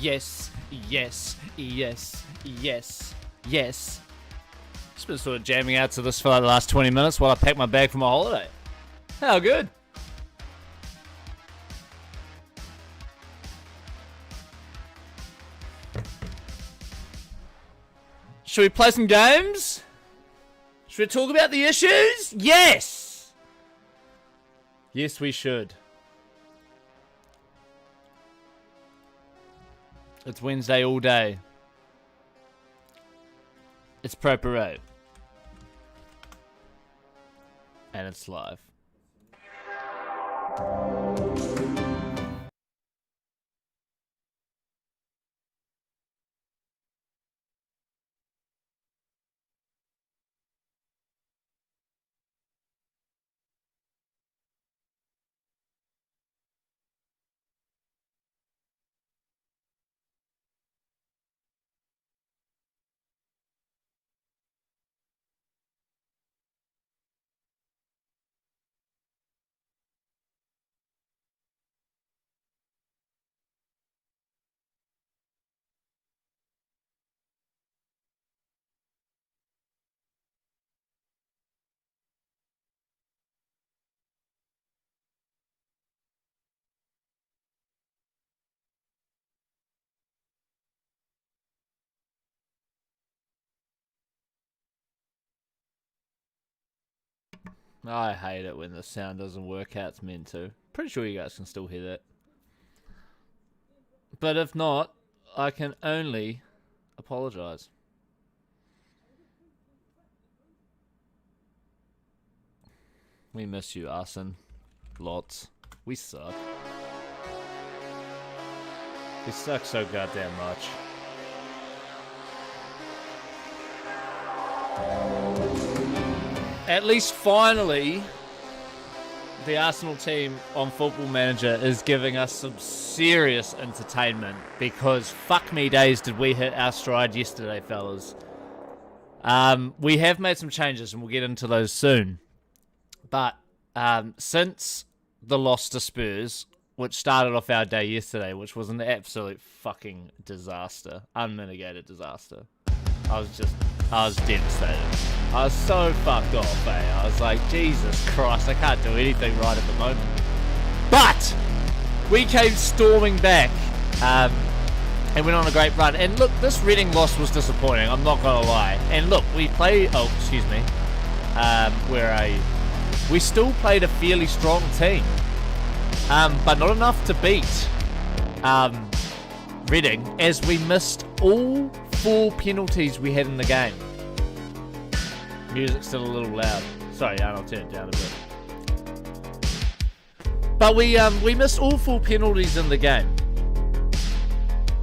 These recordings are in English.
Yes, yes, yes, yes, yes. Just been sort of jamming out to this for like the last 20 minutes while I pack my bag for my holiday. How good. Should we play some games? Should we talk about the issues? Yes! Yes, we should. It's Wednesday all day. It's PROPIRATE. And it's live. I hate it when the sound doesn't work how it's meant to. Pretty sure you guys can still hear that. But if not, I can only apologise. We miss you, Arson. Lots. We suck. We suck so goddamn much. At least finally, the Arsenal team on Football Manager is giving us some serious entertainment, because fuck me days did we hit our stride yesterday, fellas. We have made some changes and we'll get into those soon. But since the loss to Spurs, which started off our day yesterday, which was an absolute fucking disaster, unmitigated disaster. I was devastated. I was so fucked off, eh? I was like, Jesus Christ, I can't do anything right at the moment. But we came storming back and went on a great run. And look, this Reading loss was disappointing, I'm not going to lie. And look, we still played a fairly strong team. But not enough to beat Reading, as we missed all 4 penalties we had in the game. Music's still a little loud. Sorry, I'll turn it down a bit. But we missed all 4 penalties in the game.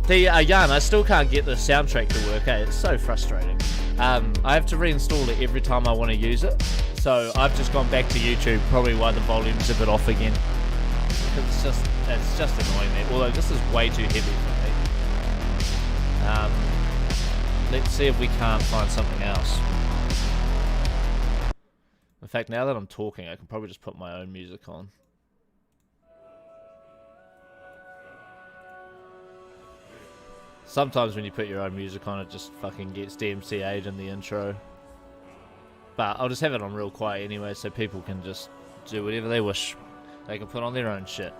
I still can't get the soundtrack to work, eh? It's so frustrating. I have to reinstall it every time I want to use it. So I've just gone back to YouTube, probably why the volume's a bit off again. It's just annoying me. Although this is way too heavy for me. Let's see if we can't find something else. In fact, now that I'm talking, I can probably just put my own music on. Sometimes when you put your own music on, it just fucking gets DMCA'd in the intro. But I'll just have it on real quiet anyway, so people can just do whatever they wish. They can put on their own shit.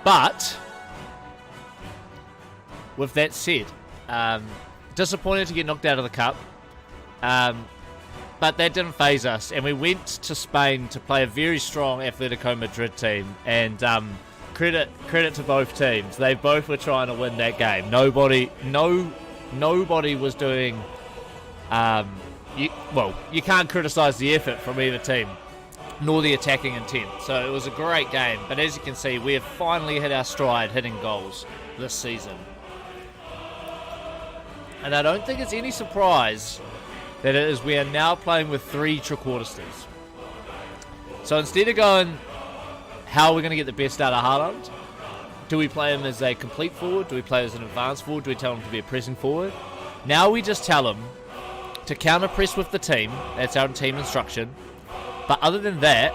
But with that said, disappointed to get knocked out of the cup. But that didn't faze us, and we went to Spain to play a very strong Atletico Madrid team, and credit to both teams. They both were trying to win that game. Nobody was doing you can't criticise the effort from either team, nor the attacking intent. So it was a great game, but as you can see, we have finally hit our stride hitting goals this season. And I don't think it's any surprise that we are now playing with 3 trequartistas. So instead of going, how are we going to get the best out of Haaland? Do we play him as a complete forward? Do we play as an advanced forward? Do we tell him to be a pressing forward? Now we just tell him to counter press with the team. That's our team instruction. But other than that,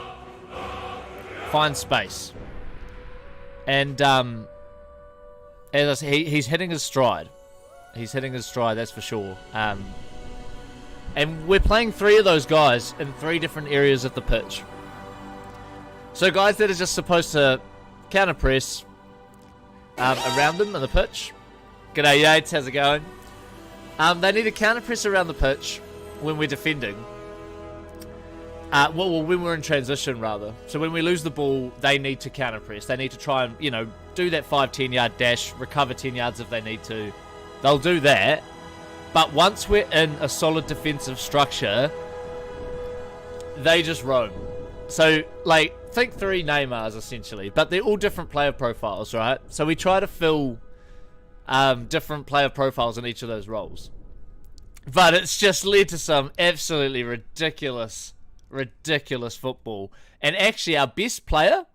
find space. And as I say, he's hitting his stride. He's hitting his stride, that's for sure. And we're playing 3 of those guys in 3 different areas of the pitch. So guys that are just supposed to counter press around them in the pitch. G'day Yates, how's it going? They need to counter press around the pitch when we're defending. Well, when we're in transition, rather. So when we lose the ball, they need to counter press. They need to try and, do that 5-10 yard dash, recover 10 yards if they need to. They'll do that. But once we're in a solid defensive structure, they just roam. So, think 3 Neymars, essentially. But they're all different player profiles, right? So we try to fill different player profiles in each of those roles. But it's just led to some absolutely ridiculous football. And actually, our best player,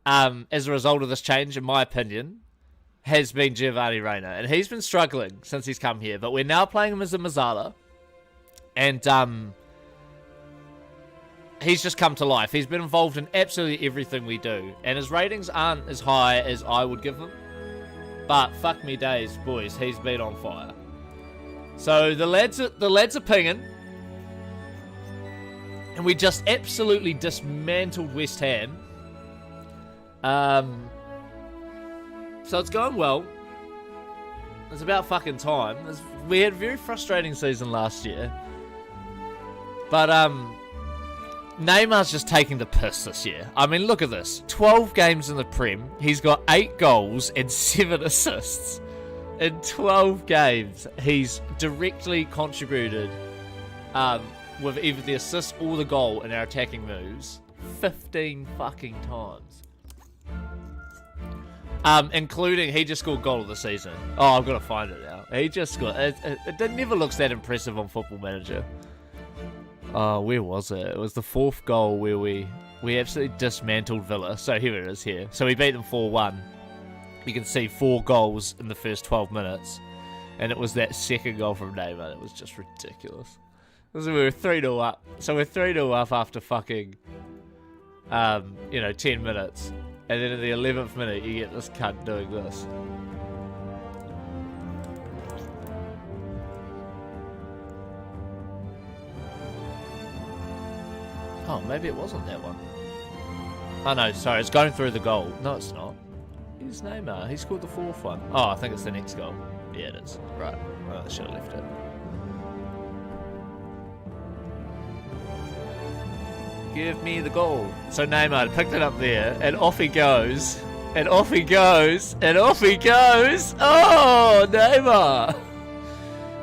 as a result of this change, in my opinion, has been Giovanni Reina. And he's been struggling since he's come here. But we're now playing him as a Mazzala. And he's just come to life. He's been involved in absolutely everything we do. And his ratings aren't as high as I would give him. But fuck me days, boys. He's been on fire. So the lads are pinging. And we just absolutely dismantled West Ham. So it's going well. It's about fucking time. We had a very frustrating season last year. But Neymar's just taking the piss this year. I mean, look at this. 12 games in the Prem. He's got 8 goals and 7 assists. In 12 games, he's directly contributed with either the assist or the goal in our attacking moves 15 fucking times. Including, he just scored goal of the season. Oh, I've got to find it now. He just scored. It never looks that impressive on Football Manager. Oh, where was it? It was the 4th goal where we absolutely dismantled Villa. So here it is here. So we beat them 4-1. You can see 4 goals in the first 12 minutes. And it was that second goal from Neymar. It was just ridiculous. So we were 3-0 up. So we're 3-0 up after fucking, 10 minutes. And then in the 11th minute, you get this cunt doing this. Oh, maybe it wasn't that one. Oh no, sorry, it's going through the goal. No, it's not. Here's Neymar. He scored the 4th one. Oh, I think it's the next goal. Yeah, it is. Right. Well, I should have left it. Give me the goal. So Neymar picked it up there, and off he goes. And off he goes. And off he goes. Oh, Neymar!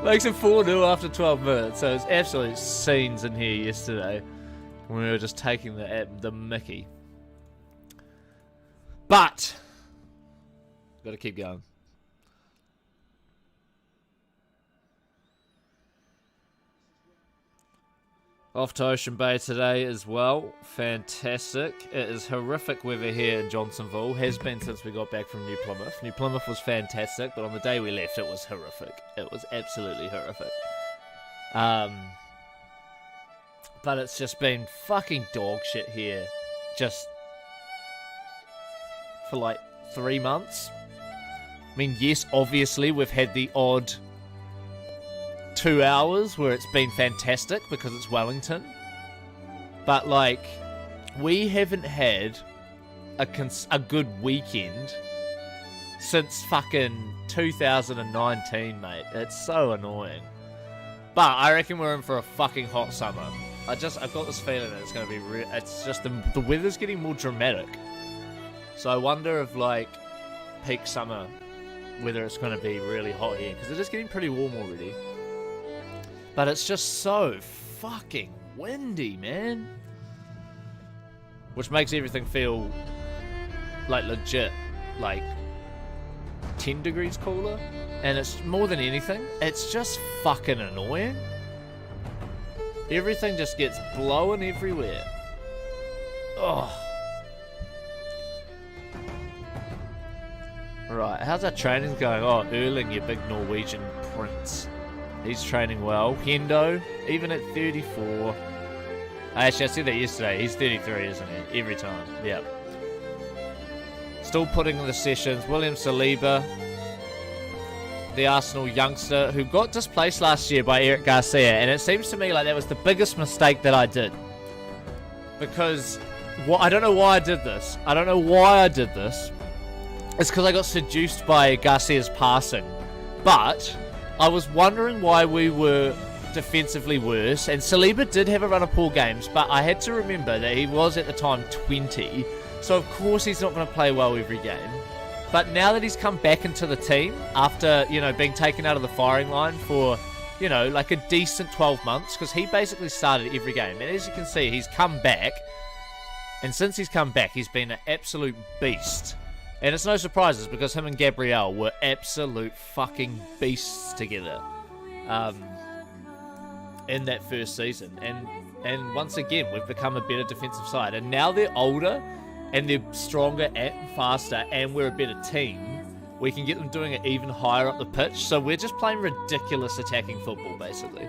Makes it 4-0 after 12 minutes. So it's absolute scenes in here yesterday when we were just taking the mickey. But got to keep going. Off to Ocean Bay today as well. Fantastic. It is horrific weather here in Johnsonville. Has been since we got back from New Plymouth. New Plymouth was fantastic, but on the day we left, it was horrific. It was absolutely horrific. But it's just been fucking dog shit here. Just for like 3 months. I mean, yes, obviously we've had the odd 2 hours where it's been fantastic because it's Wellington. But, like, we haven't had a good weekend since fucking 2019, mate. It's so annoying. But I reckon we're in for a fucking hot summer. I've got this feeling that it's going to be it's just the weather's getting more dramatic. So I wonder if, like, peak summer, whether it's going to be really hot here. Because it is getting pretty warm already. But it's just so fucking windy, man. Which makes everything feel like legit, like 10 degrees cooler. And it's more than anything, it's just fucking annoying. Everything just gets blowing everywhere. Oh. Right, how's our training going? Oh, Erling, you big Norwegian prince. He's training well. Hendo, even at 34. Actually, I said that yesterday. He's 33, isn't he? Every time. Yep. Still putting in the sessions. William Saliba, the Arsenal youngster who got displaced last year by Eric Garcia, and it seems to me like that was the biggest mistake that I did. Because I don't know why I did this. It's because I got seduced by Garcia's passing. But I was wondering why we were defensively worse, and Saliba did have a run of poor games, but I had to remember that he was at the time 20, so of course he's not going to play well every game. But now that he's come back into the team after, being taken out of the firing line for, like a decent 12 months, because he basically started every game. And as you can see, he's come back. And since he's come back, he's been an absolute beast. And it's no surprises, because him and Gabriel were absolute fucking beasts together in that first season. And once again, we've become a better defensive side. And now they're older, and they're stronger and faster, and we're a better team. We can get them doing it even higher up the pitch. So we're just playing ridiculous attacking football, basically.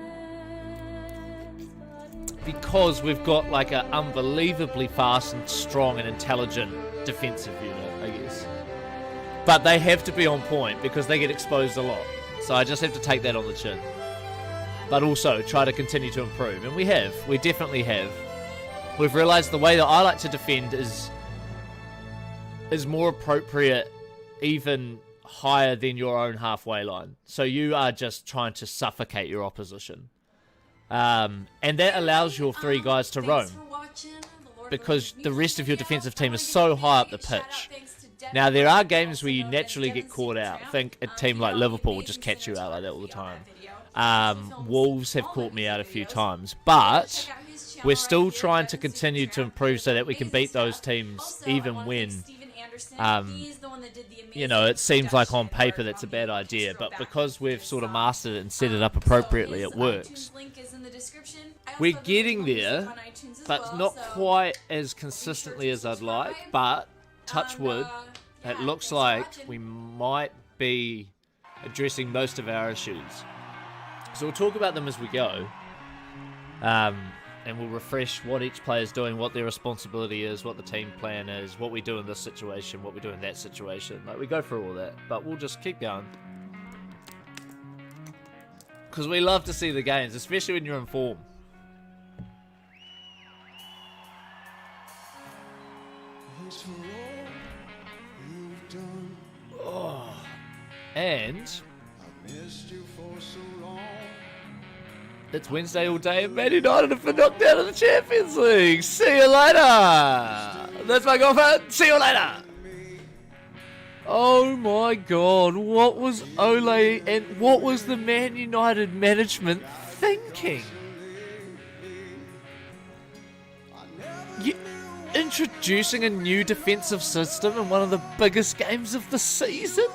Because we've got like an unbelievably fast and strong and intelligent defensive unit, I guess. But they have to be on point because they get exposed a lot. So I just have to take that on the chin. But also try to continue to improve. And we have. We definitely have. We've realised the way that I like to defend is more appropriate, even higher than your own halfway line. So you are just trying to suffocate your opposition. And that allows your three guys to roam, because the rest of your defensive team is so high up the pitch. Now, there are games where you naturally get caught out. I think a team like Liverpool will just catch you out like that all the time. Wolves have caught me out a few times, but we're still trying to continue to improve so that we can beat those teams even when it seems like on paper that's a bad idea, but because we've sort of mastered it and set it up appropriately, it works. We're getting there, but not quite as consistently as I'd like, but touch wood, it looks like we might be addressing most of our issues. So we'll talk about them as we go. And we'll refresh what each player's doing, what their responsibility is, what the team plan is, what we do in this situation, what we do in that situation. Like, we go through all that, but we'll just keep going. Because we love to see the games, especially when you're in form. Oh. And it's Wednesday all day, and Man United have been knocked out of the Champions League. See you later. That's my girlfriend. See you later. Oh my God. What was Ole and what was the Man United management thinking? Introducing a new defensive system in one of the biggest games of the season?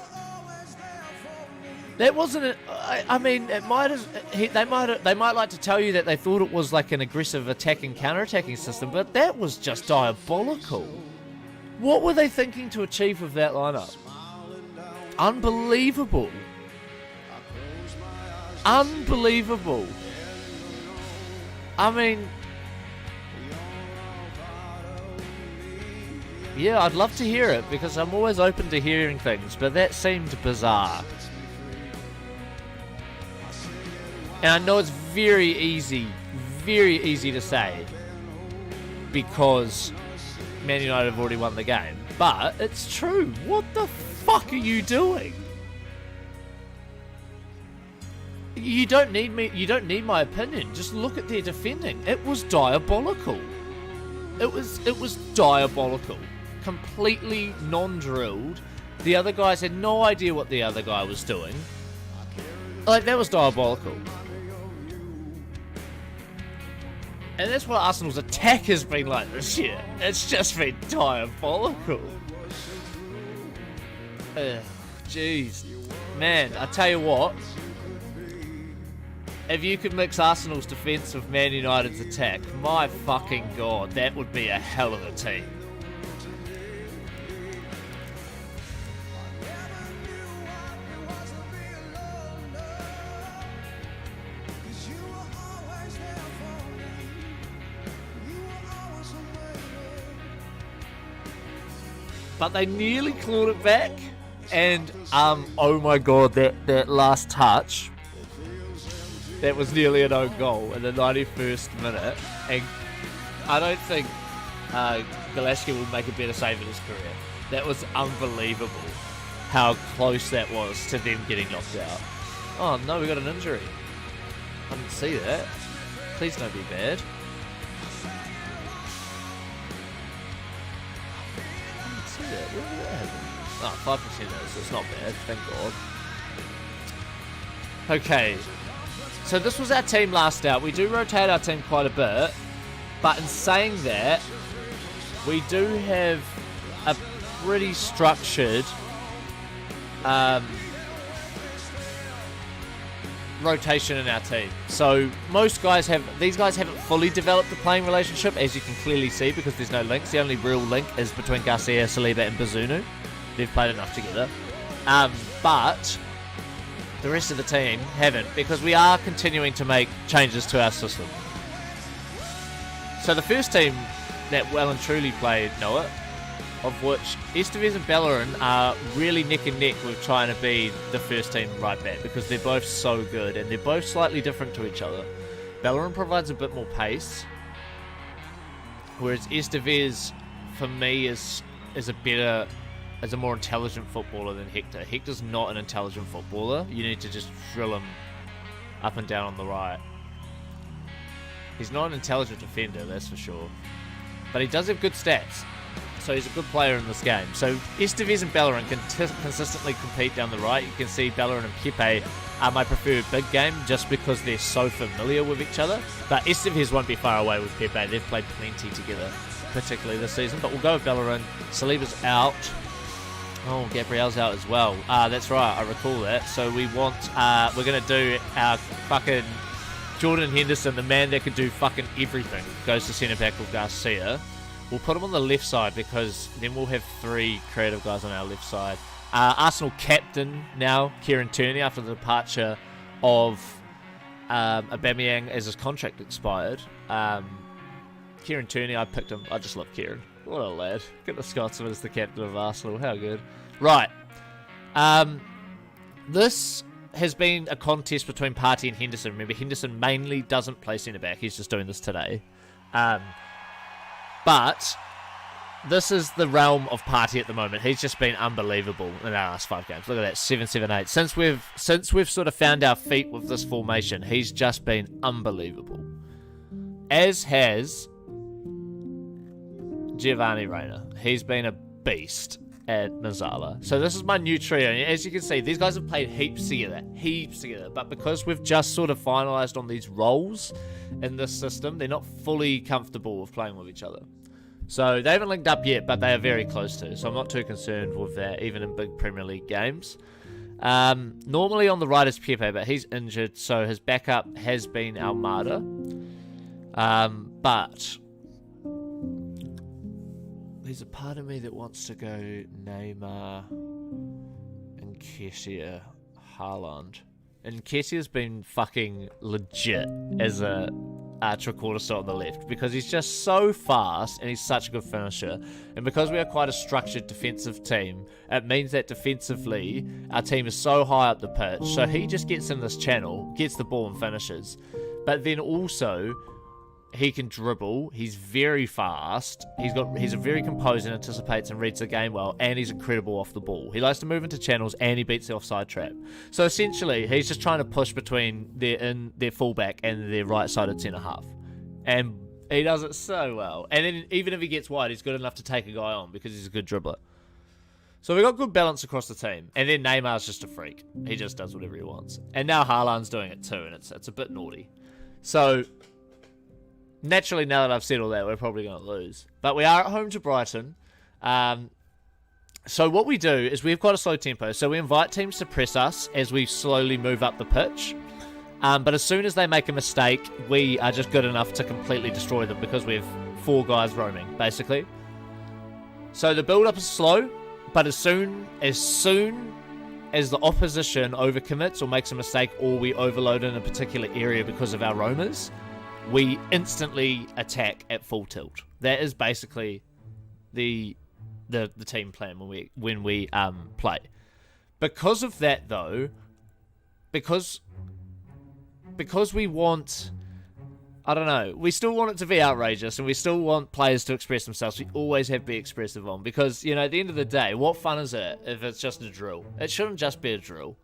That wasn't. I mean, it might have. They might like to tell you that they thought it was like an aggressive attacking, counter-attacking system, but that was just diabolical. What were they thinking to achieve with that lineup? Unbelievable. Unbelievable. I mean, yeah, I'd love to hear it because I'm always open to hearing things, but that seemed bizarre. And I know it's very easy to say because Man United have already won the game. But it's true. What the fuck are you doing? You don't need me. You don't need my opinion. Just look at their defending. It was diabolical. It was diabolical. Completely non-drilled. The other guys had no idea what the other guy was doing. Like, that was diabolical. And that's what Arsenal's attack has been like this year. It's just been diabolical. Jeez. Man, I tell you what. If you could mix Arsenal's defence with Man United's attack, my fucking God, that would be a hell of a team. but they nearly clawed it back. And oh my god, that last touch, that was nearly an own goal in the 91st minute. And I don't think Gillespie will make a better save in his career. That was unbelievable how close that was to them getting knocked out. Oh no, we got an injury. I didn't see that. Please don't be bad. I didn't see that. Where did that happen? Oh, 5% is. It's not bad. Thank God. Okay. So this was our team last out. We do rotate our team quite a bit. But in saying that, we do have a pretty structured rotation in our team. So these guys haven't fully developed the playing relationship, as you can clearly see, because there's no links. The only real link is between Garcia, Saliba and Bazunu. They've played enough together. But the rest of the team haven't, because we are continuing to make changes to our system. So the first team that well and truly played Noah, of which Estevez and Bellerin are really neck and neck with trying to be the first team right back, because they're both so good and they're both slightly different to each other. Bellerin provides a bit more pace, whereas Estevez, for me, is a more intelligent footballer than Hector. Hector's not an intelligent footballer. You need to just drill him up and down on the right. He's not an intelligent defender, that's for sure. But he does have good stats. So he's a good player in this game. So Estevez and Bellerin can consistently compete down the right. You can see Bellerin and Pepe are my preferred big game just because they're so familiar with each other. But Estevez won't be far away with Pepe. They've played plenty together, particularly this season. But we'll go with Bellerin. Saliba's out. Oh, Gabriel's out as well. That's right, I recall that. So we're going to do our fucking Jordan Henderson, the man that could do fucking everything, goes to centre back with Garcia. We'll put him on the left side because then we'll have three creative guys on our left side. Arsenal captain now, Kieran Tierney, after the departure of Aubameyang as his contract expired. Kieran Tierney, I picked him. I just love Kieran. What a lad. Get the Scotsman as the captain of Arsenal. How good. Right. This has been a contest between Partey and Henderson. Remember, Henderson mainly doesn't play centre-back. He's just doing this today. But this is the realm of Partey at the moment. He's just been unbelievable in our last 5 games. Look at that, 7-7-8. Since we've sort of found our feet with this formation, he's just been unbelievable. As has Giovanni Reina. He's been a beast at Mazzala. So this is my new trio. As you can see, these guys have played heaps together. But because we've just sort of finalised on these roles in this system, they're not fully comfortable with playing with each other. So they haven't linked up yet, but they are very close to. So I'm not too concerned with that, even in big Premier League games. Normally on the right is Pepe, but he's injured, so his backup has been Almada. But there's a part of me that wants to go Neymar and Kessie, Haaland. And Kessie's been fucking legit as a trequartista on the left, because he's just so fast and he's such a good finisher. And because we are quite a structured defensive team, it means that defensively our team is so high up the pitch, so he just gets in this channel, gets the ball and finishes. But then also he can dribble, he's very fast, he's very composed and anticipates and reads the game well, and he's incredible off the ball. He likes to move into channels and he beats the offside trap. So essentially, he's just trying to push between their fullback and their right-sided centre-half. And he does it so well. And then even if he gets wide, he's good enough to take a guy on because he's a good dribbler. So we've got good balance across the team. And then Neymar's just a freak. He just does whatever he wants. And now Haaland's doing it too, and it's a bit naughty. So naturally, now that I've said all that, we're probably going to lose. But we are at home to Brighton. So what we do is we've got a slow tempo. So we invite teams to press us as we slowly move up the pitch. But as soon as they make a mistake, we are just good enough to completely destroy them because we have 4 guys roaming, basically. So the build-up is slow, but as soon as the opposition overcommits or makes a mistake, or we overload in a particular area because of our roamers, we instantly attack at full tilt. That is basically the the team plan when we play. Because of that, though, because we want, I don't know, we still want it to be outrageous, and we still want players to express themselves. We always have to be expressive on, because, you know, at the end of the day, what fun is it if it's just a drill? It shouldn't just be a drill.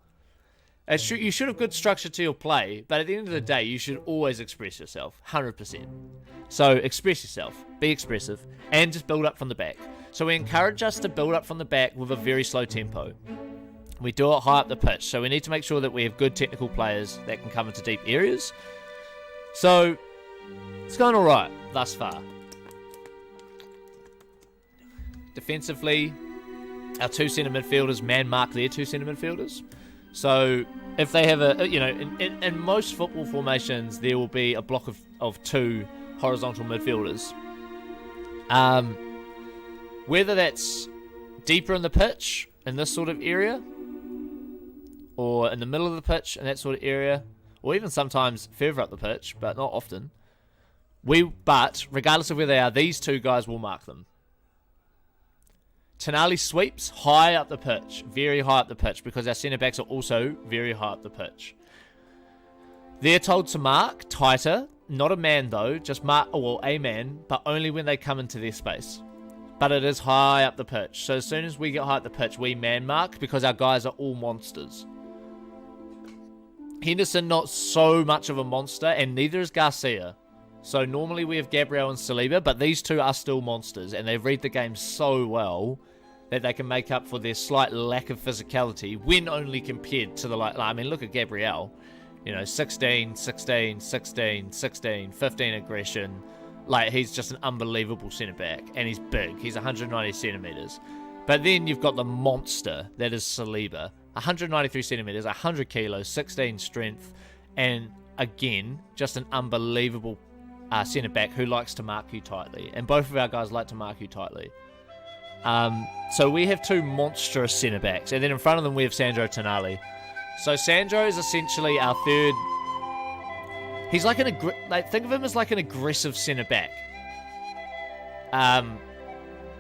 You should have good structure to your play, but at the end of the day, you should always express yourself, 100%. So express yourself, be expressive, and just build up from the back. So we encourage us to build up from the back with a very slow tempo. We do it high up the pitch, so we need to make sure that we have good technical players that can come into deep areas. So it's going all right thus far. Defensively, our two centre midfielders man mark their two centre midfielders. So if they have in most football formations, there will be a block of two horizontal midfielders. Whether that's deeper in the pitch in this sort of area, or in the middle of the pitch in that sort of area, or even sometimes further up the pitch, but not often. But regardless of where they are, these two guys will mark them. Tonali sweeps high up the pitch, very high up the pitch, because our centre-backs are also very high up the pitch. They're told to mark tighter, not a man though, just mark, a man, but only when they come into their space. But it is high up the pitch, so as soon as we get high up the pitch, we man mark, because our guys are all monsters. Henderson, not so much of a monster, and neither is Garcia. So normally we have Gabriel and Saliba, but these two are still monsters, and they read the game so well that they can make up for their slight lack of physicality when only compared to look at Gabriel. 16, 16, 16, 16, 15 aggression. He's just an unbelievable centre-back, and he's big. He's 190 centimetres. But then you've got the monster that is Saliba. 193 centimetres, 100 kilos, 16 strength, and again, just an unbelievable centre-back who likes to mark you tightly. And both of our guys like to mark you tightly. So we have two monstrous centre-backs, and then in front of them we have Sandro Tonali. So Sandro is essentially our third. He's like think of him as like an aggressive centre-back.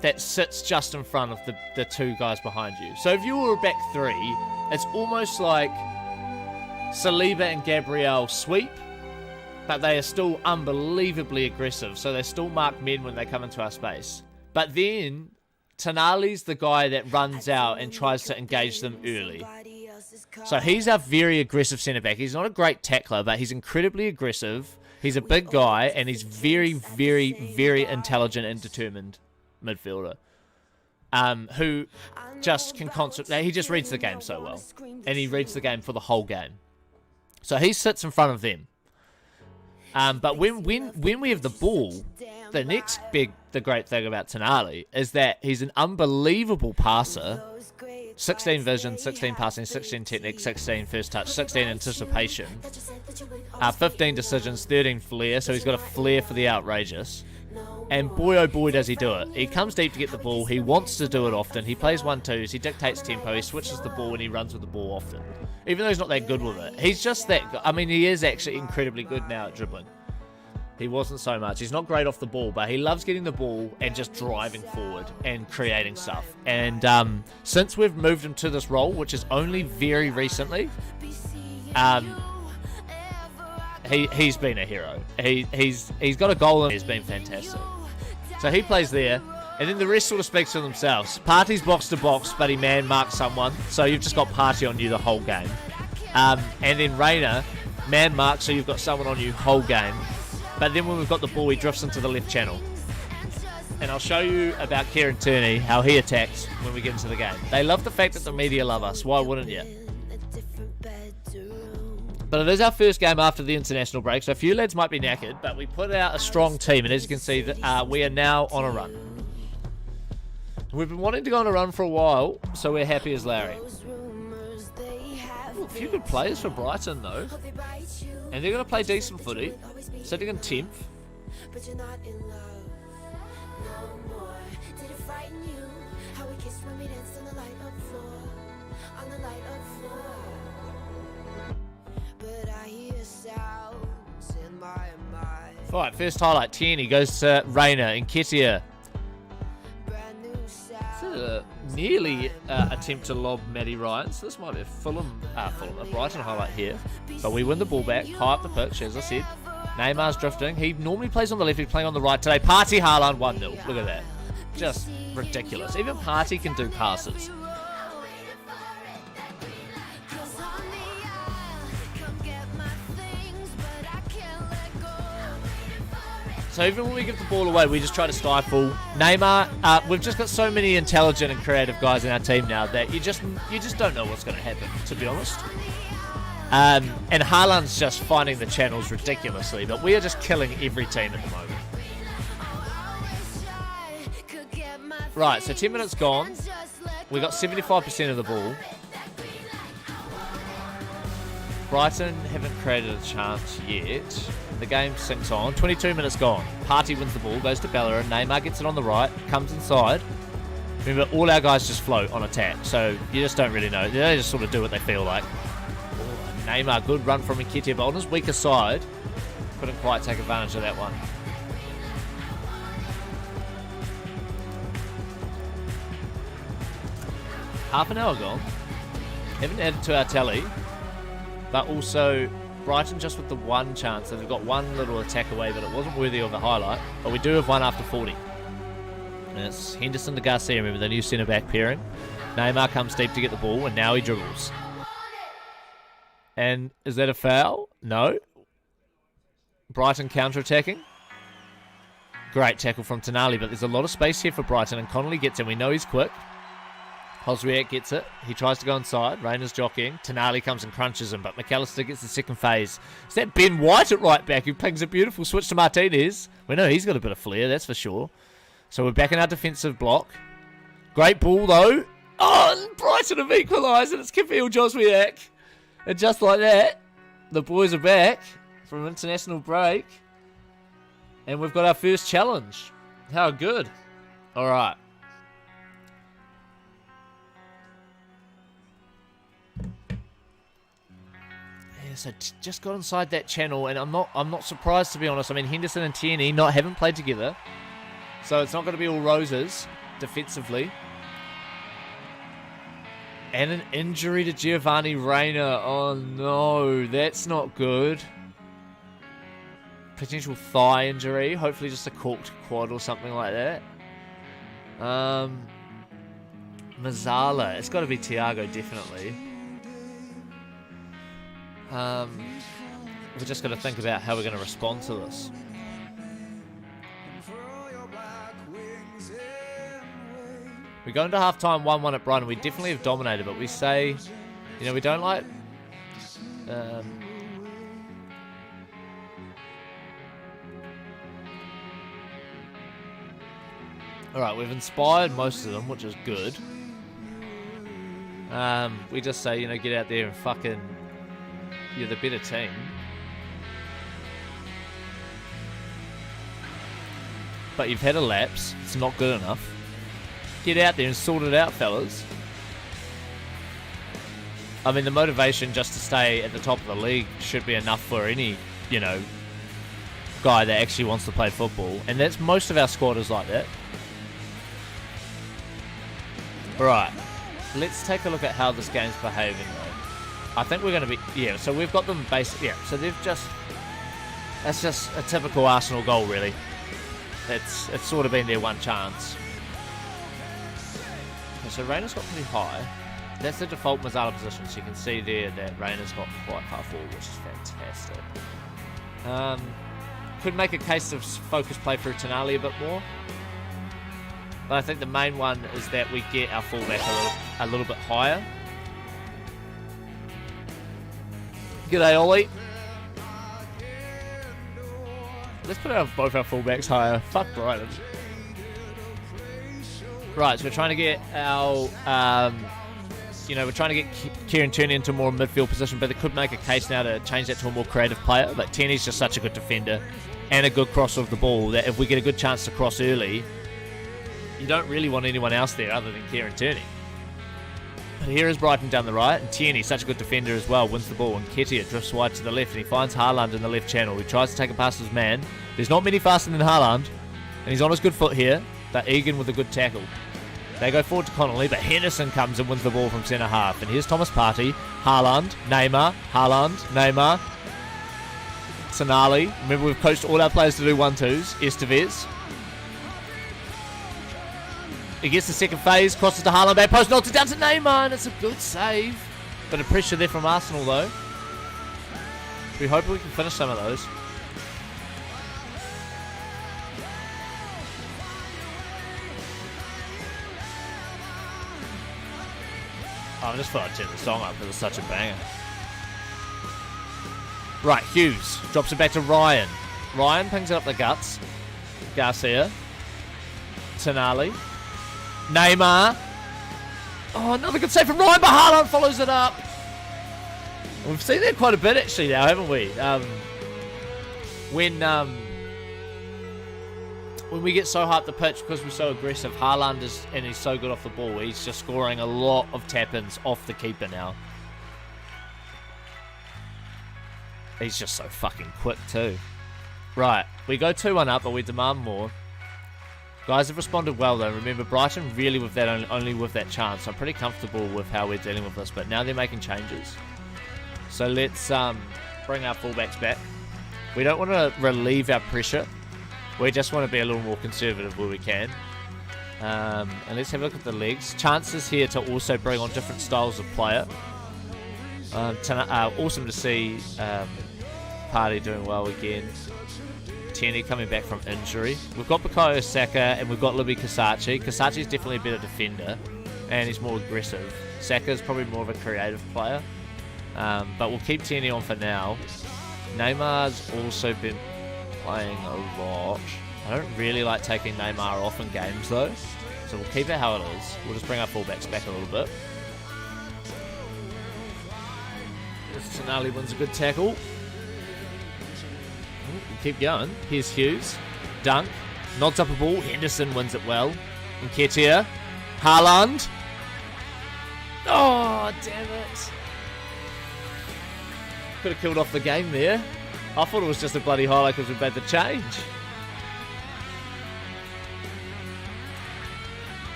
That sits just in front of the two guys behind you. So if you were a back three, it's almost like Saliba and Gabriel sweep, but they are still unbelievably aggressive. So they still mark men when they come into our space. But then Tonali's the guy that runs out and tries to engage them early. So he's a very aggressive centre-back. He's not a great tackler, but he's incredibly aggressive. He's a big guy, and he's very, very, very intelligent and determined midfielder. Who just can concentrate. He just reads the game so well. And he reads the game for the whole game. So he sits in front of them. But when we have the ball, the great thing about Tonali is that he's an unbelievable passer. 16 vision, 16 passing, 16 technique, 16 first touch, 16 anticipation, 15 decisions, 13 flair, so he's got a flair for the outrageous. And boy oh boy does he do it. He comes deep to get the ball, he wants to do it often, he plays 1-2s, he dictates tempo, he switches the ball and he runs with the ball often. Even though he's not that good with it. He's just that good. I mean, he is actually incredibly good now at dribbling. He wasn't so much. He's not great off the ball, but he loves getting the ball and just driving forward and creating stuff. And since we've moved him to this role, which is only very recently, he's been a hero. He's got a goal and he's been fantastic. So he plays there, and then the rest sort of speaks for themselves. Party's box to box, but he man marks someone, so you've just got Party on you the whole game. And then Rayner, man marks, so you've got someone on you whole game. But then when we've got the ball, he drifts into the left channel. And I'll show you about Kieran Tierney, how he attacks when we get into the game. They love the fact that the media love us. Why wouldn't you? But it is our first game after the international break, so a few lads might be knackered, but we put out a strong team, and as you can see, we are now on a run. We've been wanting to go on a run for a while, so we're happy as Larry. Ooh, a few good players for Brighton, though. And they're going to play decent footy, sitting in 10th. Alright, first highlight, Tierney goes to Rayner, Nketiah. nearly attempt to lob Matty Ryan. So this might be a Brighton highlight here. But we win the ball back, high up the pitch, as I said. Neymar's drifting. He normally plays on the left, he's playing on the right today. Partey Haaland 1-0. Look at that. Just ridiculous. Even Partey can do passes. So even when we give the ball away, we just try to stifle. Neymar, we've just got so many intelligent and creative guys in our team now that you just don't know what's going to happen, to be honest. And Haaland's just finding the channels ridiculously, but we are just killing every team at the moment. Right, so 10 minutes gone. We got 75% of the ball. Brighton haven't created a chance yet. The game sinks on. 22 minutes gone. Partey wins the ball, goes to Bellerin. Neymar gets it on the right, comes inside. Remember, all our guys just float on attack, so you just don't really know. They just sort of do what they feel like. Oh, Neymar, good run from Nketiah, but on his weaker side, couldn't quite take advantage of that one. Half an hour gone. Haven't added to our tally, but also Brighton just with the one chance. So they've got one little attack away, but it wasn't worthy of a highlight. But we do have one after 40. And it's Henderson to Garcia, remember, the new centre-back pairing. Neymar comes deep to get the ball, and now he dribbles. And is that a foul? No. Brighton counter-attacking. Great tackle from Tonali, but there's a lot of space here for Brighton, and Connolly gets in. We know he's quick. Hosriak gets it. He tries to go inside. Rayner's jockeying. Tonali comes and crunches him, but McAllister gets the second phase. Is that Ben White at right back who pings a beautiful switch to Martinez? We know he's got a bit of flair, that's for sure. So we're back in our defensive block. Great ball, though. Oh, and Brighton have equalised, and it's Kifil Joswiak. And just like that, the boys are back from international break. And we've got our first challenge. How good. All right. So just got inside that channel, and I'm not surprised, to be honest. I mean, Henderson and Tierney haven't played together, so it's not going to be all roses defensively. And an injury to Giovanni Reyna. Oh no, that's not good. Potential thigh injury. Hopefully just a corked quad or something like that. Mazzala. It's got to be Thiago, definitely. We're just got to think about how we're going to respond to this. We go into half-time 1-1 at Brighton. We definitely have dominated, but we say, we don't like... Alright, we've inspired most of them, which is good. We just say, get out there and fucking... You're the better team. But you've had a lapse. It's not good enough. Get out there and sort it out, fellas. I mean, the motivation just to stay at the top of the league should be enough for any, guy that actually wants to play football. And that's most of our squad is like that. Alright. Let's take a look at how this game's behaving, though. I think we're going to be... Yeah, so we've got them basically... Yeah, so they've just... That's just a typical Arsenal goal, really. It's sort of been their one chance. Okay, so Reyna's got pretty high. That's the default Mazzala position, so you can see there that Reyna's got quite far forward, which is fantastic. Could make a case of focus play through Tonali a bit more. But I think the main one is that we get our fullback a little bit higher. G'day, Ollie. Let's put both our fullbacks higher. Fuck Brighton. Right, so we're trying to get our... we're trying to get Kieran Tierney into more midfield position, but they could make a case now to change that to a more creative player. But Tierney's just such a good defender and a good crosser of the ball that if we get a good chance to cross early, you don't really want anyone else there other than Kieran Tierney. But here is Brighton down the right, and Tierney, such a good defender as well, wins the ball, and Nketiah drifts wide to the left, and he finds Haaland in the left channel. He tries to take it past his man. There's not many faster than Haaland, and he's on his good foot here, but Egan with a good tackle. They go forward to Connolly, but Henderson comes and wins the ball from centre half. And here's Thomas Partey, Haaland, Neymar, Tonali. Remember, we've coached all our players to do 1-2s. Estevez. He gets the second phase, crosses to Haaland, back post, knocks it down to Neymar, and it's a good save. Bit of pressure there from Arsenal, though. We hope we can finish some of those. Oh, I just thought I'd turn the song up because it's such a banger. Right, Hughes drops it back to Ryan. Ryan pings it up the guts. Garcia. Tonali. Neymar. Oh, another good save from Ryan, but Haaland follows it up. We've seen that quite a bit actually now, haven't we? When we get so high up the pitch because we're so aggressive, Haaland and he's so good off the ball, he's just scoring a lot of tap-ins off the keeper now. He's just so fucking quick too. Right, we go 2-1 up, but we demand more. Guys have responded well though. Remember, Brighton really with that only with that chance. So I'm pretty comfortable with how we're dealing with this, but now they're making changes. So let's bring our fullbacks back. We don't want to relieve our pressure. We just want to be a little more conservative where we can. And let's have a look at the legs. Chances here to also bring on different styles of player. Awesome to see Partey doing well again. Tierney coming back from injury. We've got Bukayo Saka and we've got Libby Kasachi. Kasachi's definitely a better defender and he's more aggressive. Saka's probably more of a creative player. But we'll keep Tierney on for now. Neymar's also been playing a lot. I don't really like taking Neymar off in games though. So we'll keep it how it is. We'll just bring our fullbacks back a little bit. Tonali wins a good tackle. Keep going. Here's Hughes. Dunk. Nods up a ball. Henderson wins it well. Nketiah. Haaland. Oh, damn it. Could have killed off the game there. I thought it was just a bloody highlight because we made the change.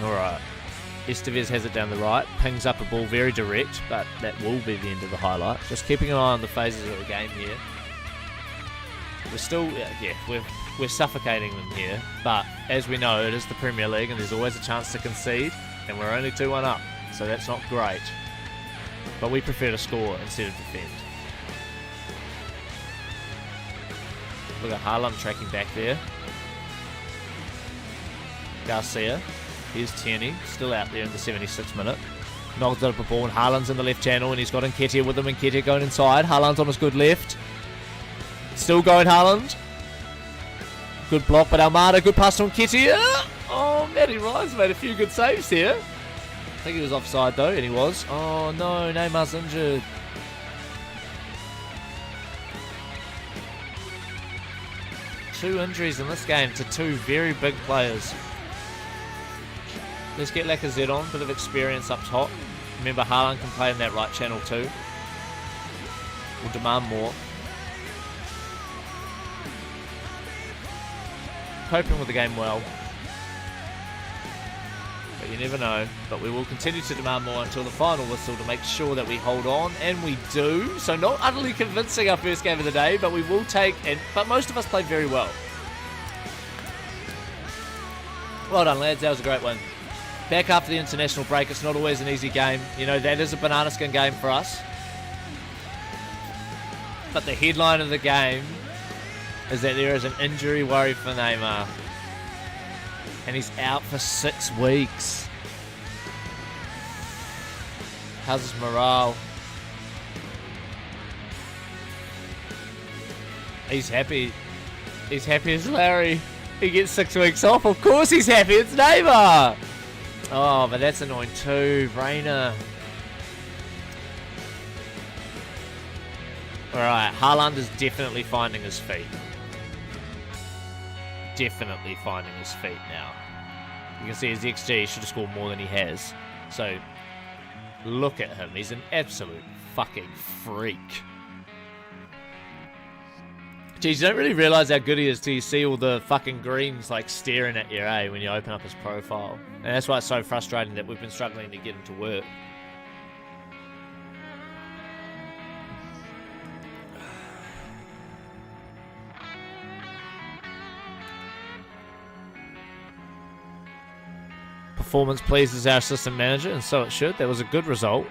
Alright. Estevez has it down the right. Pings up a ball very direct, but that will be the end of the highlight. Just keeping an eye on the phases of the game here. We're still, we're suffocating them here. But as we know, it is the Premier League and there's always a chance to concede. And we're only 2-1 up, so that's not great. But we prefer to score instead of defend. Look at Haaland tracking back there. Garcia. Here's Tierney, still out there in the 76th minute. Knocks it up a ball and Haaland's in the left channel and he's got Nketiah with him. Nketiah going inside. Haaland's on his good left. Still going Haaland. Good block, but Almada, good pass to Nketiah. Oh, Matty Ryan's made a few good saves here. I think he was offside though, and he was. Oh no, Neymar's injured. Two injuries in this game to two very big players. Let's get Lacazette on, bit of experience up top. Remember, Haaland can play in that right channel too. We'll demand more. Coping with the game well. But you never know. But we will continue to demand more until the final whistle to make sure that we hold on, and we do. So not utterly convincing our first game of the day, but we will take it. But most of us played very well. Well done, lads. That was a great one. Back after the international break, it's not always an easy game. You know, that is a banana skin game for us. But the headline of the game is that there is an injury worry for Neymar. And he's out for 6 weeks. How's his morale? He's happy. He's happy as Larry. He gets 6 weeks off. Of course he's happy. It's Neymar. Oh, but that's annoying too. Brainer. Alright, Haaland is definitely finding his feet. Definitely finding his feet now. You can see his XG, he should have scored more than he has. So, look at him. He's an absolute fucking freak. Geez, you don't really realise how good he is till you see all the fucking greens like staring at you, eh, when you open up his profile. And that's why it's so frustrating that we've been struggling to get him to work. Performance pleases our assistant manager, and so it should. That was a good result.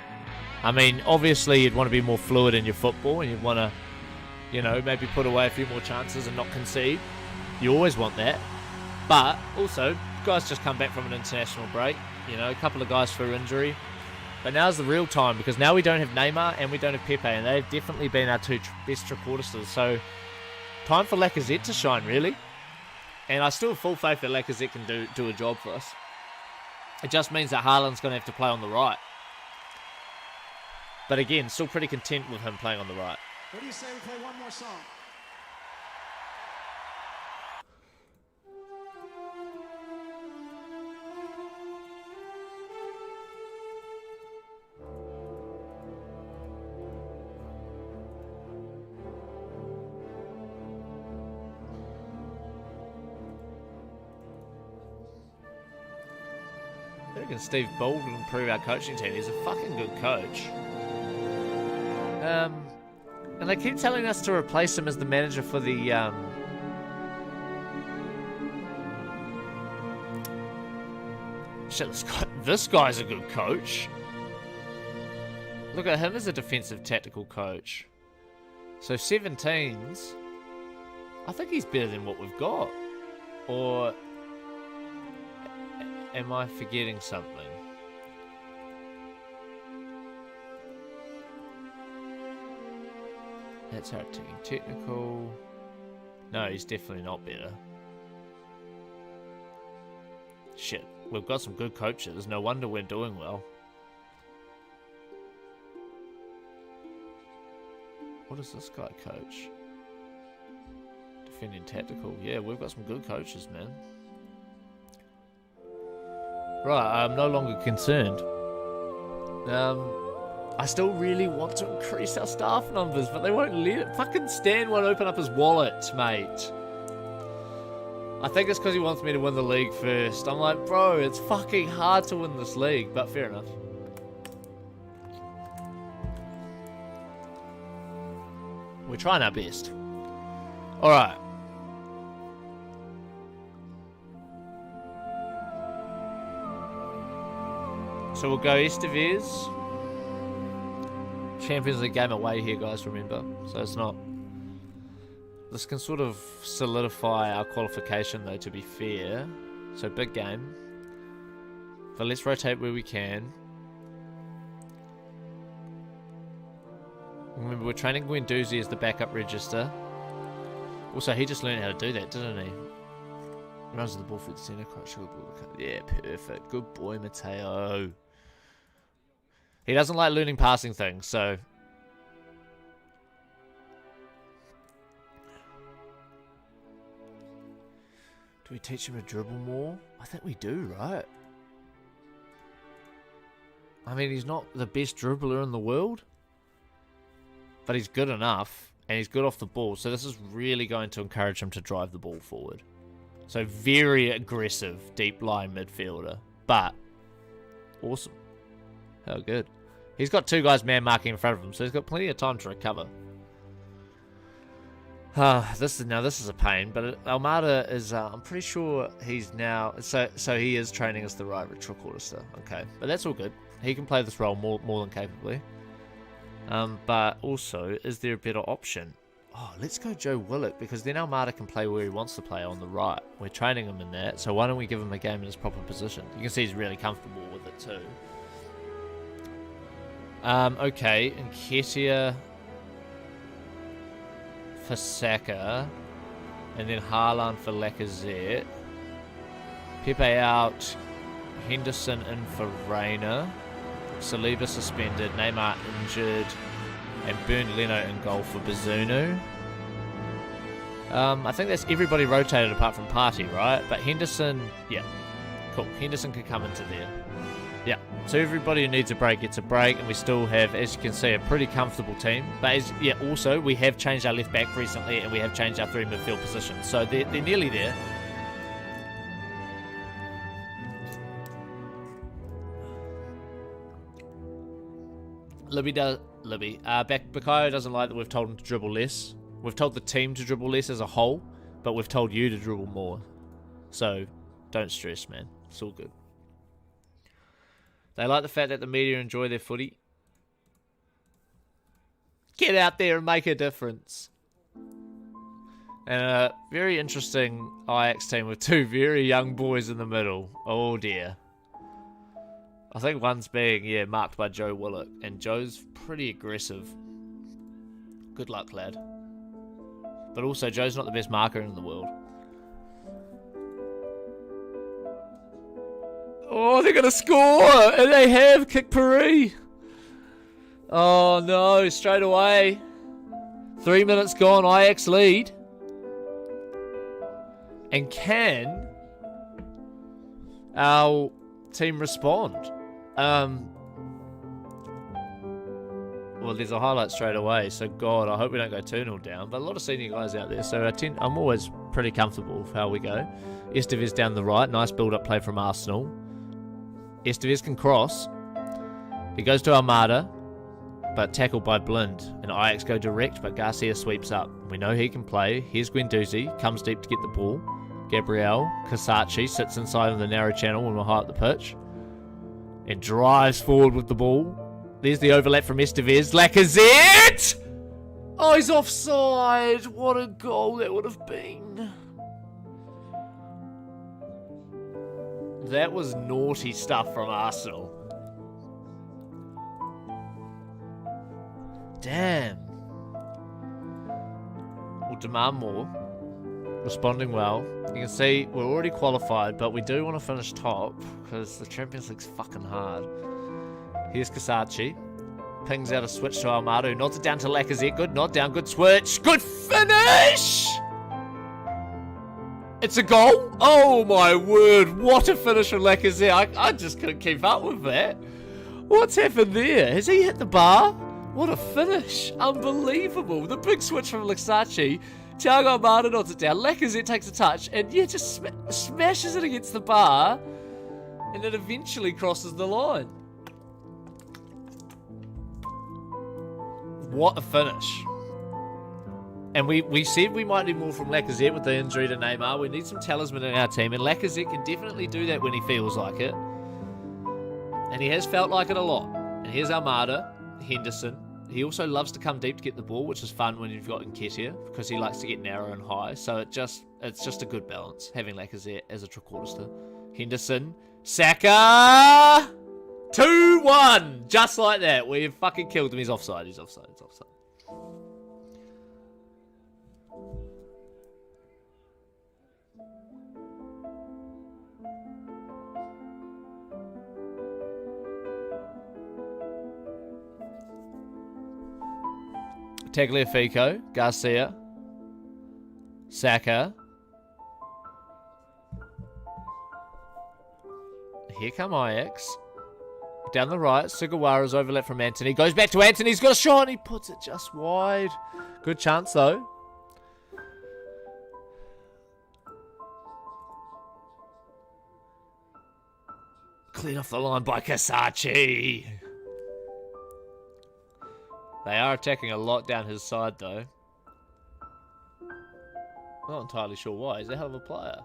I mean, obviously you'd want to be more fluid in your football, and you'd want to, you know, maybe put away a few more chances and not concede. You always want that. But also, guys just come back from an international break. You know, a couple of guys for injury. But now's the real time, because now we don't have Neymar and we don't have Pepe, and they've definitely been our two best trequartistas. So, time for Lacazette to shine, really. And I still have full faith that Lacazette can do a job for us. It just means that Haaland's going to have to play on the right. But again, still pretty content with him playing on the right. What do you say we play one more song? I reckon Steve Ball will improve our coaching team. He's a fucking good coach. And they keep telling us to replace him as the manager for the shit, this guy's a good coach. Look at him as a defensive tactical coach. So 17s, I think he's better than what we've got. Or am I forgetting something? That's our team technical. No, he's definitely not better. Shit, we've got some good coaches. No wonder we're doing well. What does this guy coach? Defending tactical. Yeah, we've got some good coaches, man. Right, I'm no longer concerned. I still really want to increase our staff numbers, but they won't let it. Fucking Stan won't open up his wallet, mate. I think it's because he wants me to win the league first. I'm like, bro, it's fucking hard to win this league, but fair enough. We're trying our best. Alright. So we'll go Estevez. Champions League game away here, guys, remember. So it's not... This can sort of solidify our qualification, though, to be fair. So big game. But let's rotate where we can. Remember, we're training Guendouzi as the backup register. Also, he just learned how to do that, didn't he? Runs the ball through the centre. Yeah, perfect. Good boy, Mateo. He doesn't like learning passing things, so... Do we teach him to dribble more? I think we do, right? I mean, he's not the best dribbler in the world. But he's good enough, and he's good off the ball. So this is really going to encourage him to drive the ball forward. So very aggressive, deep-line midfielder. But awesome. How good. He's got two guys man marking in front of him, so he's got plenty of time to recover. This is a pain, but Almada is, I'm pretty sure he's now, so he is training as the right trequartista. Okay, but that's all good. He can play this role more than capably. But also, is there a better option? Oh, let's go Joe Willock, because then Almada can play where he wants to play on the right. We're training him in that, so why don't we give him a game in his proper position? You can see he's really comfortable with it too. Okay, Nketiah for Saka, and then Haaland for Lacazette. Pepe out, Henderson in for Reina, Saliba suspended, Neymar injured, and Bernd Leno in goal for Bazunu. I think that's everybody rotated apart from Partey, right? But Henderson, yeah, cool. Henderson could come into there. Yeah, so everybody who needs a break gets a break, and we still have, as you can see, a pretty comfortable team. But also, we have changed our left back recently, and we have changed our 3 midfield positions. So they're nearly there. Bakayo doesn't like that we've told him to dribble less. We've told the team to dribble less as a whole, but we've told you to dribble more. So, don't stress, man. It's all good. They like the fact that the media enjoy their footy. Get out there and make a difference. And a very interesting Ajax team with 2 very young boys in the middle. Oh dear. I think one's being, marked by Joe Willock. And Joe's pretty aggressive. Good luck, lad. But also, Joe's not the best marker in the world. Oh, they're going to score! And they have! Kick Paris! Oh no, straight away. 3 minutes gone, Ajax lead. And can our team respond? Well, there's a highlight straight away, so God, I hope we don't go 2-0 down. But a lot of senior guys out there, so I'm always pretty comfortable with how we go. Estevez down the right, nice build-up play from Arsenal. Estevez can cross. He goes to Almada, but tackled by Blind. And Ajax go direct, but Garcia sweeps up. We know he can play. Here's Guendouzi, comes deep to get the ball. Gabriel, Kasachi sits inside of the narrow channel when we're high up the pitch. And drives forward with the ball. There's the overlap from Estevez. Lacazette! Oh, he's offside. What a goal that would have been. That was naughty stuff from Arsenal. Damn. We'll demand more. Responding well. You can see we're already qualified, but we do want to finish top because the Champions League's fucking hard. Here's Kasachi. Pings out a switch to Almada. Nods it down to Lacazette. Good nod down. Good switch. Good finish! It's a goal? Oh my word. What a finish from Lacazette. I just couldn't keep up with that. What's happened there? Has he hit the bar? What a finish. Unbelievable. The big switch from Lacazette. Thiago Almada nods it down. Lacazette takes a touch and just smashes it against the bar. And then eventually crosses the line. What a finish. And we said we might need more from Lacazette with the injury to Neymar. We need some talisman in our team. And Lacazette can definitely do that when he feels like it. And he has felt like it a lot. And here's Almada, Henderson. He also loves to come deep to get the ball, which is fun when you've got Nketiah, because he likes to get narrow and high. So it's just a good balance, having Lacazette as a trequartista. Henderson. Saka! 2-1! Just like that. We've fucking killed him. He's offside. He's offside. He's offside. Tagliafico, Garcia, Saka. Here come Ajax. Down the right, Sugawara's overlap from Anthony. Goes back to Anthony, he's got a shot, and he puts it just wide. Good chance, though. Cleared off the line by Kasachi. They are attacking a lot down his side, though. Not entirely sure why. He's a hell of a player.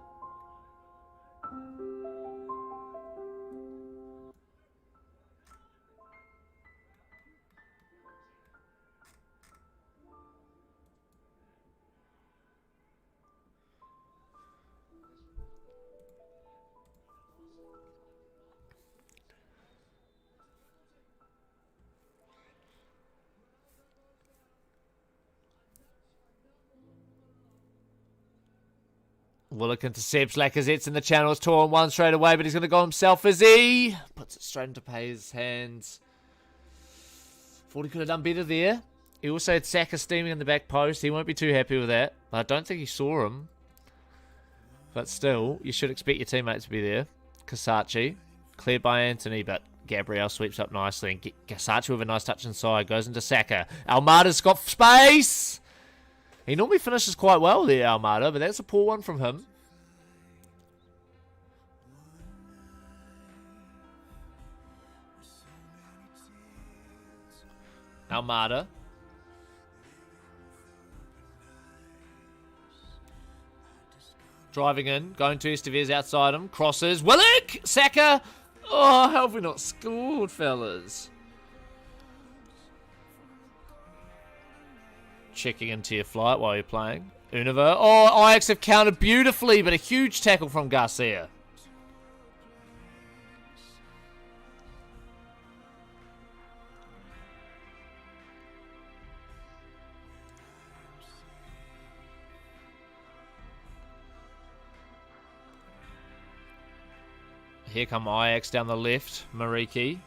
Willock intercepts. Lacazette's in the channel. It's 2-on-1 straight away, but he's going to go himself, is he? Puts it straight into Pay's hands. Thought he could have done better there. He also had Saka steaming in the back post. He won't be too happy with that. But I don't think he saw him. But still, you should expect your teammate to be there. Kasachi. Cleared by Anthony, but Gabriel sweeps up nicely, and Gasachi with a nice touch inside. Goes into Saka. Almada's got space! He normally finishes quite well there, Almada, but that's a poor one from him. Almada. Driving in, going to Estevez outside him. Crosses. Willock! Saka! Oh, how have we not scored, fellas? Checking into your flight while you're playing. Univer. Oh, Ajax have countered beautifully, but a huge tackle from Garcia. Here come Ajax down the left. Mariki.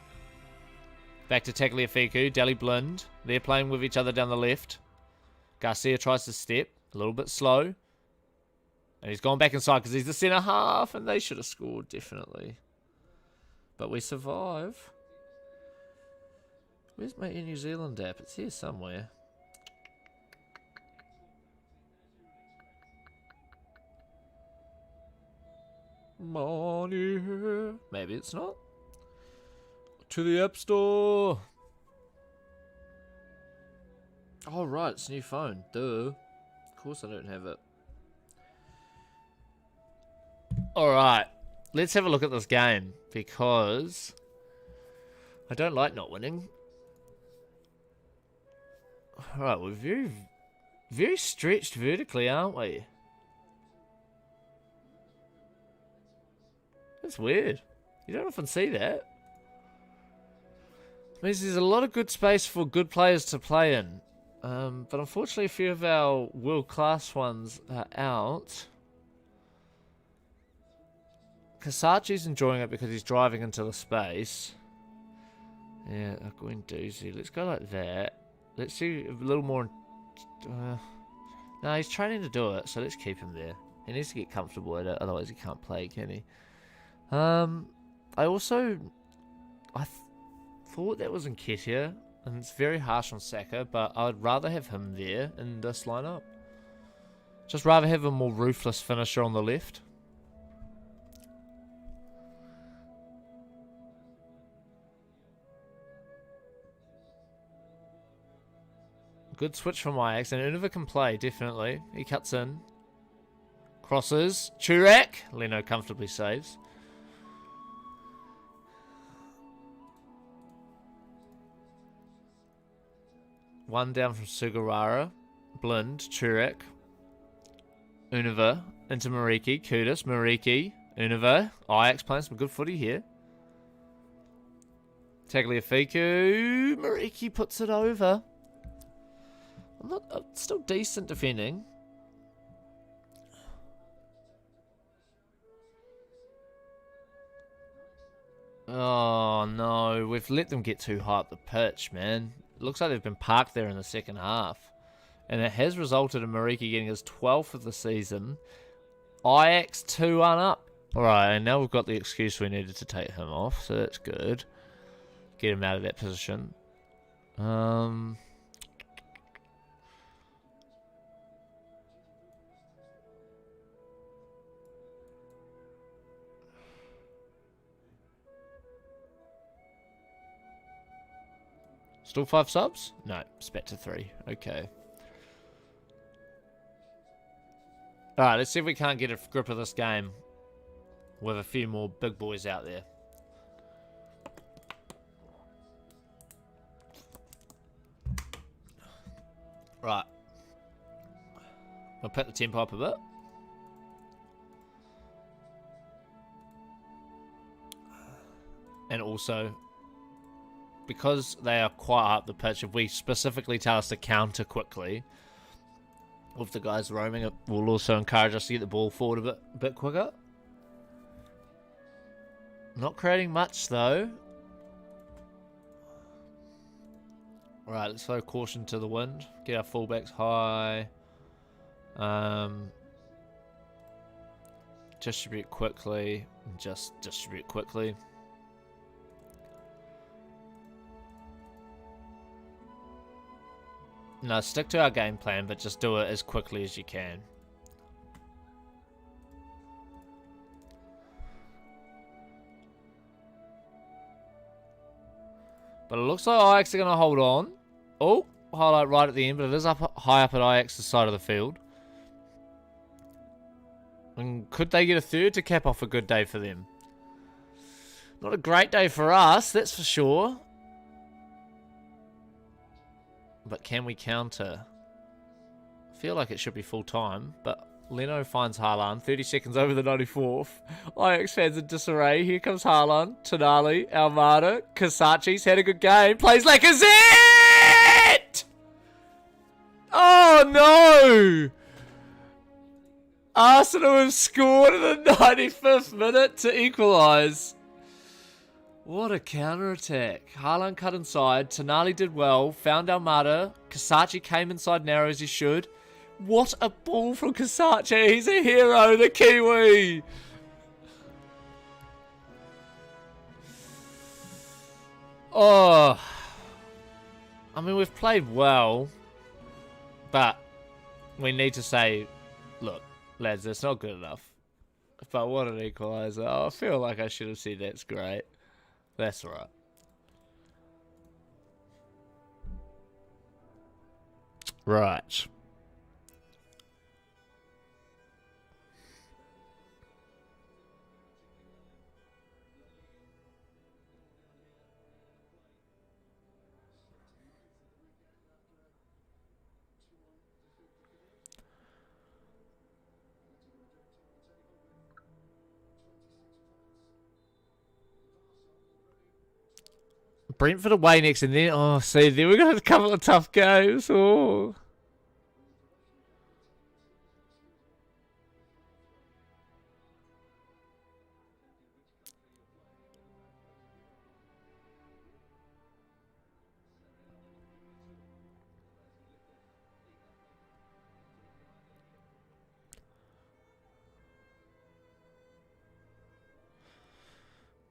Back to Tagliafico. Deli Blind. They're playing with each other down the left. Garcia tries to step. A little bit slow. And he's gone back inside because he's the centre half. And they should have scored, definitely. But we survive. Where's my Air New Zealand app? It's here somewhere. Money. Maybe it's not. To the App Store. Oh, right. It's a new phone. Duh. Of course I don't have it. Alright. Let's have a look at this game. Because I don't like not winning. Alright, we're very, very stretched vertically, aren't we? That's weird. You don't often see that. It means there's a lot of good space for good players to play in. But unfortunately, a few of our world-class ones are out. Kasachi's enjoying it because he's driving into the space. Yeah, I'm going doozy. Let's go like that. Let's see a little more... no, he's training to do it, so let's keep him there. He needs to get comfortable at it, otherwise he can't play, can he? I also... thought that was Nketiah, and it's very harsh on Saka, but I'd rather have him there in this lineup. Just rather have a more ruthless finisher on the left. Good switch from Ajax, and Univer can play, definitely. He cuts in. Crosses. Churak. Leno comfortably saves. One down from Sugawara. Blind. Churak. Univer. Into Mariki. Kudus. Mariki. Univer. Ajax playing some good footy here. Tagliafico. Mariki puts it over. I'm still decent defending. Oh no, we've let them get too high up the pitch, man. It looks like they've been parked there in the second half. And it has resulted in Mariki getting his 12th of the season. Ajax 2-1 up. Alright, and now we've got the excuse we needed to take him off, so that's good. Get him out of that position. Still 5 subs? No, spat to 3. Okay. Alright, let's see if we can't get a grip of this game with a few more big boys out there. Right. I'll pick the tempo up a bit. And also, because they are quite high up the pitch, if we specifically tell us to counter quickly, with the guys roaming, it will also encourage us to get the ball forward a bit quicker. Not creating much though. Alright, let's throw caution to the wind. Get our fullbacks high. Distribute quickly. Just distribute quickly. No, stick to our game plan, but just do it as quickly as you can. But it looks like Ajax are going to hold on. Oh, highlight right at the end, but it is up high up at Ajax's side of the field. And could they get a third to cap off a good day for them? Not a great day for us, that's for sure. But can we counter? I feel like it should be full time, but Leno finds Haaland, 30 seconds over the 94th. Ajax fans in disarray. Here comes Haaland, Tonali, Almada, Kasachi's had a good game. Plays Lacazette! Oh no! Arsenal have scored in the 95th minute to equalise. What a counter-attack. Haaland cut inside. Tonali did well. Found Almada. Kasachi came inside narrow as he should. What a ball from Kasachi. He's a hero, the Kiwi. Oh. I mean, we've played well. But we need to say, look, lads, that's not good enough. But what an equaliser. Oh, I feel like I should have said that's great. That's right. Right. Brentford away next, and then see, then we've got a couple of tough games. Oh.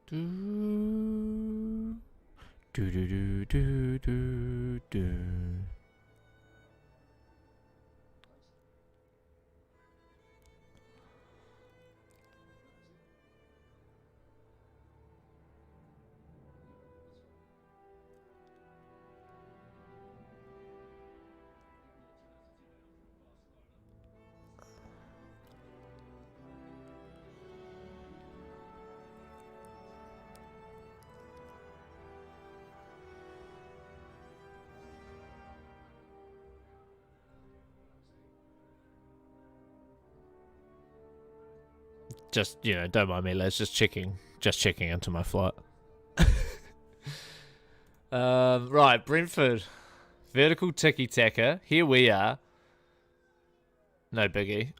Do. Just, don't mind me, lads. Just checking into my flight. Right, Brentford. Vertical tiki-taka. Here we are. No biggie.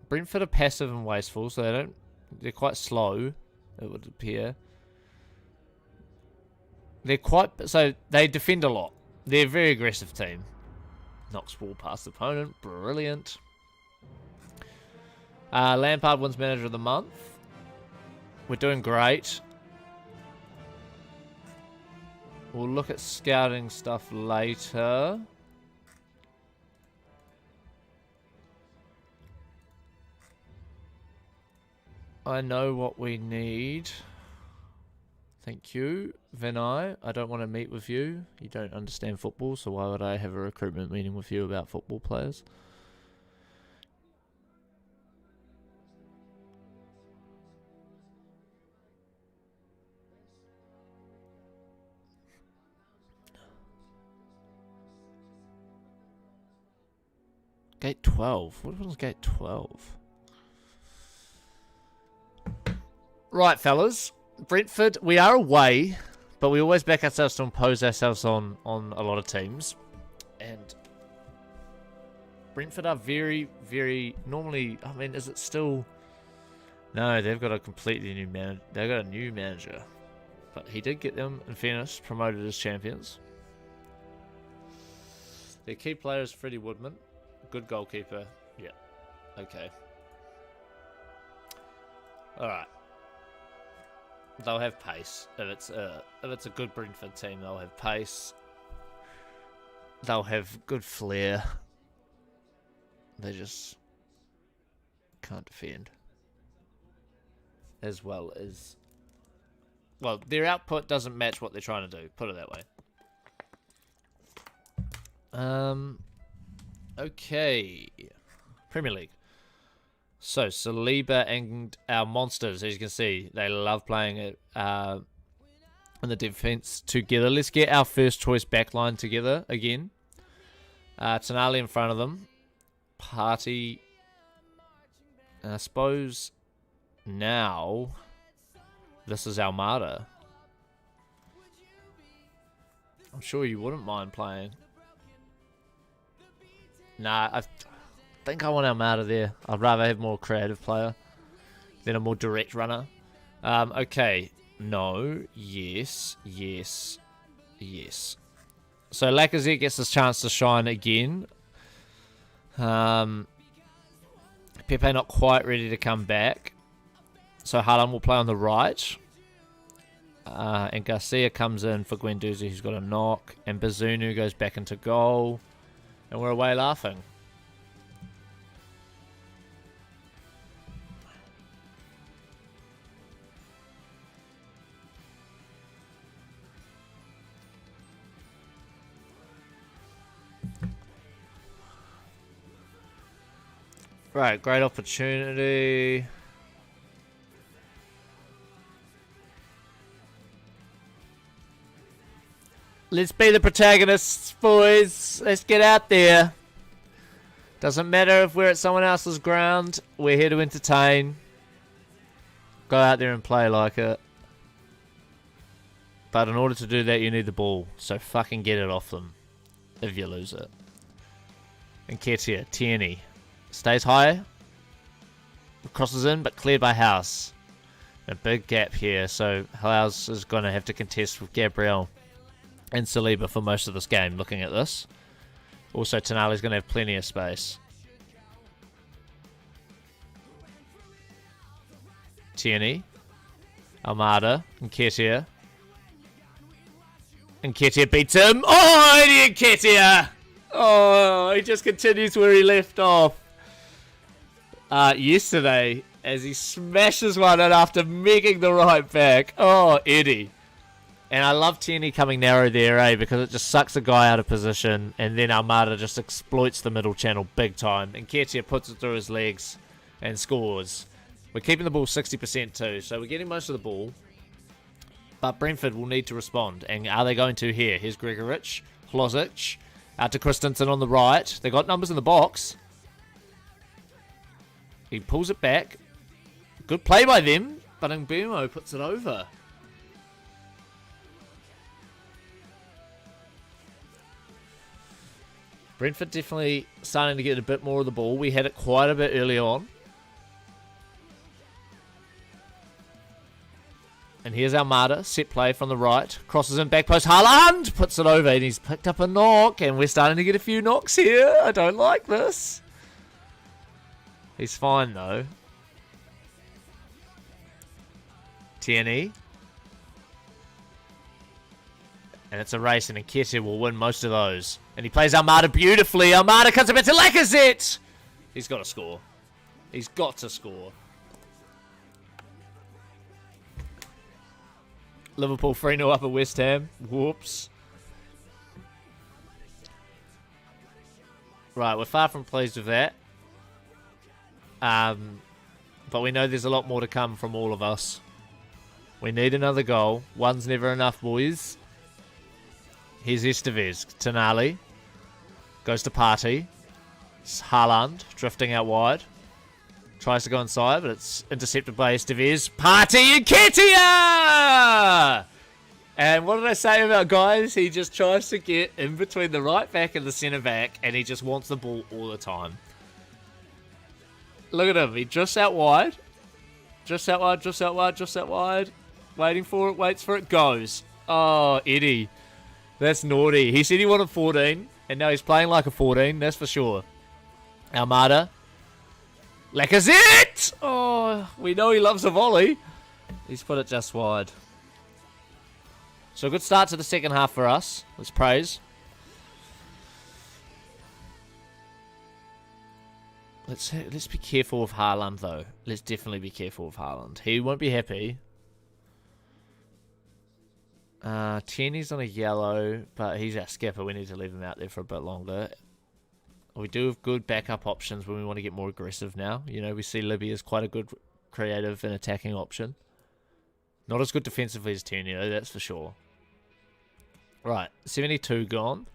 Brentford are passive and wasteful, so they're quite slow, it would appear. So they defend a lot. They're a very aggressive team. Knocks ball past the opponent. Brilliant. Lampard wins Manager of the Month. We're doing great. We'll look at scouting stuff later. I know what we need. Thank you, Vinay. I don't want to meet with you. You don't understand football, so why would I have a recruitment meeting with you about football players? Gate 12. What was gate 12? Right, fellas. Brentford, we are away, but we always back ourselves to impose ourselves on a lot of teams. And Brentford are very, very... Normally, I mean, is it still... No, they've got a completely new manager. They've got a new manager. But he did get them, in fairness, promoted as champions. Their key player is Freddie Woodman. Good goalkeeper. Yeah. Okay. Alright. They'll have pace. If it's a good Brentford team, they'll have pace. They'll have good flair. They just can't defend. As well as... Well, their output doesn't match what they're trying to do. Put it that way. Okay. Premier League. So, Saliba and our monsters, as you can see, they love playing it in the defense together. Let's get our first choice backline together again. Tonali in front of them. Party. And I suppose now this is Almada. I'm sure you wouldn't mind playing. Nah, I think I want Almada there. I'd rather have more creative player than a more direct runner. Okay. No. Yes. Yes. Yes. So Lacazette gets his chance to shine again. Pepe not quite ready to come back. So Haaland will play on the right. And Garcia comes in for Guendouzi, who's got a knock. And Bazunu goes back into goal. And we're away laughing. Right, great opportunity. Let's be the protagonists, boys. Let's get out there. Doesn't matter if we're at someone else's ground. We're here to entertain. Go out there and play like it. But in order to do that, you need the ball. So fucking get it off them if you lose it. Nketiah, Tierney. Stays high. Crosses in, but cleared by House. A big gap here, so House is going to have to contest with Gabriel and Saliba for most of this game, looking at this. Also, Tonali's going to have plenty of space. Tierney. Almada. Nketiah. Nketiah beats him. Oh, Eddie Nketiah! Oh, he just continues where he left off. Yesterday, as he smashes one in after making the right back. Oh, Eddie. And I love Tierney coming narrow there, because it just sucks a guy out of position, and then Almada just exploits the middle channel big time. And Nketiah puts it through his legs and scores. We're keeping the ball 60% too, so we're getting most of the ball. But Brentford will need to respond. And are they going to here? Here's Gregoritsch, Hlozic, out to Christensen on the right. They got numbers in the box. He pulls it back. Good play by them, but Mbeumo puts it over. Brentford definitely starting to get a bit more of the ball. We had it quite a bit early on. And here's Almada, set play from the right. Crosses in, back post, Haaland puts it over, and he's picked up a knock, and we're starting to get a few knocks here. I don't like this. He's fine, though. Tierney. And it's a race, and Nketiah will win most of those. And he plays Almada beautifully. Almada cuts it back to Lacazette. He's got to score. He's got to score. Liverpool 3-0 up at West Ham. Whoops. Right, we're far from pleased with that. But we know there's a lot more to come from all of us. We need another goal. One's never enough, boys. Here's Estevez. Tonali. Goes to Partey. It's Haaland drifting out wide. Tries to go inside, but it's intercepted by Estevez. Partey and Nketiah! And what did I say about guys? He just tries to get in between the right back and the centre back, and he just wants the ball all the time. Look at him. He drifts out wide. Drifts out wide, drifts out wide, drifts out wide. Waiting for it, waits for it, goes. Oh, Eddie. That's naughty. He said he wanted 14, and now he's playing like a 14, that's for sure. Almada. Lacazette! Oh, we know he loves a volley. He's put it just wide. So a good start to the second half for us. Let's praise. Let's be careful with Haaland, though. Let's definitely be careful with Haaland. He won't be happy. Tierney's on a yellow, but he's our skipper. We need to leave him out there for a bit longer. We do have good backup options when we want to get more aggressive now. You know, we see Libby as quite a good creative and attacking option. Not as good defensively as Tierney, though, that's for sure. Right, 72 gone.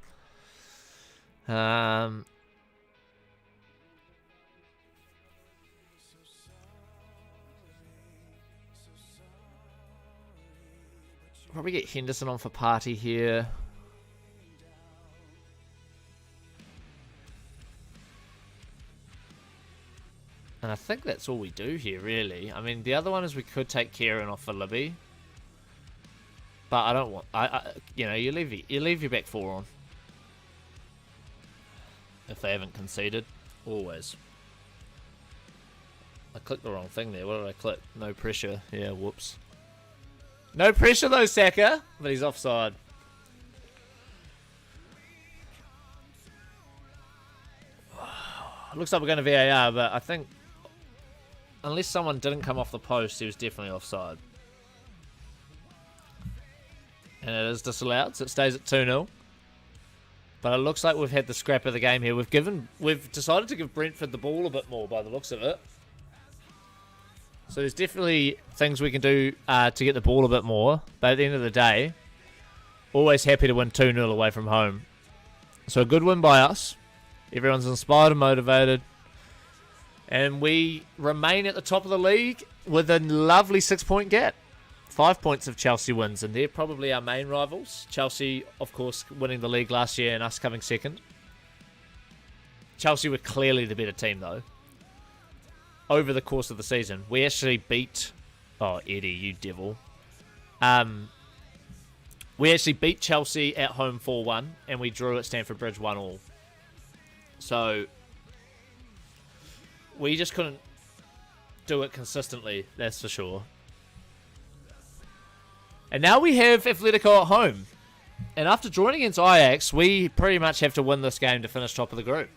Probably get Henderson on for Party here. And I think that's all we do here, really. I mean, the other one is we could take Kieran off for Libby. But I don't want... you know, you leave your back four on. If they haven't conceded. Always. I clicked the wrong thing there. What did I click? No pressure. Yeah, whoops. No pressure though, Saka. But he's offside. Looks like we're going to VAR, but I think... unless someone didn't come off the post, he was definitely offside. And it is disallowed, so it stays at 2-0. But it looks like we've had the scrap of the game here. We've decided to give Brentford the ball a bit more by the looks of it. So there's definitely things we can do to get the ball a bit more. But at the end of the day, always happy to win 2-0 away from home. So a good win by us. Everyone's inspired and motivated. And we remain at the top of the league with a lovely 6-point gap. 5 points if Chelsea wins, and they're probably our main rivals. Chelsea, of course, winning the league last year and us coming second. Chelsea were clearly the better team, though. Over the course of the season, we actually beat... oh, Eddie, you devil. We actually beat Chelsea at home 4-1, and we drew at Stamford Bridge 1-1. So... we just couldn't do it consistently, that's for sure. And now we have Atletico at home. And after drawing against Ajax, we pretty much have to win this game to finish top of the group.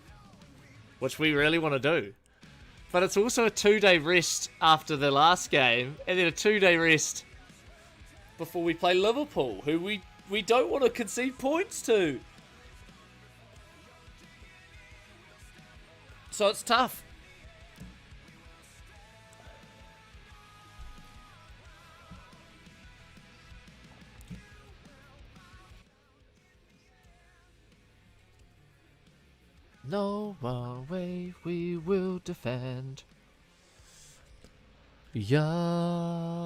Which we really want to do. But it's also a 2-day rest after the last game. And then a 2-day rest before we play Liverpool, who we don't want to concede points to. So it's tough. No way we will defend. Young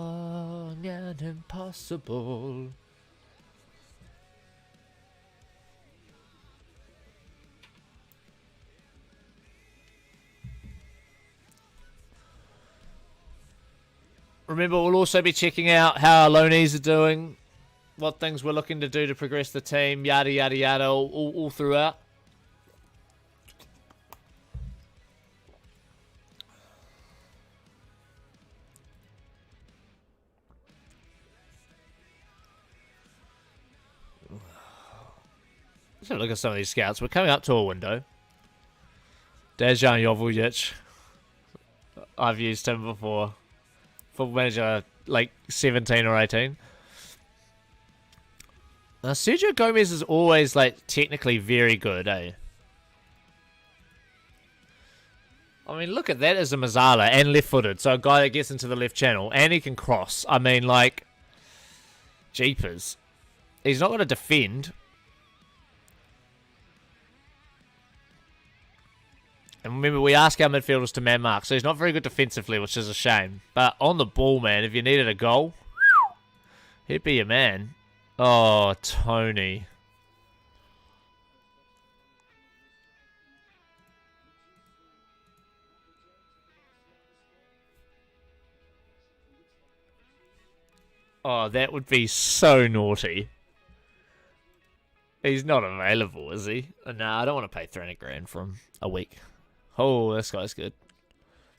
and impossible. Remember, we'll also be checking out how our loanees are doing, what things we're looking to do to progress the team, yada yada yada, all throughout. Let's have a look at some of these scouts. We're coming up to a window. Dejan Joveljic. I've used him before. Football Manager, like 17 or 18. Now, Sergio Gomez is always, like, technically very good, eh? I mean, look at that as a Mazzala and left-footed. So a guy that gets into the left channel and he can cross. I mean, like, jeepers. He's not going to defend. And remember, we ask our midfielders to man mark, so he's not very good defensively, which is a shame. But on the ball, man, if you needed a goal, he'd be your man. Oh, Tony. Oh, that would be so naughty. He's not available, is he? Nah, I don't want to pay 300 grand for him a week. Oh, this guy's good.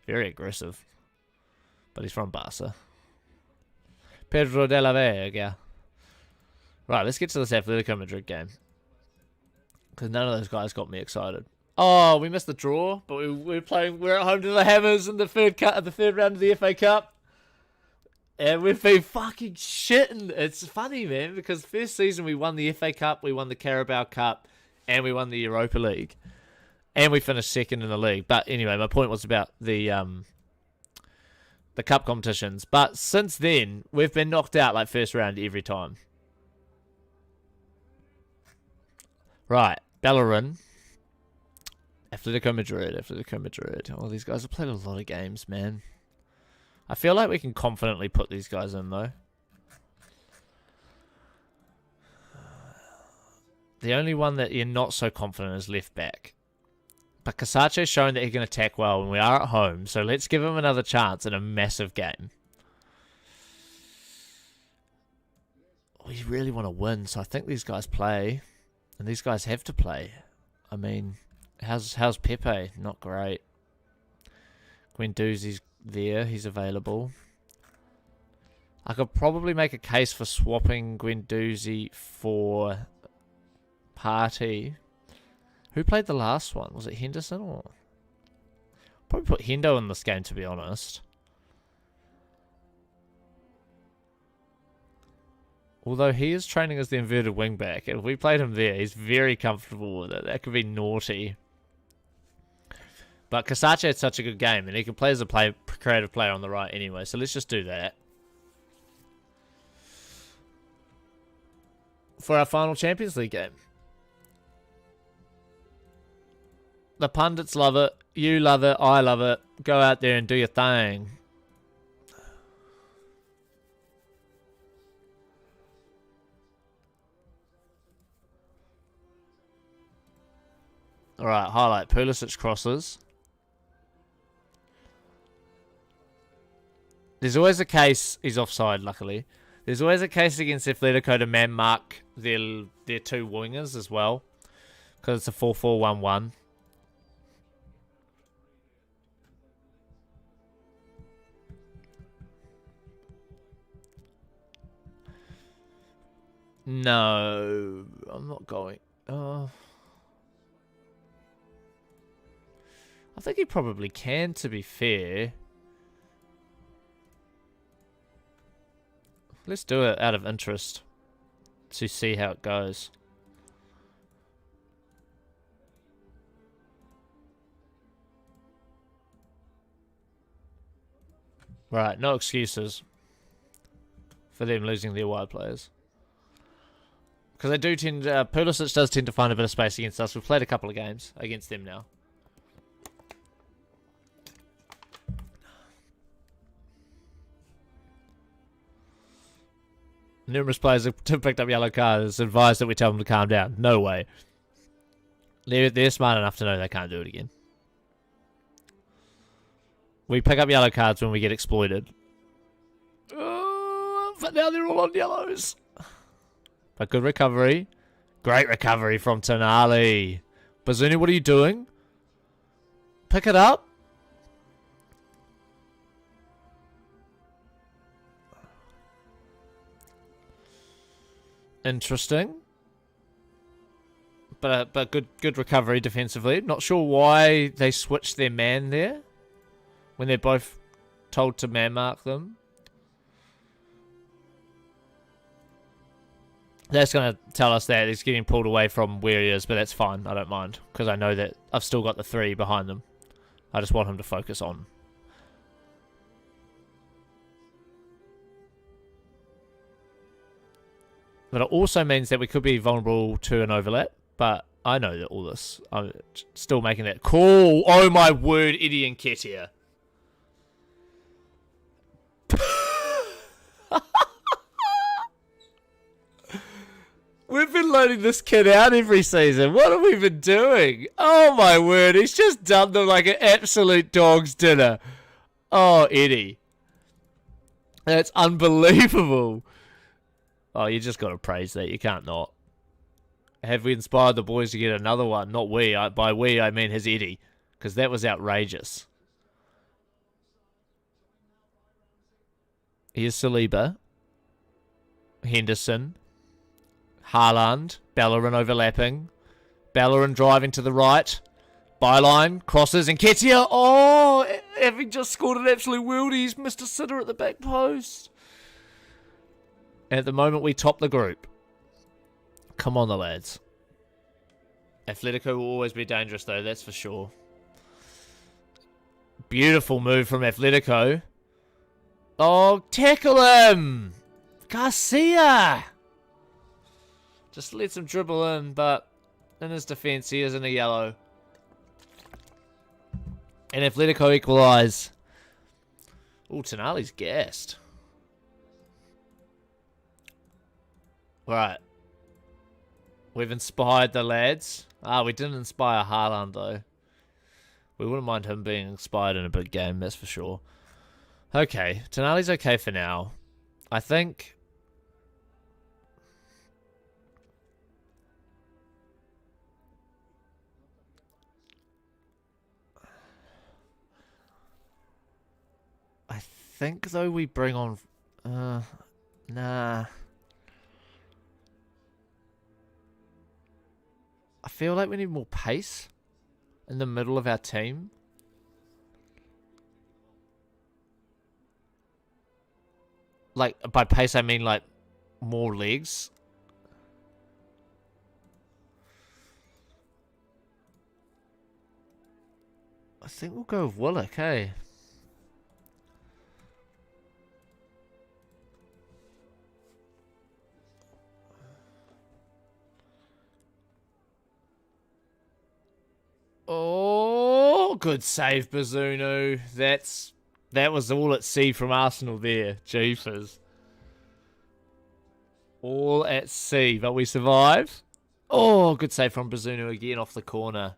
Very aggressive. But he's from Barca. Pedro de la Vega. Right, let's get to this Atletico Madrid game. Because none of those guys got me excited. Oh, we missed the draw, but we're at home to the Hammers in the third round of the FA Cup. And we've been fucking shitting. It's funny, man, because first season we won the FA Cup, we won the Carabao Cup, and we won the Europa League. And we finished second in the league. But anyway, my point was about the cup competitions. But since then, we've been knocked out like first round every time. Right, Bellerin. Atletico Madrid. Oh, these guys have played a lot of games, man. I feel like we can confidently put these guys in, though. The only one that you're not so confident is left back. But Casace's shown that he can attack well when we are at home, so let's give him another chance in a massive game. We really want to win, so I think these guys play. And these guys have to play. I mean, how's Pepe? Not great. Guendouzi's there. He's available. I could probably make a case for swapping Guendouzi for Partey. Who played the last one? Was it Henderson? Or probably put Hendo in this game, to be honest. Although he is training as the inverted wingback, and if we played him there, he's very comfortable with it. That could be naughty. But Casace had such a good game, and he can play as a creative player on the right anyway, so let's just do that. For our final Champions League game. The pundits love it, you love it, I love it. Go out there and do your thing. Alright, highlight. Pulisic crosses. There's always a case... He's offside, luckily. There's always a case against Atletico to man mark their two wingers as well. Because it's a 4-4-1-1. No, I'm not going. I think he probably can, to be fair. Let's do it out of interest to see how it goes. Right, no excuses for them losing their wide players. Because they do tend... Pulisic does tend to find a bit of space against us. We've played a couple of games against them now. Numerous players have picked up yellow cards. It's advised that we tell them to calm down. No way. They're smart enough to know they can't do it again. We pick up yellow cards when we get exploited. But now they're all on yellows. But good recovery. Great recovery from Tonali. Bazuni, what are you doing? Pick it up. Interesting. But good recovery defensively. Not sure why they switched their man there. When they're both told to man mark them. That's going to tell us that he's getting pulled away from where he is, but that's fine. I don't mind, because I know that I've still got the three behind them. I just want him to focus on. But it also means that we could be vulnerable to an overlap, but I know that all this. I'm still making that call. Oh my word, Eddie Nketiah. We've been loading this kid out every season. What have we been doing? Oh my word, he's just done them like an absolute dog's dinner. Oh, Eddie. That's unbelievable. Oh, you just got to praise that. You can't not. Have we inspired the boys to get another one? Not we. By we, I mean his Eddie. Because that was outrageous. Here's Saliba. Henderson, Haaland, Bellerin overlapping, Bellerin driving to the right, byline, crosses, and Nketiah, oh, having just scored an absolute worldie, he's missed a sitter at the back post. And at the moment, we top the group. Come on, the lads. Atletico will always be dangerous, though, that's for sure. Beautiful move from Atletico. Oh, tackle him! Garcia! Just lets him dribble in, but in his defence, he is in a yellow. And Atletico equalise. Oh, Tonali's gassed. Right. We've inspired the lads. We didn't inspire Haaland, though. We wouldn't mind him being inspired in a big game, that's for sure. Okay, Tonali's okay for now. I think... though, we bring on... nah. I feel like we need more pace in the middle of our team. Like, by pace, I mean, like, more legs. I think we'll go with Willock, eh? Oh, good save, Bazunu. That was all at sea from Arsenal there. Jeepers. All at sea, but we survive. Oh, good save from Bazunu again off the corner.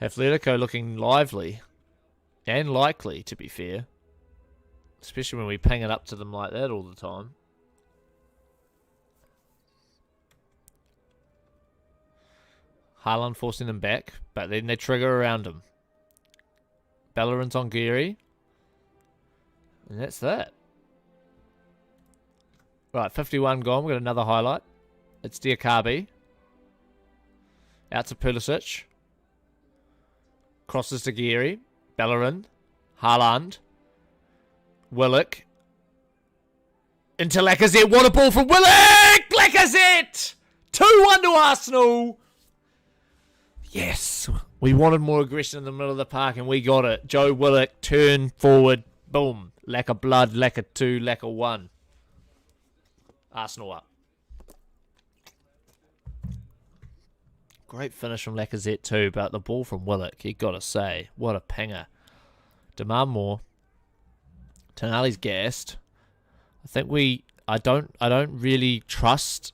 Atletico looking lively. And likely, to be fair. Especially when we ping it up to them like that all the time. Haaland forcing them back, but then they trigger around him. Bellerin's on Geary. And that's that. Right, 51 gone. We've got another highlight. It's Diakabi. Out to Pulisic. Crosses to Geary. Bellerin. Haaland. Willock. Into Lacazette. What a ball from Willock! Lacazette! 2-1 to Arsenal. Yes. We wanted more aggression in the middle of the park and we got it. Joe Willock, turn forward. Boom. Lack of blood, lack of 2, lack of 1. Arsenal up. Great finish from Lacazette too, but the ball from Willock, you gotta say, what a pinger. Demand more. Tonali's gassed. I think I don't really trust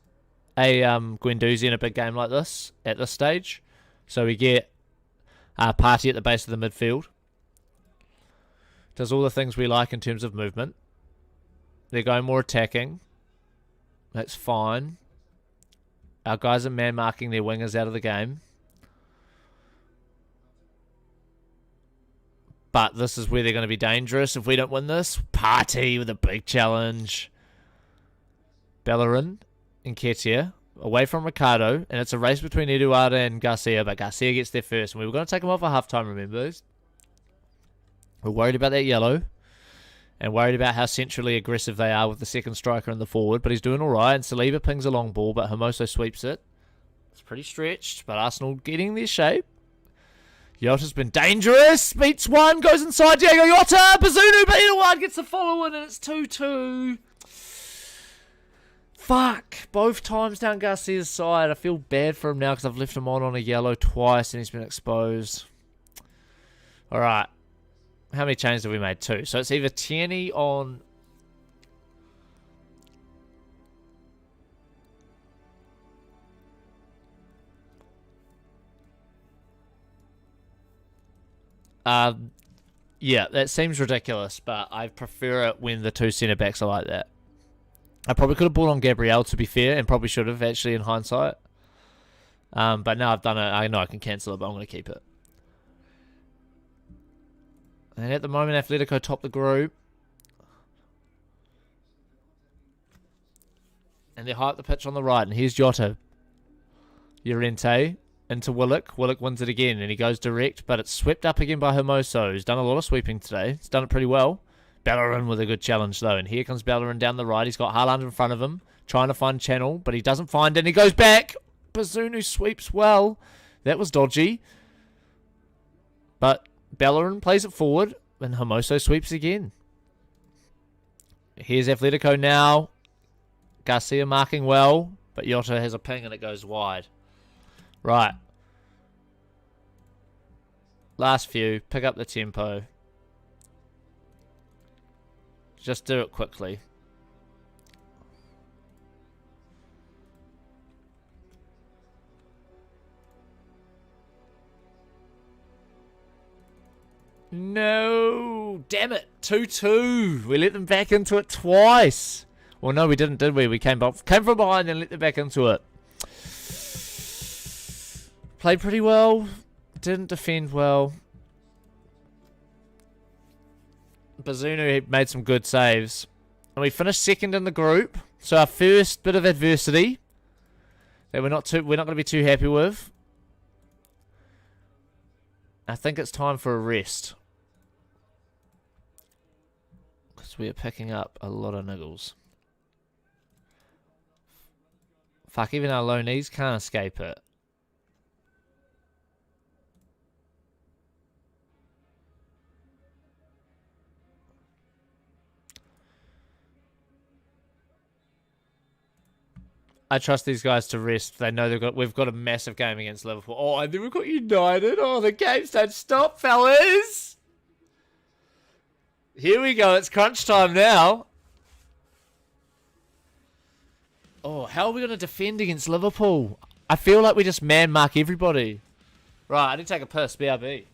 a Guendouzi in a big game like this at this stage. So we get Partey at the base of the midfield. Does all the things we like in terms of movement. They're going more attacking. That's fine. Our guys are man marking their wingers out of the game. But this is where they're going to be dangerous if we don't win this. Partey with a big challenge. Bellerin and Nketiah away from Ricardo. And it's a race between Eduardo and Garcia. But Garcia gets there first. And we were going to take him off at half-time, remember? We're worried about that yellow. And worried about how centrally aggressive they are with the second striker and the forward. But he's doing all right. And Saliba pings a long ball, but Hermoso sweeps it. It's pretty stretched, but Arsenal getting their shape. Yota's been dangerous. Beats one, goes inside. Diego Jota, Bazunu, but Eduard gets the follow-in, and it's 2-2. Fuck. Both times down Garcia's side. I feel bad for him now because I've left him on a yellow twice, and he's been exposed. All right. How many changes have we made? 2. So it's either Tierney on... yeah, that seems ridiculous, but I prefer it when the 2 centre-backs are like that. I probably could have brought on Gabriel, to be fair, and probably should have, actually, in hindsight. But now I've done it. I know I can cancel it, but I'm going to keep it. And at the moment, Atletico top the group. And they high up the pitch on the right. And here's Jota. Llorente into Willock. Willock wins it again. And he goes direct. But it's swept up again by Hermoso, who's done a lot of sweeping today. He's done it pretty well. Bellerin with a good challenge, though. And here comes Bellerin down the right. He's got Haaland in front of him. Trying to find channel. But he doesn't find it. And he goes back. Bazunu sweeps well. That was dodgy. But Bellerin plays it forward. And Hermoso sweeps again. Here's Atletico now. Garcia marking well. But Jota has a ping and it goes wide. Right. Last few. Pick up the tempo. Just do it quickly. No! Damn it! 2-2. We let them back into it twice. Well, no, we didn't, did we? We came from behind and let them back into it. Played pretty well. Didn't defend well. Bazunu made some good saves. And we finished second in the group. So our first bit of adversity that we're not going to be too happy with. I think it's time for a rest. Because we are picking up a lot of niggles. Fuck, even our low knees can't escape it. I trust these guys to rest. They know we've got a massive game against Liverpool. Oh, and then we've got United. Oh, the games don't stop, fellas. Here we go. It's crunch time now. Oh, how are we going to defend against Liverpool? I feel like we just man mark everybody. Right, I need to take a piss. BRB.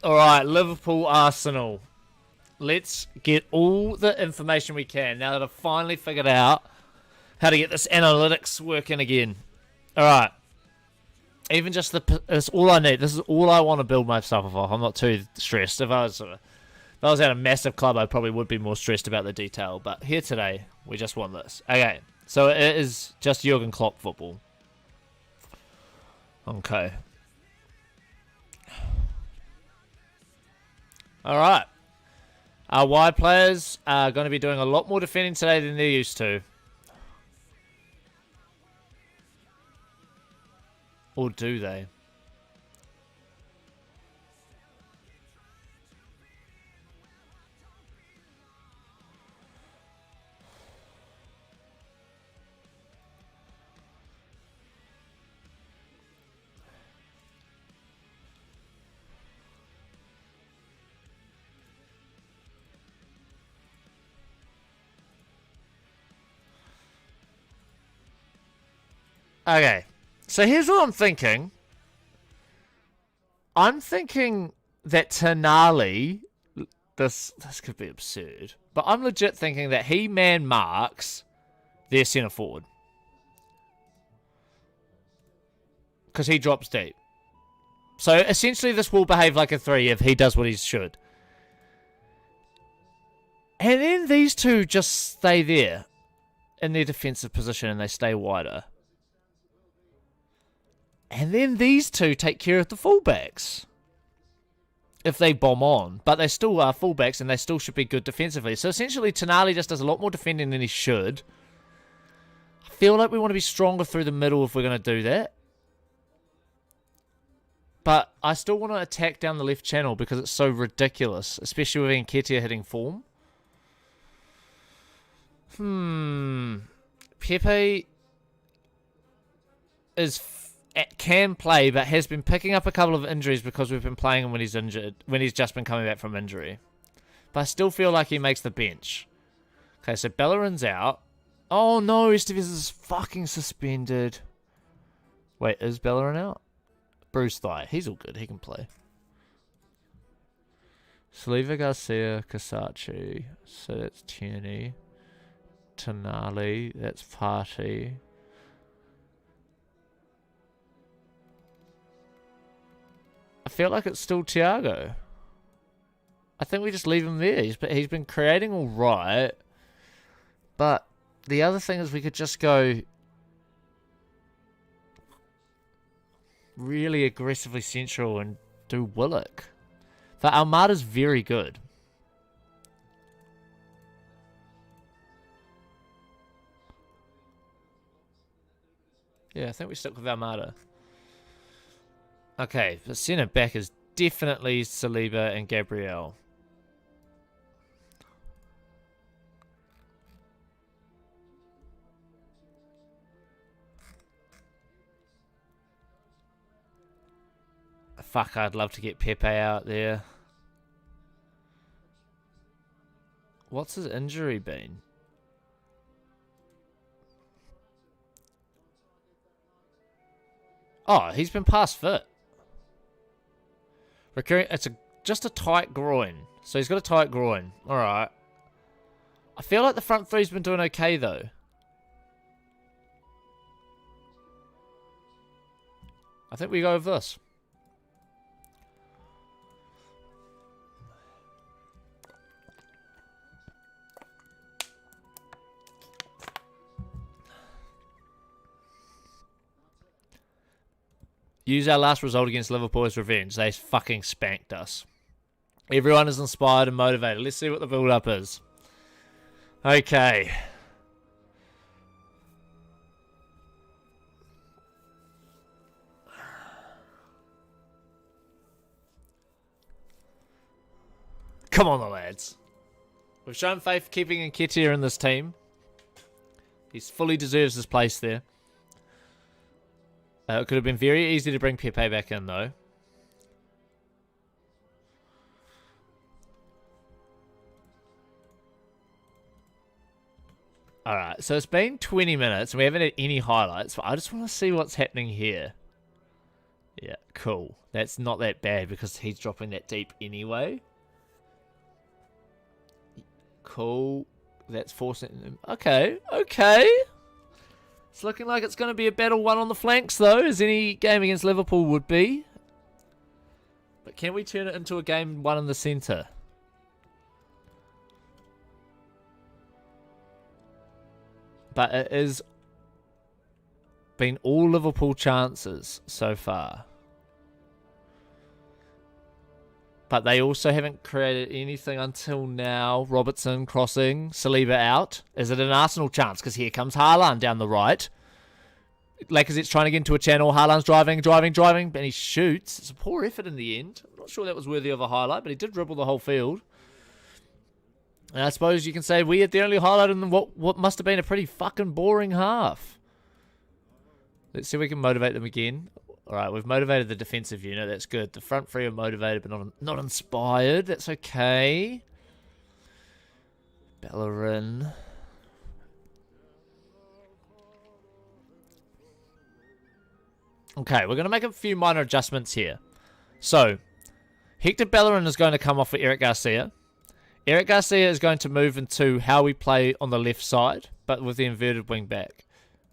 All right, Liverpool, Arsenal. Let's get all the information we can now that I've finally figured out how to get this analytics working again. All right. Even just it's all I need. This is all I want to build myself off. I'm not too stressed. If I was at a massive club, I probably would be more stressed about the detail. But here today, we just want this. Okay, so it is just Jurgen Klopp football. Okay. All right. Our wide players are going to be doing a lot more defending today than they're used to. Or do they? Okay, so here's what I'm thinking. I'm thinking that Tonali, this could be absurd, but I'm legit thinking that he man marks their centre forward. Because he drops deep. So essentially this will behave like a 3 if he does what he should. And then these two just stay there in their defensive position and they stay wider. And then these two take care of the fullbacks. If they bomb on. But they still are fullbacks and they still should be good defensively. So essentially Tonali just does a lot more defending than he should. I feel like we want to be stronger through the middle if we're going to do that. But I still want to attack down the left channel because it's so ridiculous. Especially with Nketiah hitting form. Pepe can play, but has been picking up a couple of injuries because we've been playing him when he's injured, when he's just been coming back from injury. But I still feel like he makes the bench. Okay, so Bellerin's out. Oh no, Estevez is fucking suspended. Wait, is Bellerin out? Bruce thigh. He's all good. He can play. Saliva, Garcia, Casachi. So that's Tierney. Tonali. That's Partey. I feel like it's still Thiago. I think we just leave him there. He's been creating all right. But the other thing is we could just go really aggressively central and do Willock. But Almada's very good. Yeah, I think we stick with Almada. Okay, the centre back is definitely Saliba and Gabriel. Fuck, I'd love to get Pepe out there. What's his injury been? Oh, he's been past fit. Recurring, it's just a tight groin. So he's got a tight groin. Alright. I feel like the front three's been doing okay though. I think we go with this. Use our last result against Liverpool as revenge. They fucking spanked us. Everyone is inspired and motivated. Let's see what the build-up is. Okay. Come on, the lads. We've shown faith keeping Nketiah in this team. He fully deserves his place there. It could have been very easy to bring Pepe back in, though. Alright, so it's been 20 minutes, and we haven't had any highlights, but I just want to see what's happening here. Yeah, cool. That's not that bad, because he's dropping that deep anyway. Cool. That's forcing him. Okay, okay. It's looking like it's going to be a battle one on the flanks, though, as any game against Liverpool would be. But can we turn it into a game one in the centre? But it has been all Liverpool chances so far. But they also haven't created anything until now. Robertson crossing, Saliba out. Is it an Arsenal chance? Because here comes Haaland down the right. Lacazette's trying to get into a channel. Haaland's driving, and he shoots. It's a poor effort in the end. I'm not sure that was worthy of a highlight, but he did dribble the whole field. And I suppose you can say we had the only highlight in what must have been a pretty fucking boring half. Let's see if we can motivate them again. All right, we've motivated the defensive unit. That's good. The front three are motivated, but not inspired. That's okay. Bellerin. Okay, we're going to make a few minor adjustments here. So, Hector Bellerin is going to come off for Eric Garcia. Eric Garcia is going to move into how we play on the left side, but with the inverted wing back.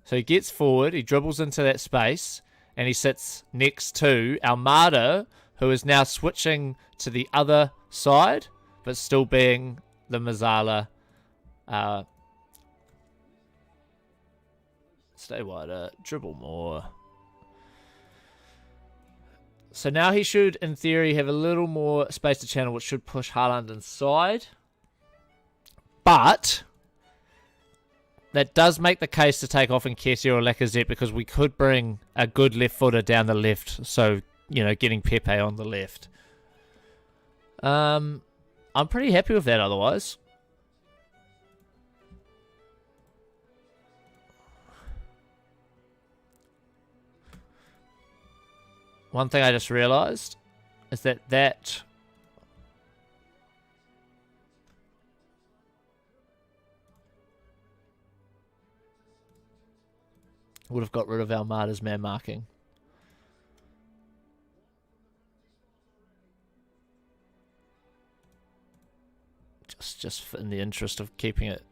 So he gets forward, he dribbles into that space, and he sits next to Almada, who is now switching to the other side, but still being the Mazzala. Stay wider, dribble more. So now he should, in theory, have a little more space to channel, which should push Haaland inside. But that does make the case to take off Nketiah or Lacazette, because we could bring a good left footer down the left. So, you know, getting Pepe on the left. I'm pretty happy with that otherwise. One thing I just realised is that would have got rid of Almada's man marking. Just in the interest of keeping it.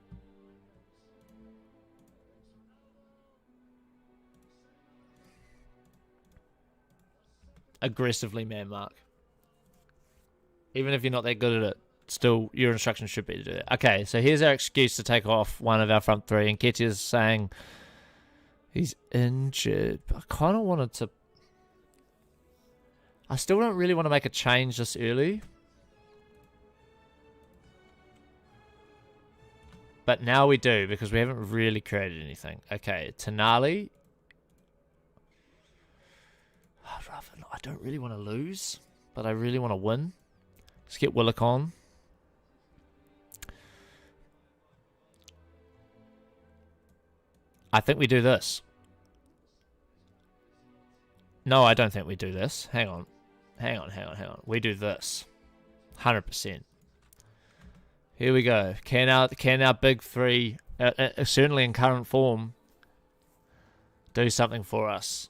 Aggressively man mark. Even if you're not that good at it, still your instructions should be to do that. Okay, so here's our excuse to take off one of our front three, and Nketiah's saying he's injured. I kind of wanted to... I still don't really want to make a change this early. But now we do, because we haven't really created anything. Okay, Tonali. I don't really want to lose, but I really want to win. Let's get Willock on. I think we do this. No, I don't think we do this. Hang on. We do this. 100%. Here we go. Can our big three, certainly in current form, do something for us?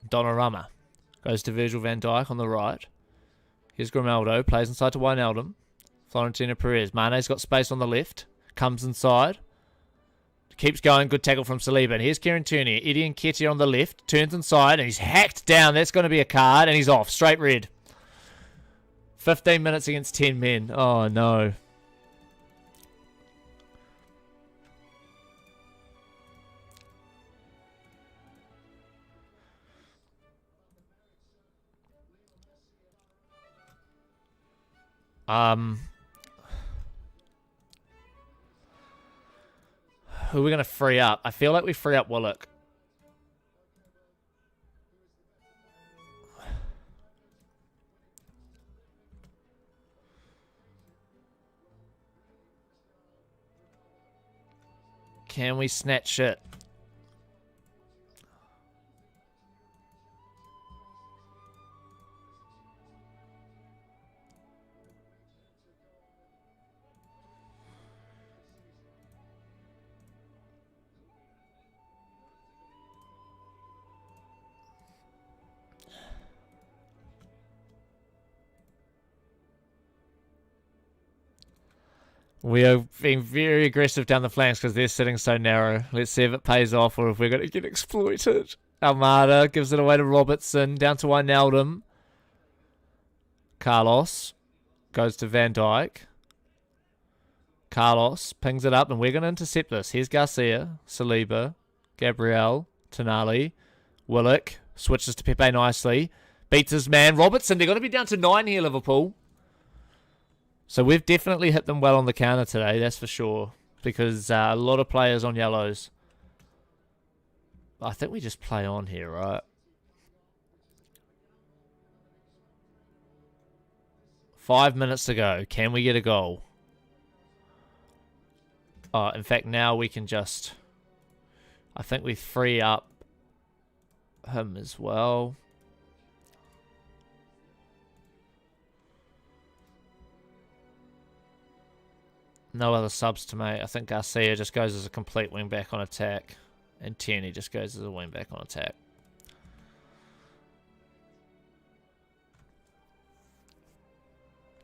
Donnarumma goes to Virgil van Dijk on the right. Here's Grimaldo, plays inside to Wijnaldum. Florentino Perez. Mane's got space on the left. Comes inside. Keeps going. Good tackle from Saliba. And here's Kieran Tierney. Eddie Nketiah on the left. Turns inside and he's hacked down. That's going to be a card. And he's off. Straight red. 15 minutes against 10 men. Oh, no. Who are we going to free up? I feel like we free up Willock. Can we snatch it? We are being very aggressive down the flanks because they're sitting so narrow. Let's see if it pays off or if we're going to get exploited. Almada gives it away to Robertson. Down to Wijnaldum. Carlos goes to Van Dijk. Carlos pings it up and we're going to intercept this. Here's Garcia, Saliba, Gabriel, Tonali, Willock. Switches to Pepe nicely. Beats his man. Robertson, they're going to be down to 9 here, Liverpool. So we've definitely hit them well on the counter today, that's for sure. Because a lot of players on yellows. I think we just play on here, right? 5 minutes to go. Can we get a goal? Oh, in fact, now we can just... I think we free up him as well. No other subs to make. I think Garcia just goes as a complete wing-back on attack. And Tierney just goes as a wing-back on attack.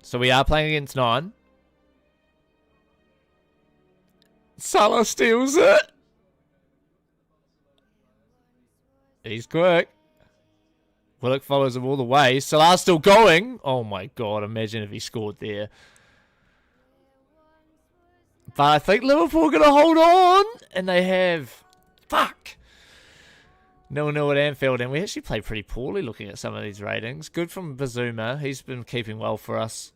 So we are playing against 9. Salah steals it. He's quick. Willock follows him all the way. Salah's still going. Oh my god, imagine if he scored there. But I think Liverpool are going to hold on. And they have. Fuck. 0-0 at Anfield. And we actually played pretty poorly looking at some of these ratings. Good from Bazuma. He's been keeping well for us.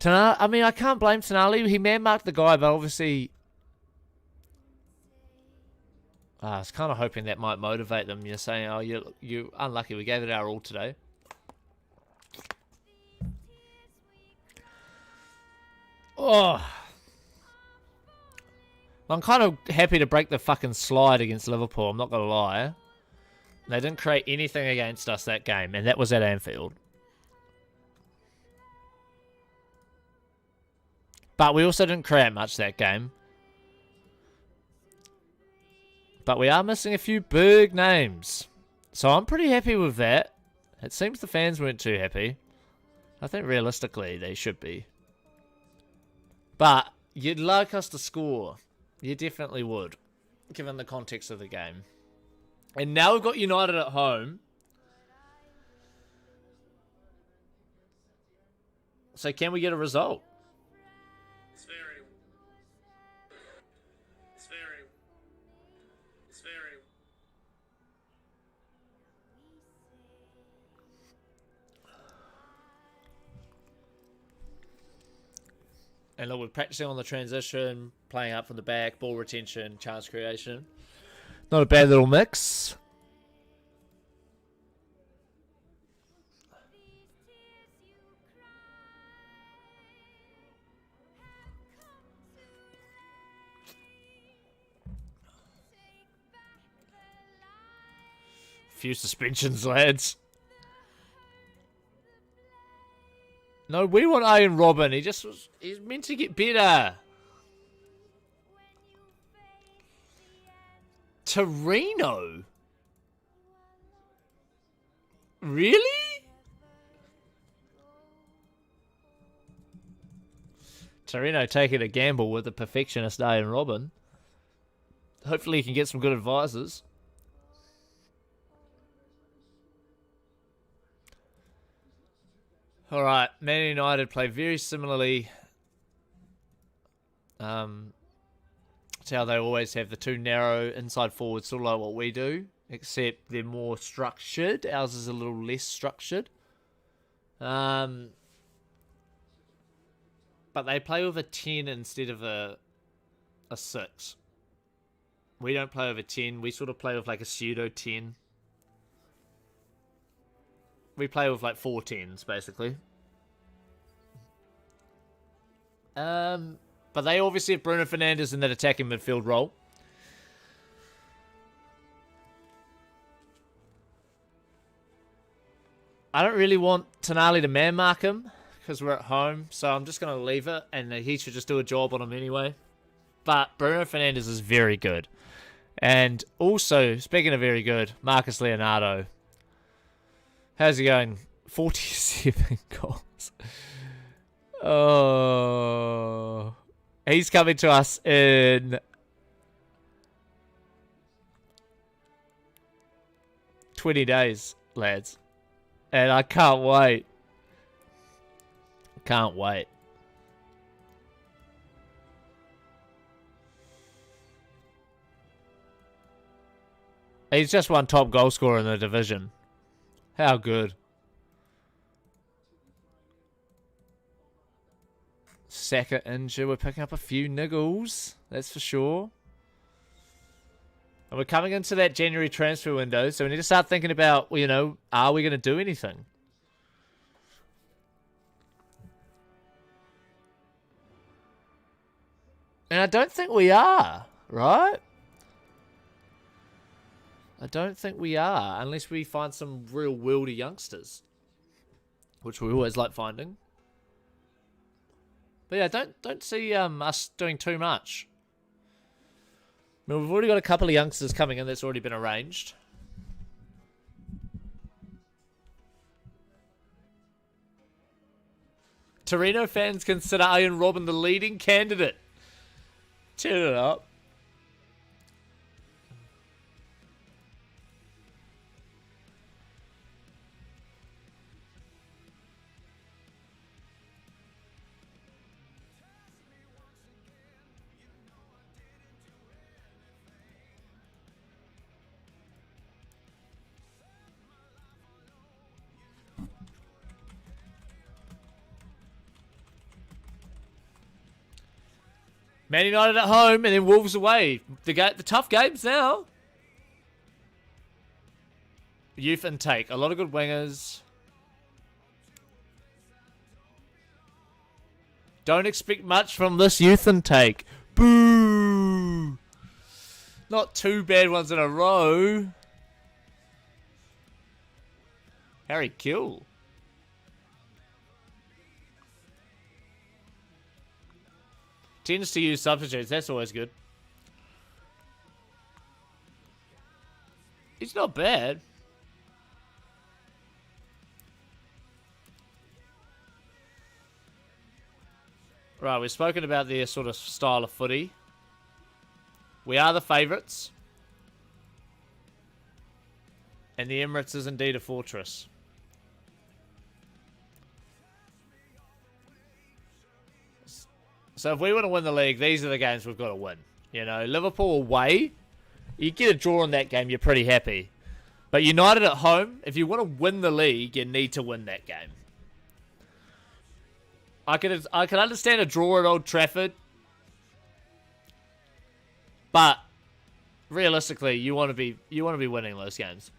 I mean, I can't blame Tonali. He man-marked the guy, but obviously... I was kind of hoping that might motivate them. You're saying, oh, you're unlucky. We gave it our all today. Oh. I'm kind of happy to break the fucking slide against Liverpool. I'm not going to lie. They didn't create anything against us that game, and that was at Anfield. But we also didn't create much that game. But we are missing a few big names. So I'm pretty happy with that. It seems the fans weren't too happy. I think realistically they should be. But you'd like us to score. You definitely would. Given the context of the game. And now we've got United at home. So can we get a result? And look, we're practicing on the transition, playing up from the back, ball retention, chance creation. Not a bad little mix. Few suspensions, lads. No, we want Ian Robin. He's meant to get better. Torino? Really? Torino taking a gamble with the perfectionist Ian Robin. Hopefully he can get some good advisors. Alright, Man United play very similarly to how they always have the two narrow inside forwards, sort of like what we do, except they're more structured. Ours is a little less structured. But they play with a 10 instead of a 6. We don't play with a 10, we sort of play with like a pseudo 10. We play with like 4 10s, basically. But they obviously have Bruno Fernandes in that attacking midfield role. I don't really want Tonali to man-mark him, because we're at home, so I'm just going to leave it, and he should just do a job on him anyway. But Bruno Fernandes is very good. And also, speaking of very good, Marcus Leonardo. How's he going? 47 goals. Oh. He's coming to us in 20 days, lads. And I can't wait. Can't wait. He's just won top goal scorer in the division. How good. Saka injured. We're picking up a few niggles. That's for sure. And we're coming into that January transfer window. So we need to start thinking about, you know, are we going to do anything? And I don't think we are, right? I don't think we are, unless we find some real wieldy youngsters, which we always like finding. But yeah, don't see us doing too much. I mean, we've already got a couple of youngsters coming in that's already been arranged. Torino fans consider Ian Robin the leading candidate. Turn it up. Man United at home and then Wolves away. The tough games now. Youth intake. A lot of good wingers. Don't expect much from this youth intake. Boo! Not two bad ones in a row. Harry Kill. Tends to use substitutes. That's always good. He's not bad. Right, we've spoken about their sort of style of footy. We are the favourites. And the Emirates is indeed a fortress. So if we want to win the league, these are the games we've got to win. You know, Liverpool away, you get a draw in that game, you're pretty happy. But United at home, if you want to win the league, you need to win that game. I can understand a draw at Old Trafford, but realistically, you want to be winning those games.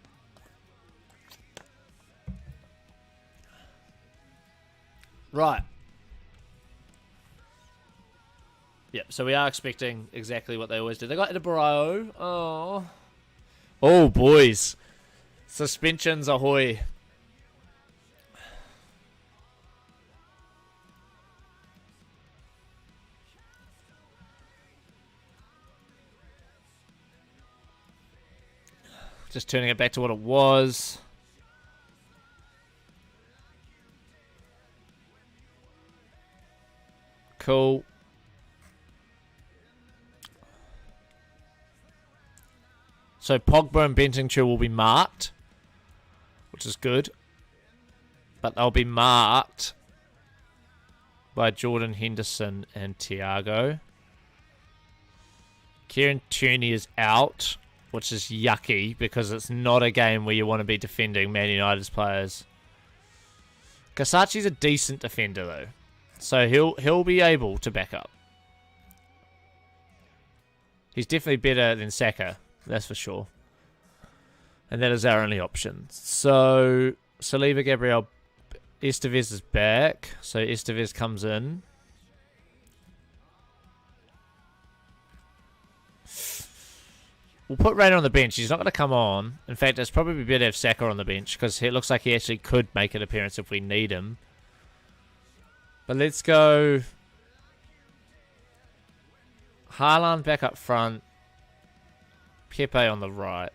Right. Yep, so we are expecting exactly what they always do. They got Edinburgh. Oh. Oh, boys. Suspensions ahoy. Just turning it back to what it was. Cool. So Pogba and Bentancur will be marked, which is good. But they'll be marked by Jordan Henderson and Thiago. Kieran Tierney is out, which is yucky because it's not a game where you want to be defending Man United's players. Kasachi's a decent defender though, so he'll be able to back up. He's definitely better than Saka. That's for sure. And that is our only option. So, Saliba, Gabriel, Estevez is back. So, Estevez comes in. We'll put Rayner on the bench. He's not going to come on. In fact, it's probably better to have Saka on the bench because it looks like he actually could make an appearance if we need him. But let's go Haaland back up front. Pepe on the right.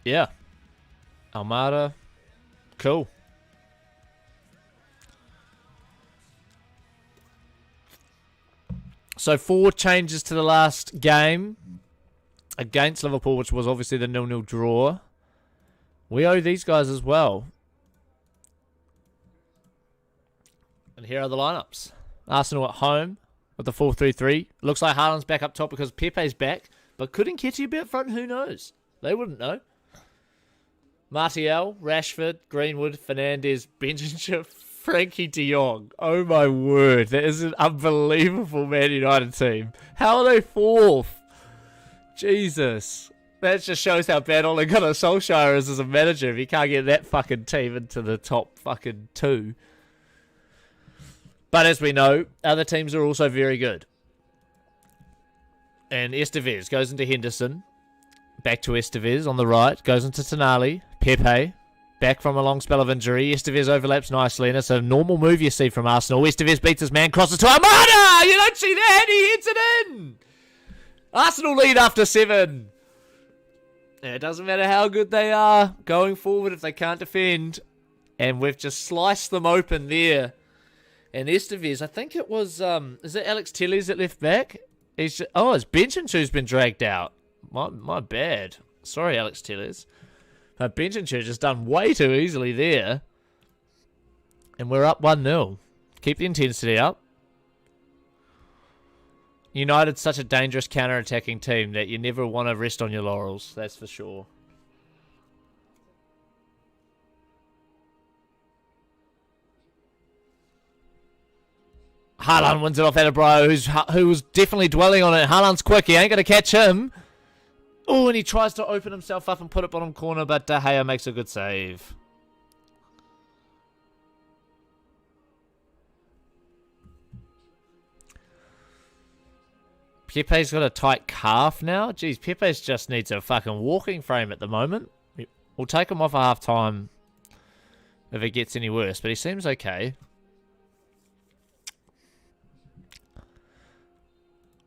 Yeah. Almada. Cool. So 4 changes to the last game against Liverpool, which was obviously the 0-0 draw. We owe these guys as well. And here are the lineups. Arsenal at home. with the 4-3-3. Looks like Haaland's back up top because Pepe's back. But could Nketiah be up front? Who knows? They wouldn't know. Martial, Rashford, Greenwood, Fernandes, Benjamin, Frankie de Jong. Oh my word. That is an unbelievable Man United team. How are they fourth? Jesus. That just shows how bad Ole Gunnar Solskjaer is as a manager if he can't get that fucking team into the top fucking 2. But as we know, other teams are also very good. And Estevez goes into Henderson. Back to Estevez on the right. Goes into Tonali. Pepe. Back from a long spell of injury. Estevez overlaps nicely. And it's a normal move you see from Arsenal. Estevez beats his man. Crosses to Armada! You don't see that! He hits it in! Arsenal lead after 7. It doesn't matter how good they are going forward if they can't defend. And we've just sliced them open there. And Estevez, I think it was... is it Alex Telles at left back? It's Benjamin who's been dragged out. My bad. Sorry, Alex Telles. Benjamin just done way too easily there. And we're up 1-0. Keep the intensity up. United's such a dangerous counter-attacking team that you never want to rest on your laurels. That's for sure. Haaland wins it off Adebayo, who was definitely dwelling on it. Haaland's quick. He ain't going to catch him. Oh, and he tries to open himself up and put it bottom corner, but De Gea makes a good save. Pepe's got a tight calf now. Jeez, Pepe just needs a fucking walking frame at the moment. We'll take him off at half-time if it gets any worse, but he seems okay.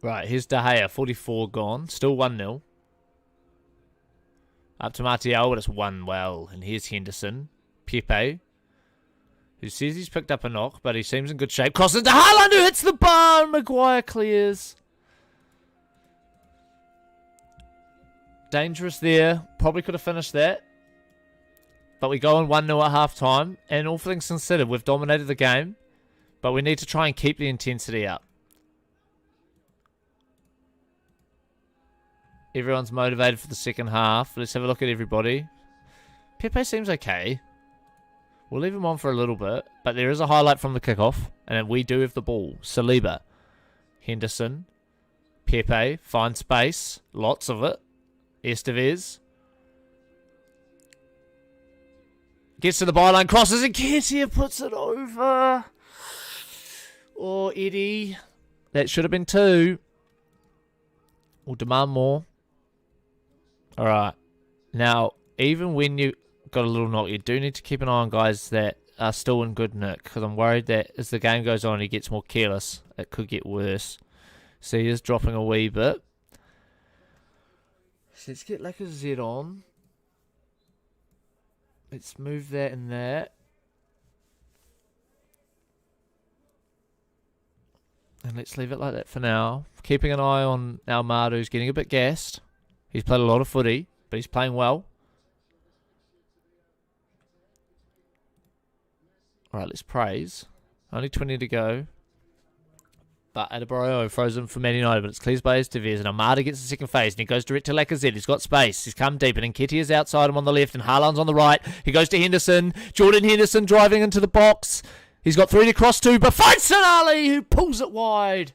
Right, here's De Gea, 44 gone. Still 1-0. Up to Martial, but it's 1-well. And here's Henderson. Pepe, who says he's picked up a knock, but he seems in good shape. Crosses to Haaland, who hits the bar. Maguire clears. Dangerous there. Probably could have finished that. But we go on 1-0 at half-time. And all things considered, we've dominated the game. But we need to try and keep the intensity up. Everyone's motivated for the second half. Let's have a look at everybody. Pepe seems okay. We'll leave him on for a little bit. But there is a highlight from the kickoff. And we do have the ball. Saliba. Henderson. Pepe. Find space. Lots of it. Estevez. Gets to the byline. Crosses. And Nketiah puts it over. Oh, Eddie. That should have been 2. We'll demand more. Alright. Now, even when you got a little knock, you do need to keep an eye on guys that are still in good nick. Because I'm worried that as the game goes on, he gets more careless. It could get worse. So he is dropping a wee bit. So let's get Lacazette on. Let's move that and that. And let's leave it like that for now. Keeping an eye on Almada, who's getting a bit gassed. He's played a lot of footy, but he's playing well. Alright, let's praise. Only 20 to go. But Adebayo throws him for Man United, but it's cleared by Estevez. And Almada gets the second phase, and he goes direct to Lacazette. He's got space. He's come deep, and Nketiah's outside him on the left, and Haaland's on the right. He goes to Henderson. Jordan Henderson driving into the box. He's got 3 to cross to, but finds Tonali, who pulls it wide.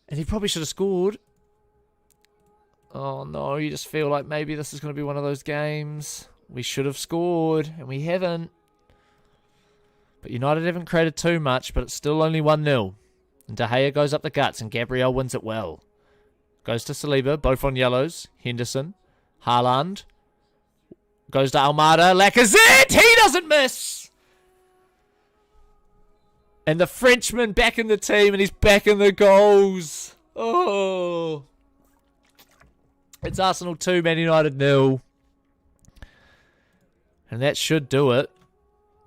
And he probably should have scored. Oh no, you just feel like maybe this is going to be one of those games. We should have scored, and we haven't. But United haven't created too much, but it's still only 1-0. And De Gea goes up the guts, and Gabriel wins it well. Goes to Saliba, both on yellows. Henderson. Haaland. Goes to Almada. Lacazette! He doesn't miss! And the Frenchman back in the team, and he's back in the goals. Oh. It's Arsenal 2, Man United 0. And that should do it.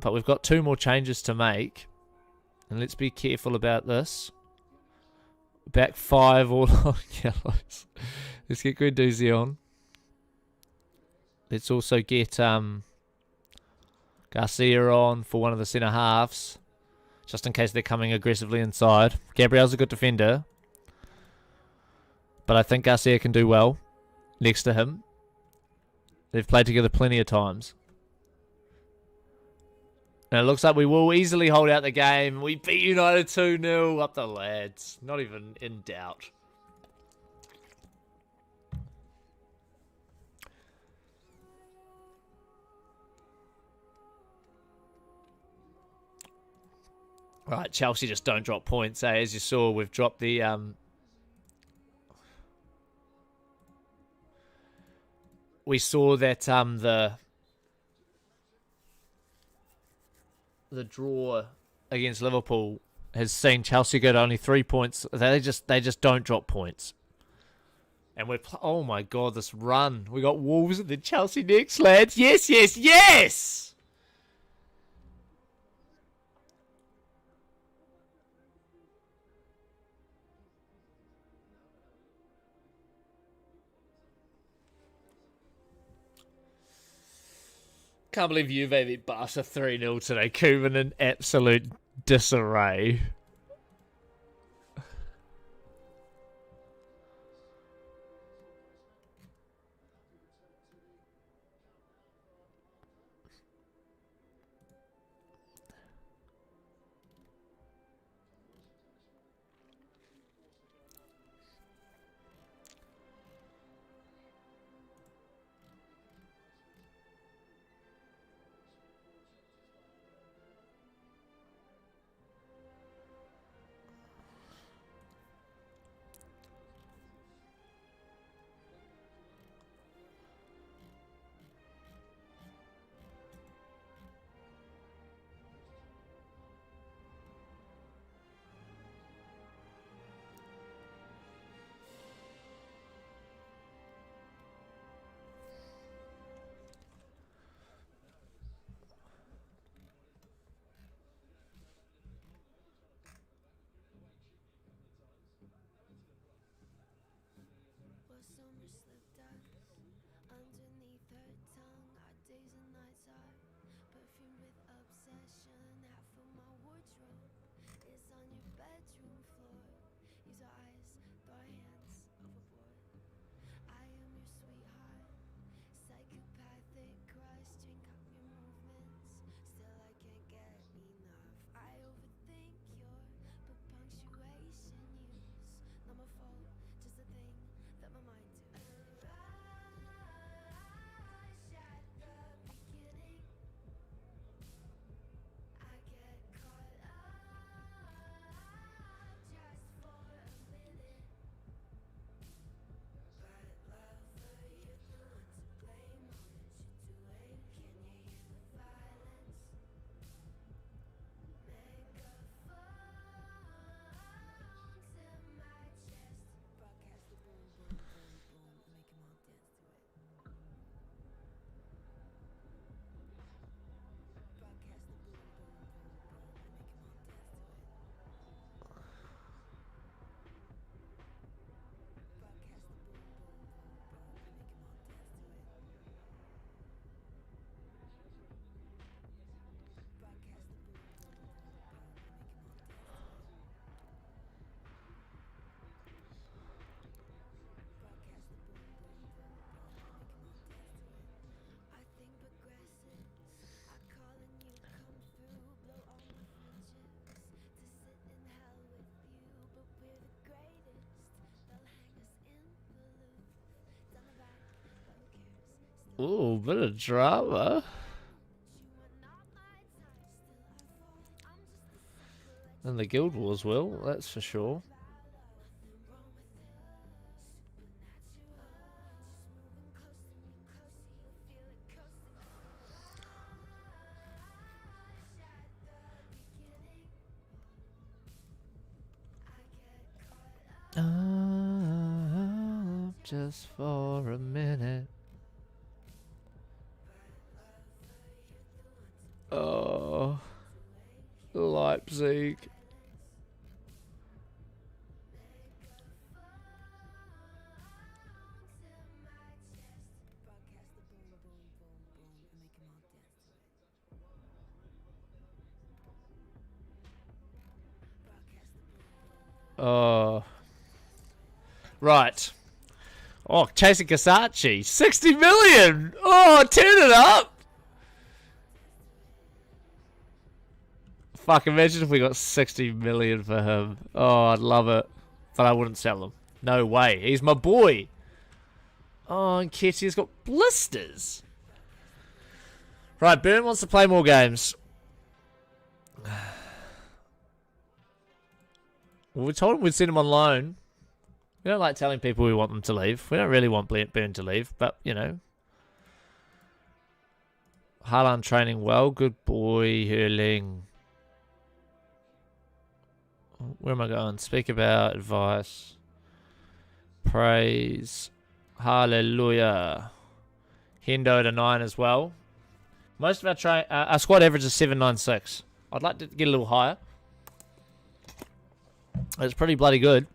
But we've got 2 more changes to make. And let's be careful about this. Back 5 all on yellows. Let's get Guendouzi on. Let's also get Garcia on for one of the centre halves. just in case they're coming aggressively inside. Gabriel's a good defender, but I think Garcia can do well next to him. They've played together plenty of times. And it looks like we will easily hold out the game. We beat United 2-0. Up the lads. Not even in doubt. Right, Chelsea just don't drop points. As you saw, we've dropped the... we saw that the draw against Liverpool has seen Chelsea get only 3 points. They just don't drop points. And we're oh my god, this run. We got Wolves and then Chelsea next, lads. Yes, yes, yes! Can't believe Juve beat Barca 3-0 today. Koeman in absolute disarray. Ooh, bit of drama. And the Guild Wars will, that's for sure. Just for a minute. Oh, Leipzig. Oh. Right. Oh, chasing Kasachi. 60 million! Oh, turn it up! Fuck, imagine if we got 60 million for him. Oh, I'd love it. But I wouldn't sell him. No way. He's my boy. Oh, and Ketty's got blisters. Right, Burn wants to play more games. Well, we told him we'd send him on loan. We don't like telling people we want them to leave. We don't really want Burn to leave, but, you know. Haaland training well. Good boy, Hurling. Where am I going? Speak about, advice, praise, hallelujah. Hendo to 9 as well. Most of our squad average is 796. I'd like to get a little higher. It's pretty bloody good.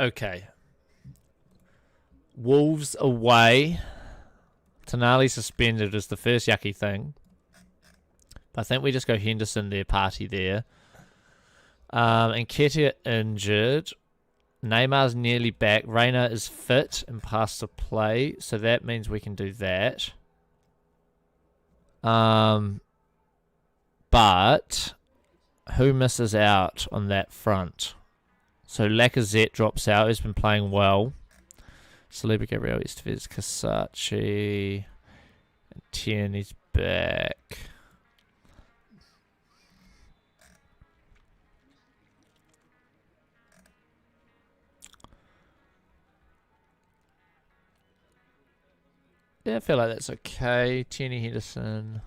Okay. Wolves away. Tonali suspended is the first yucky thing. But I think we just go Henderson there, party there. And Ketia injured. Neymar's nearly back. Reina is fit and past to play. So that means we can do that. But who misses out on that front? So Lacazette drops out. He's been playing well. Saliba, Gabriel, Estevez, Kasachi, and Tierney's back. Yeah, I feel like that's okay. Tierney, Henderson.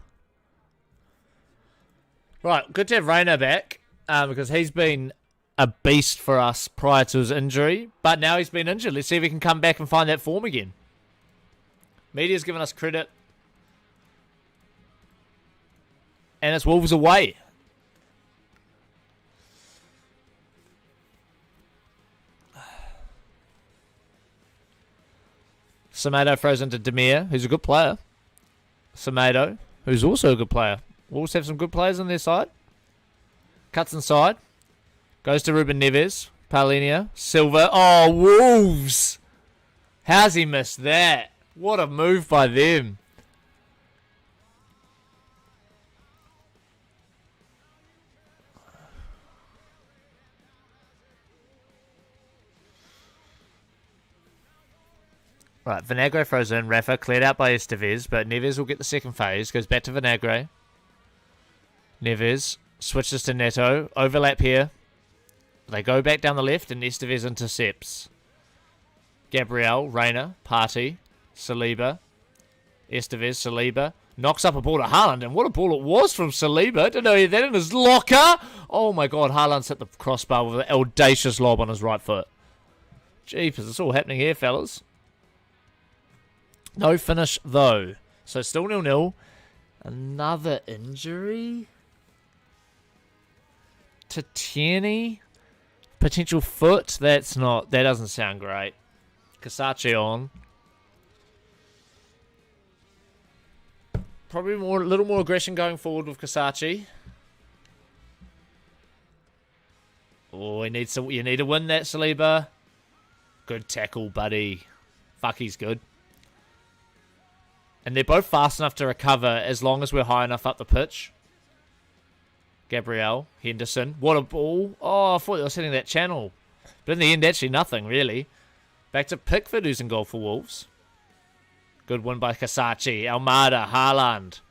Right, good to have Reina back because he's been a beast for us prior to his injury, but now he's been injured. Let's see if he can come back and find that form again. Media's given us credit. And it's Wolves away. Semedo throws into Demir, who's a good player. Semedo, who's also a good player. Wolves have some good players on their side. Cuts inside. Goes to Ruben Neves. Paulinho. Silva. Oh, Wolves! How's he missed that? What a move by them. Right, Vinagre throws in. Rafa cleared out by Estevez, but Neves will get the second phase. Goes back to Vinagre. Neves switches to Neto. Overlap here. They go back down the left and Estevez intercepts. Gabriel, Reina, Partey, Saliba, Estevez, Saliba. Knocks up a ball to Haaland, and what a ball it was from Saliba. Didn't know he had that in his locker. Oh my god, Haaland's hit the crossbar with an audacious lob on his right foot. Jeepers, it's all happening here, fellas. No finish, though. So still 0-0. Another injury? To Tierney? Potential foot? That doesn't sound great. Kasachi on. Probably a little more aggression going forward with Kasachi. Oh, you need to win that, Saliba. Good tackle, buddy. Fuck, he's good. And they're both fast enough to recover as long as we're high enough up the pitch. Gabriel, Henderson. What a ball. Oh, I thought they were setting that channel. But in the end, actually nothing, really. Back to Pickford, who's in goal for Wolves. Good win by Kasachi. Almada, Haaland.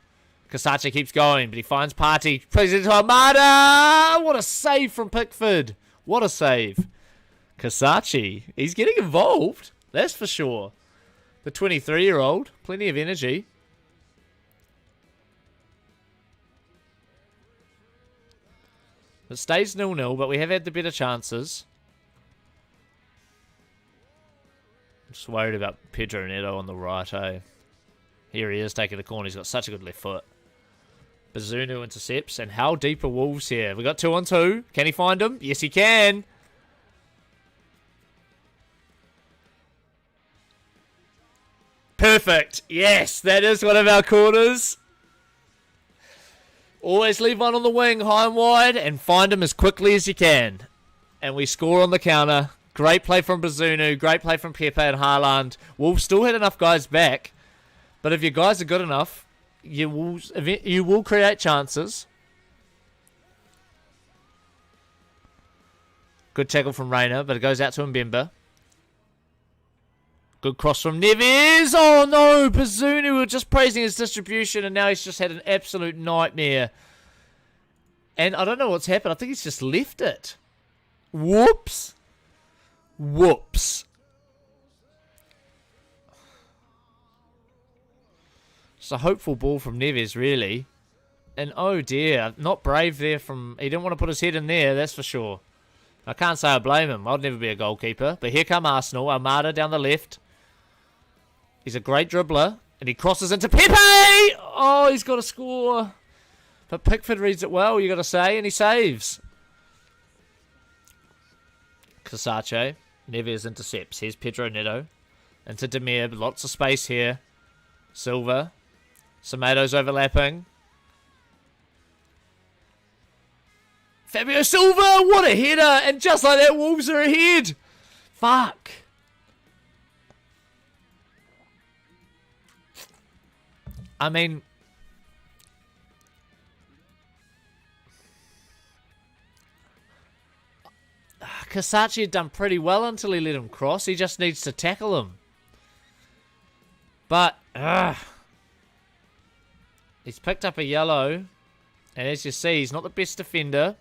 Kasachi keeps going, but he finds Partey. Plays it to Almada. What a save from Pickford. What a save. Kasachi. He's getting involved. That's for sure. The 23-year-old. Plenty of energy. It stays 0-0, but we have had the better chances. I'm just worried about Pedro Neto on the right, eh? Here he is taking the corner. He's got such a good left foot. Bazunu intercepts. And how deep are Wolves here? We got 2-on-2. Can he find him? Yes, he can. Perfect. Yes, that is one of our corners. Always leave one on the wing, high and wide, and find him as quickly as you can. And we score on the counter. Great play from Bazunu. Great play from Pepe and Haaland. Wolves still had enough guys back. But if your guys are good enough, you will create chances. Good tackle from Reina, but it goes out to Mbemba. Good cross from Neves. Oh no, Bazunu, we were just praising his distribution and now he's just had an absolute nightmare. And I don't know what's happened. I think he's just left it. Whoops. Whoops. Just a hopeful ball from Neves, really. And oh dear, not brave there from... He didn't want to put his head in there, that's for sure. I can't say I blame him. I'd never be a goalkeeper. But here come Arsenal. Almada down the left. He's a great dribbler. And he crosses into Pepe! Oh, he's got to score. But Pickford reads it well, you got to say. And he saves. Casace. Neves intercepts. Here's Pedro Neto. Into Demir. Lots of space here. Silva. Semato's overlapping. Fabio Silva! What a header! And just like that, Wolves are ahead! Fuck. I mean... Casace had done pretty well until he let him cross. He just needs to tackle him. But... he's picked up a yellow. And as you see, he's not the best defender.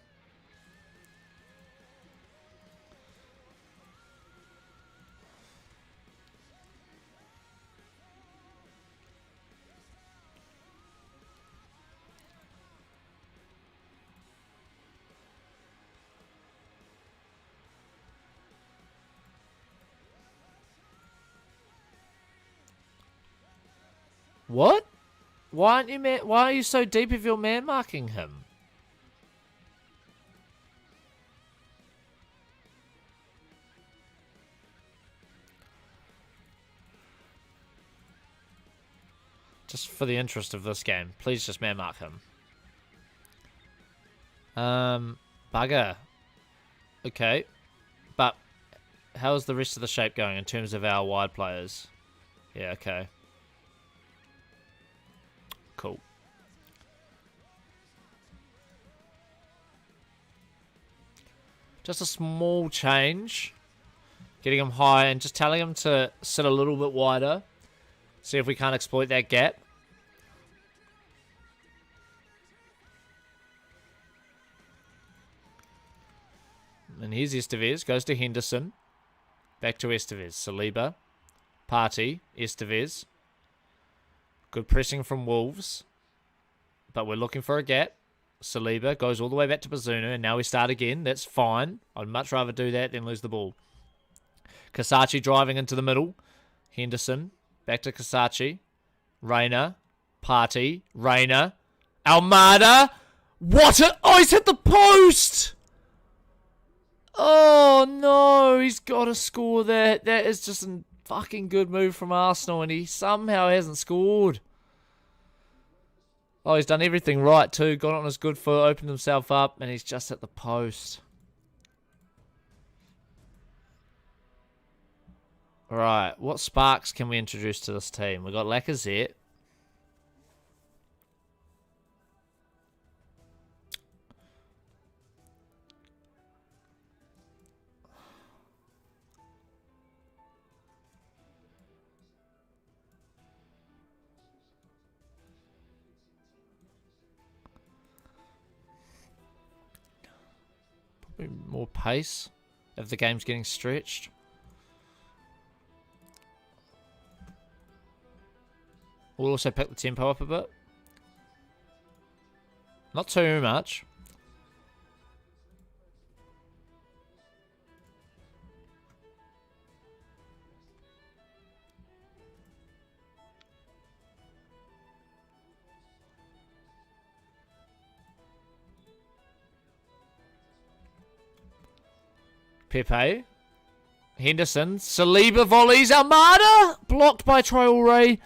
What? Why are you so deep if you're man marking him? Just for the interest of this game, please just man mark him. Bugger. Okay. But how's the rest of the shape going in terms of our wide players? Yeah, okay. Cool. Just a small change. Getting him high and just telling him to sit a little bit wider. See if we can't exploit that gap. And here's Estevez. Goes to Henderson. Back to Estevez. Saliba. Partey. Estevez. Good pressing from Wolves. But we're looking for a gap. Saliba goes all the way back to Bazunu. And now we start again. That's fine. I'd much rather do that than lose the ball. Casace driving into the middle. Henderson. Back to Casace. Reina. Partey. Reina. Almada. What a... Oh, he's hit the post! Oh, no. He's got to score that. That is just a fucking good move from Arsenal, and he somehow hasn't scored. Oh, he's done everything right, too. Got on his good foot, opened himself up, and he's just hit the post. Right, what sparks can we introduce to this team? We've got Lacazette. Probably more pace if the game's getting stretched. We'll also pick the tempo up a bit. Not too much. Pepe. Henderson. Saliba volleys. Almada. Blocked by Traore.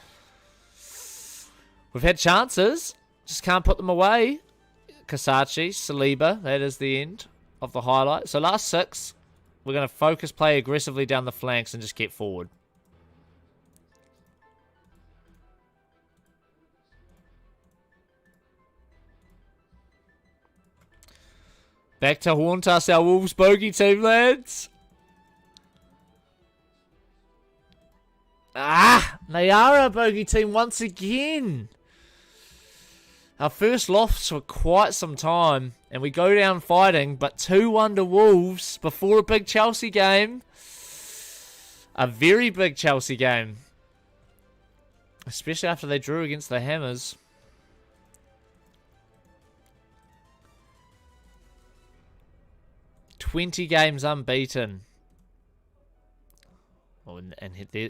We've had chances. Just can't put them away. Kasachi. Saliba. That is the end of the highlight. So last 6. We're going to focus play aggressively down the flanks and just get forward. Back to haunt us, our Wolves bogey team, lads. Ah, they are our bogey team once again. Our first loss for quite some time, and we go down fighting, but 2-1 to Wolves before a big Chelsea game. A very big Chelsea game. Especially after they drew against the Hammers. "20 games unbeaten." Oh, and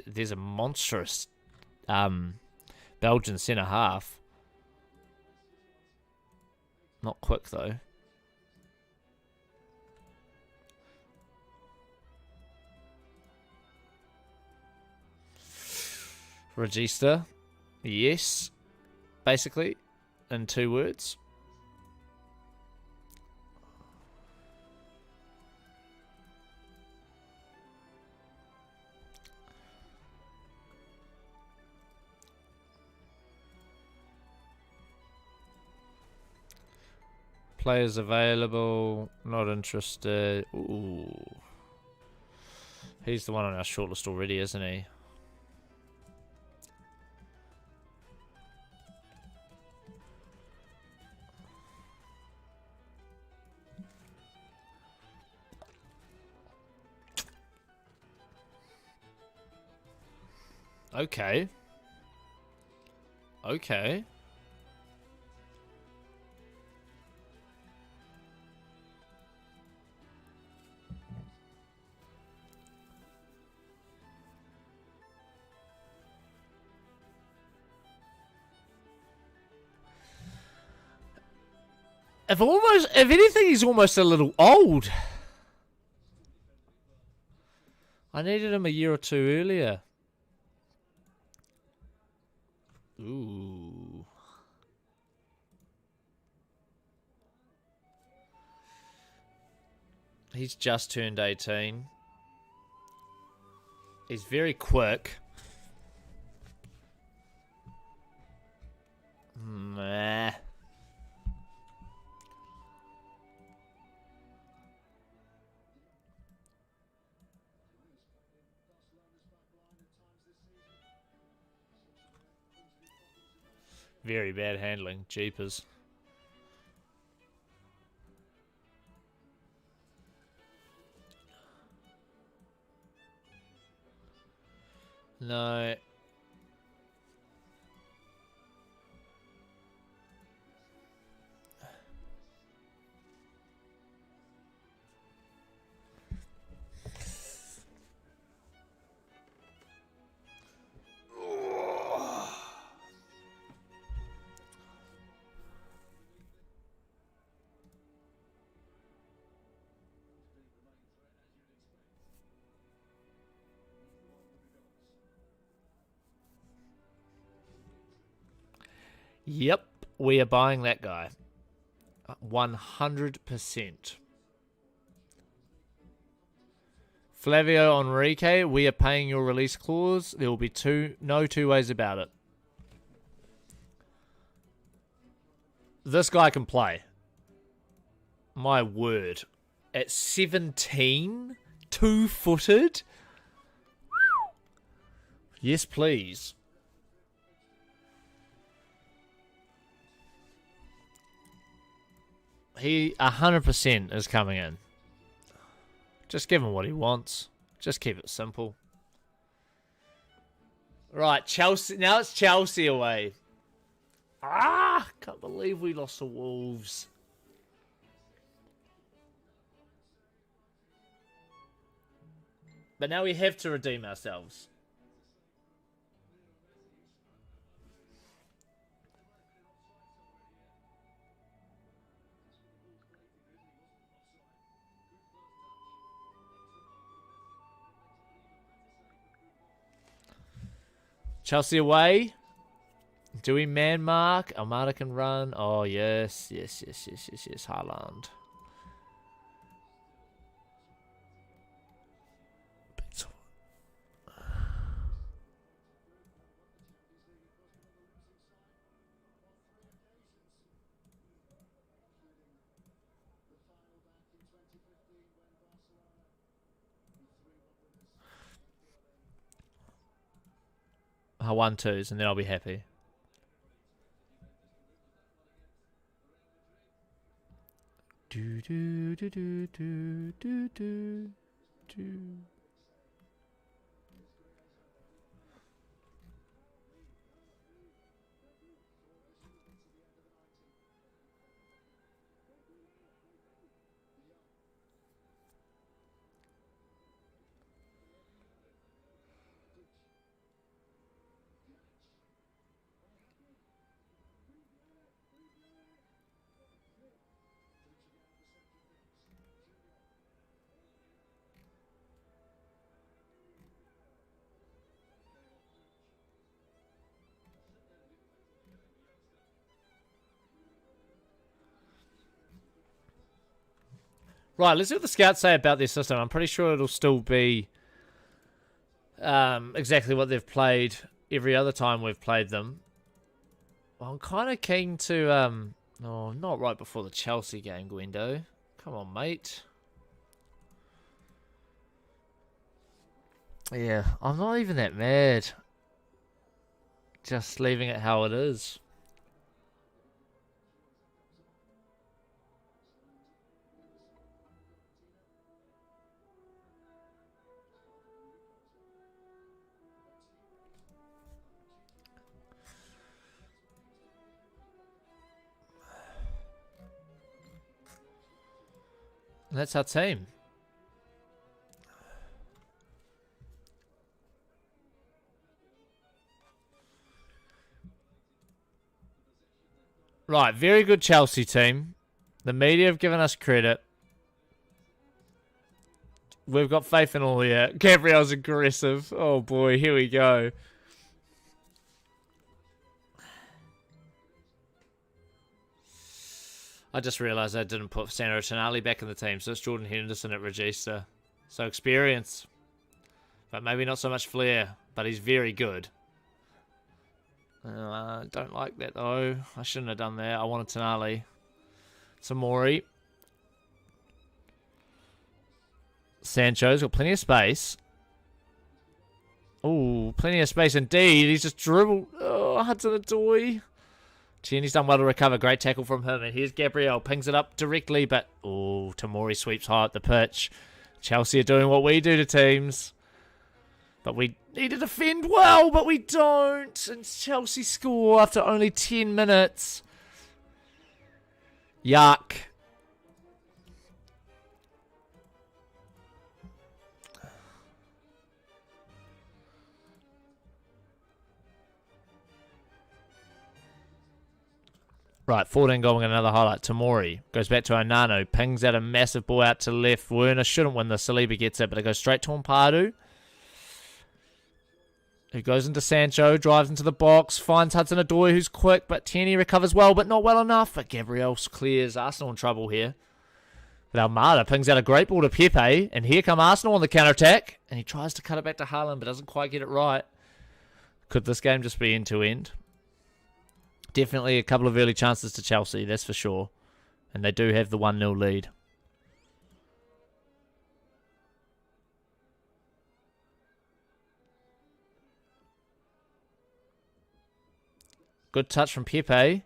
there's a monstrous Belgian centre half. Not quick though. Regista, yes, basically, in 2 words. Players available, not interested. Ooh. He's the one on our shortlist already, isn't he? Okay. Okay. If anything, he's almost a little old. I needed him a year or 2 earlier. Ooh. He's just turned 18. He's very quick. Meh. Very bad handling. Jeepers. No. Yep, we are buying that guy. 100%. Flavio Enrique, we are paying your release clause. There will be no two ways about it. This guy can play. My word. At 17, 2-footed. Yes, please. He 100% is coming in. Just give him what he wants. Just keep it simple. Right, Chelsea. Now it's Chelsea away. Ah, can't believe we lost to Wolves. But now we have to redeem ourselves. Chelsea away. Do we man mark? Almada can run. Oh, yes. Yes. Haaland. I'll 1-2s and then I'll be happy. Right, let's see what the scouts say about their system. I'm pretty sure it'll still be exactly what they've played every other time we've played them. Well, I'm kind of keen to... no, not right before the Chelsea game, Gwendo. Come on, mate. Yeah, I'm not even that mad. Just leaving it how it is. That's our team. Right, very good Chelsea team. The media have given us credit. We've got faith in all here. Gabriel's aggressive. Oh boy, here we go. I just realised I didn't put Sandro Tonali back in the team, so it's Jordan Henderson at Regista. So experience. But maybe not so much flair, but he's very good. Don't like that though. I shouldn't have done that. I wanted Tonali. Samori. Sancho's got plenty of space. Oh, plenty of space indeed. He's just dribbled. Oh, Hudson-Odoi. Tierney's done well to recover. Great tackle from him. And here's Gabriel. Pings it up directly, but... oh, Tamori sweeps high at the pitch. Chelsea are doing what we do to teams. But we need to defend well, but we don't. And Chelsea score after only 10 minutes. Yuck. Right, 14 goal and another highlight. Tamori goes back to Onana, pings out a massive ball out to left. Werner shouldn't win this. Saliba gets it, but it goes straight to Ampadu. Who goes into Sancho, drives into the box, finds Hudson-Odoi, who's quick, but Tierney recovers well, but not well enough. But Gabriel clears. Arsenal in trouble here. But Almada pings out a great ball to Pepe, and here come Arsenal on the counter-attack. And he tries to cut it back to Haaland, but doesn't quite get it right. Could this game just be end-to-end? Definitely a couple of early chances to Chelsea, that's for sure. And they do have the 1-0 lead. Good touch from Pepe.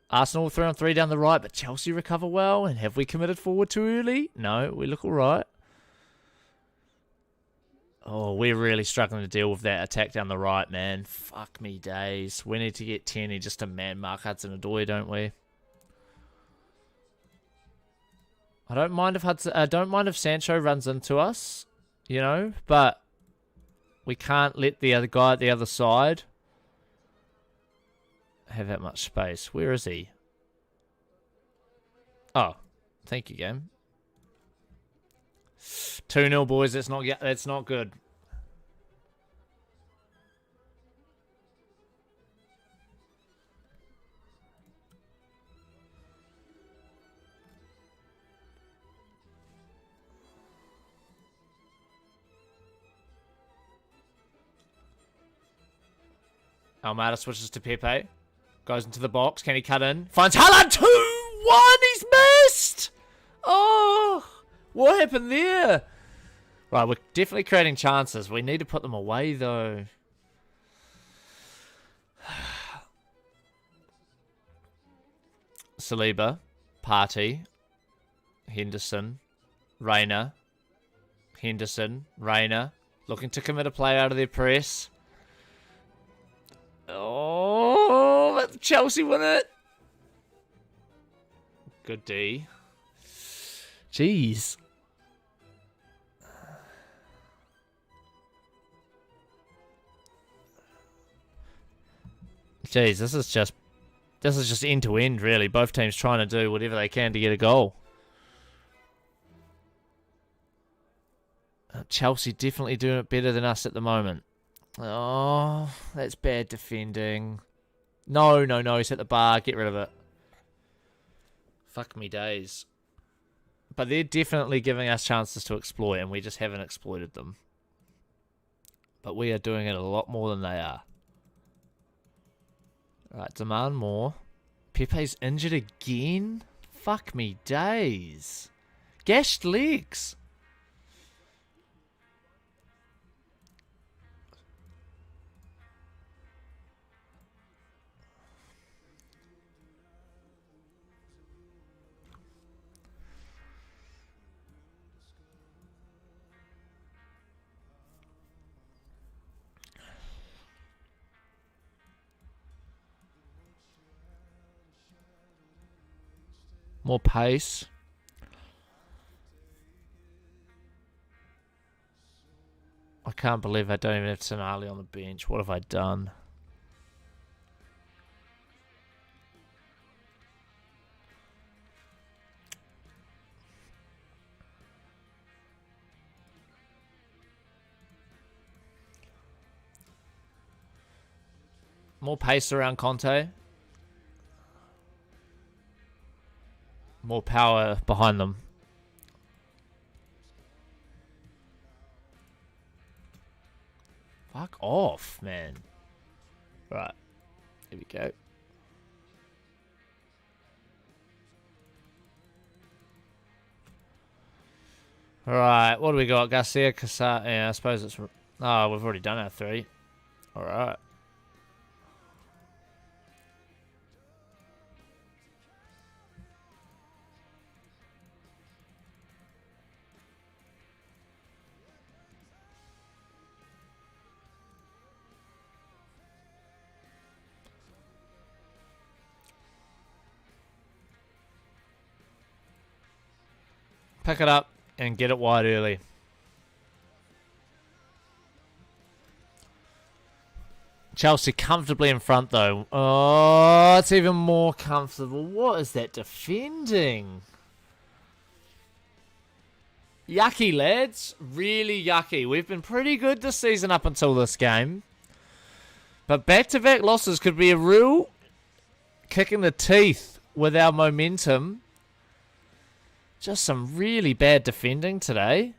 Arsenal 3-on-3 down the right, but Chelsea recover well. And have we committed forward too early? No, we look all right. Oh, we're really struggling to deal with that attack down the right, man. Fuck me days. We need to get Tierney just to man mark Hudson-Odoi, don't we? I don't mind if Sancho runs into us, you know, but we can't let the other guy at the other side have that much space. Where is he? Oh, thank you, game. 2-0, boys. That's not good. Almada switches to Pepe. Goes into the box. Can he cut in? Finds Haaland 2-1. He's missed. Oh, what happened there? Right, we're definitely creating chances. We need to put them away, though. Saliba, Partey, Henderson, Rayner, Henderson, Rayner, looking to commit a play out of their press. Oh, let Chelsea win it. Good D. Jeez. Jeez, this is just end to end, really. Both teams trying to do whatever they can to get a goal. Chelsea definitely doing it better than us at the moment. Oh, that's bad defending. No, he's at the bar. Get rid of it. Fuck me days. But they're definitely giving us chances to exploit, and we just haven't exploited them. But we are doing it a lot more than they are. Right, demand more. Pepe's injured again? Fuck me days. Gashed legs. More pace. I can't believe I don't even have Sonali on the bench. What have I done? More pace around Conte. More power behind them. Fuck off, man. Right. Here we go. Alright, what do we got? Garcia, Casar. Yeah, I suppose it's... Oh, we've already done our 3. Alright. Pick it up and get it wide early. Chelsea comfortably in front, though. Oh, it's even more comfortable. What is that defending? Yucky, lads. Really yucky. We've been pretty good this season up until this game. But back-to-back losses could be a real kick in the teeth with our momentum. Just some really bad defending today.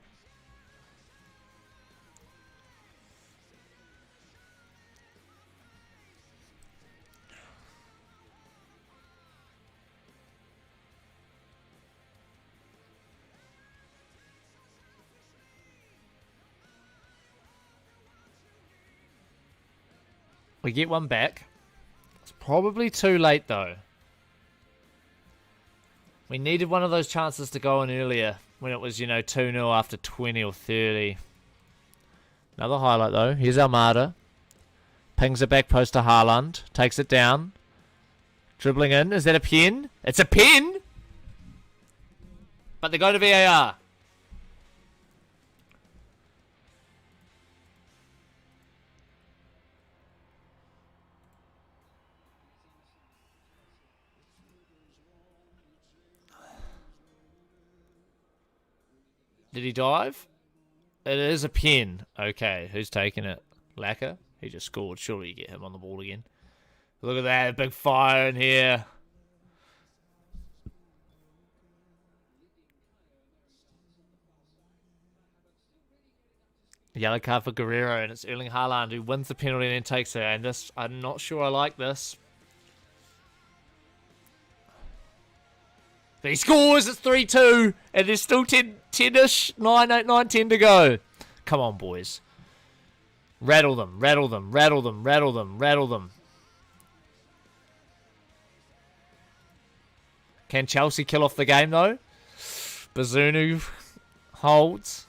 We get one back. It's probably too late, though. We needed one of those chances to go in earlier when it was, 2-0 after 20 or 30. Another highlight, though. Here's Almada. Pings it back post to Haaland. Takes it down. Dribbling in. Is that a pen? It's a pen! But they go to VAR. Did he dive? It is a pen. Okay, who's taking it? Lacquer? He just scored. Surely you get him on the ball again. Look at that, big fire in here. Yellow card for Guerrero, and it's Erling Haaland who wins the penalty and then takes it. And this, I'm not sure I like this. But he scores, it's 3-2, and there's still 10-ish, 9, 8, 9, 10 to go. Come on, boys. Rattle them, rattle them, rattle them, rattle them, rattle them. Can Chelsea kill off the game, though? Bazunu holds.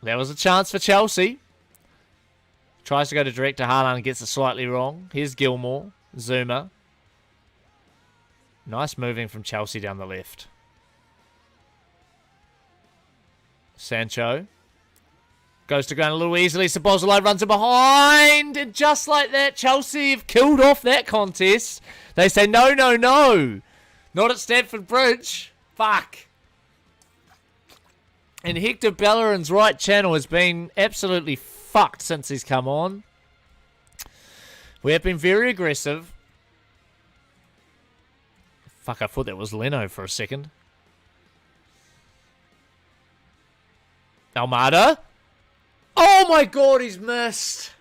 There was a chance for Chelsea. Tries to go to direct to Haaland and gets it slightly wrong. Here's Gilmore. Zuma. Nice moving from Chelsea down the left. Sancho. Goes to ground a little easily. Szoboszlai runs it behind. And just like that, Chelsea have killed off that contest. They say, no, no, no. Not at Stamford Bridge. Fuck. And Hector Bellerin's right channel has been absolutely fucked since he's come on. We have been very aggressive. Fuck, I thought that was Leno for a second. Almada. Oh my god, he's missed.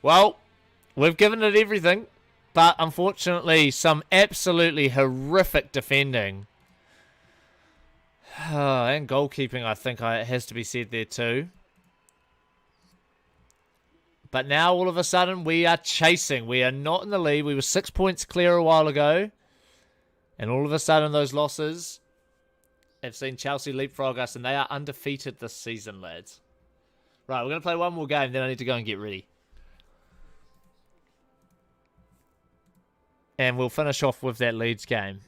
Well, we've given it everything. But unfortunately, some absolutely horrific defending. And goalkeeping, I think it has to be said there too. But now, all of a sudden, we are chasing. We are not in the lead. We were 6 points clear a while ago. And all of a sudden, those losses have seen Chelsea leapfrog us. And they are undefeated this season, lads. Right, we're going to play one more game. Then I need to go and get ready. And we'll finish off with that Leeds game.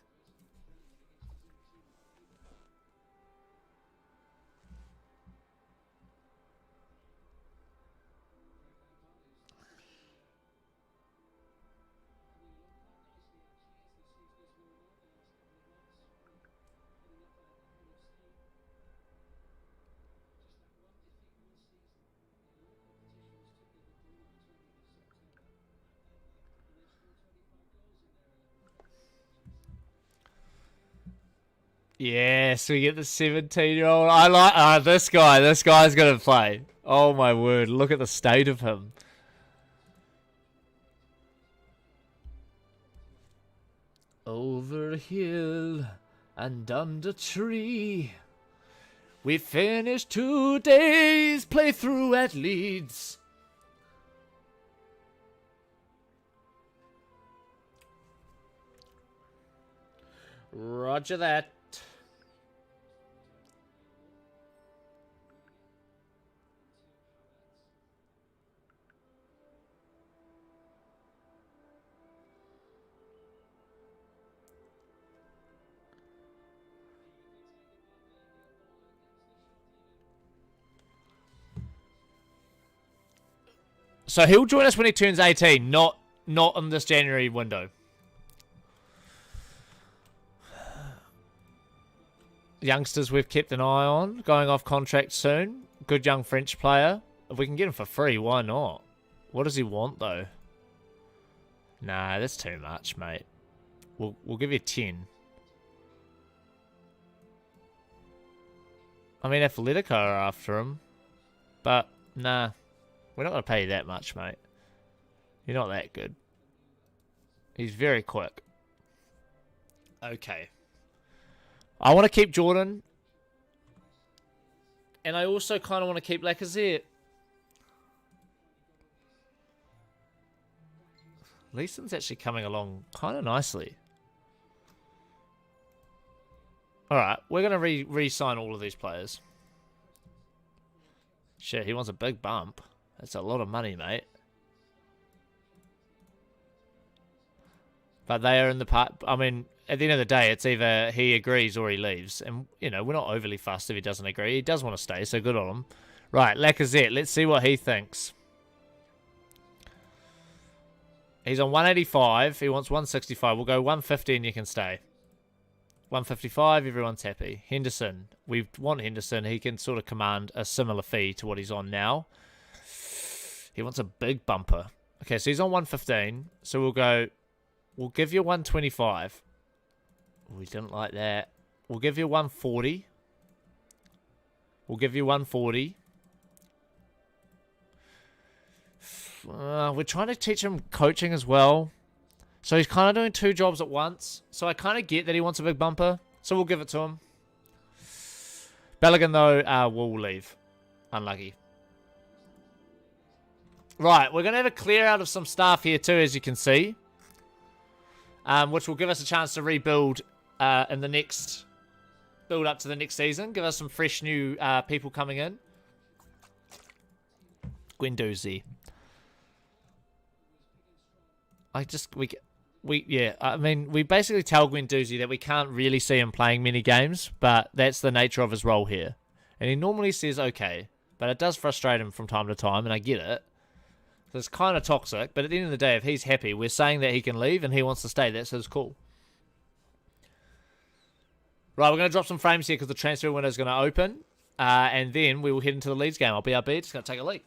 Yes, we get the 17-year-old. I like this guy. This guy's going to play. Oh, my word. Look at the state of him. Over a hill and under a tree, we finished today's playthrough at Leeds. Roger that. So he'll join us when he turns 18, not in this January window. Youngsters we've kept an eye on, going off contract soon. Good young French player. If we can get him for free, why not? What does he want, though? Nah, that's too much, mate. We'll give you 10. I mean, Atletico are after him. But, nah. We're not going to pay you that much, mate. You're not that good. He's very quick. Okay. I want to keep Jordan. And I also kind of want to keep Lacazette. Leeson's actually coming along kind of nicely. Alright, we're going to re-sign all of these players. Shit, he wants a big bump. That's a lot of money, mate. But they are in the part. I mean, at the end of the day, it's either he agrees or he leaves. And, you know, we're not overly fussed if he doesn't agree. He does want to stay, so good on him. Right, Lacazette. Let's see what he thinks. He's on 185. He wants 165. We'll go 150 and you can stay. 155, everyone's happy. Henderson. We want Henderson. He can sort of command a similar fee to what he's on now. He wants a big bumper. Okay, so he's on 115. So we'll give you 125. We didn't like that. We'll give you 140. We'll give you 140. We're trying to teach him coaching as well. So he's kind of doing 2 jobs at once. So I kind of get that he wants a big bumper. So we'll give it to him. Belligan, though, will leave. Unlucky. Right, we're going to have a clear out of some staff here too, as you can see. Which will give us a chance to rebuild in the next... Build up to the next season. Give us some fresh new people coming in. Guendouzi. I mean, we basically tell Guendouzi that we can't really see him playing many games, but that's the nature of his role here. And he normally says okay, but it does frustrate him from time to time, and I get it. So it's kind of toxic, but at the end of the day, if he's happy, we're saying that he can leave and he wants to stay. That's his call. Right, we're going to drop some frames here because the transfer window is going to open. And then we will head into the Leeds game. I'll BRB, just going to take a leak.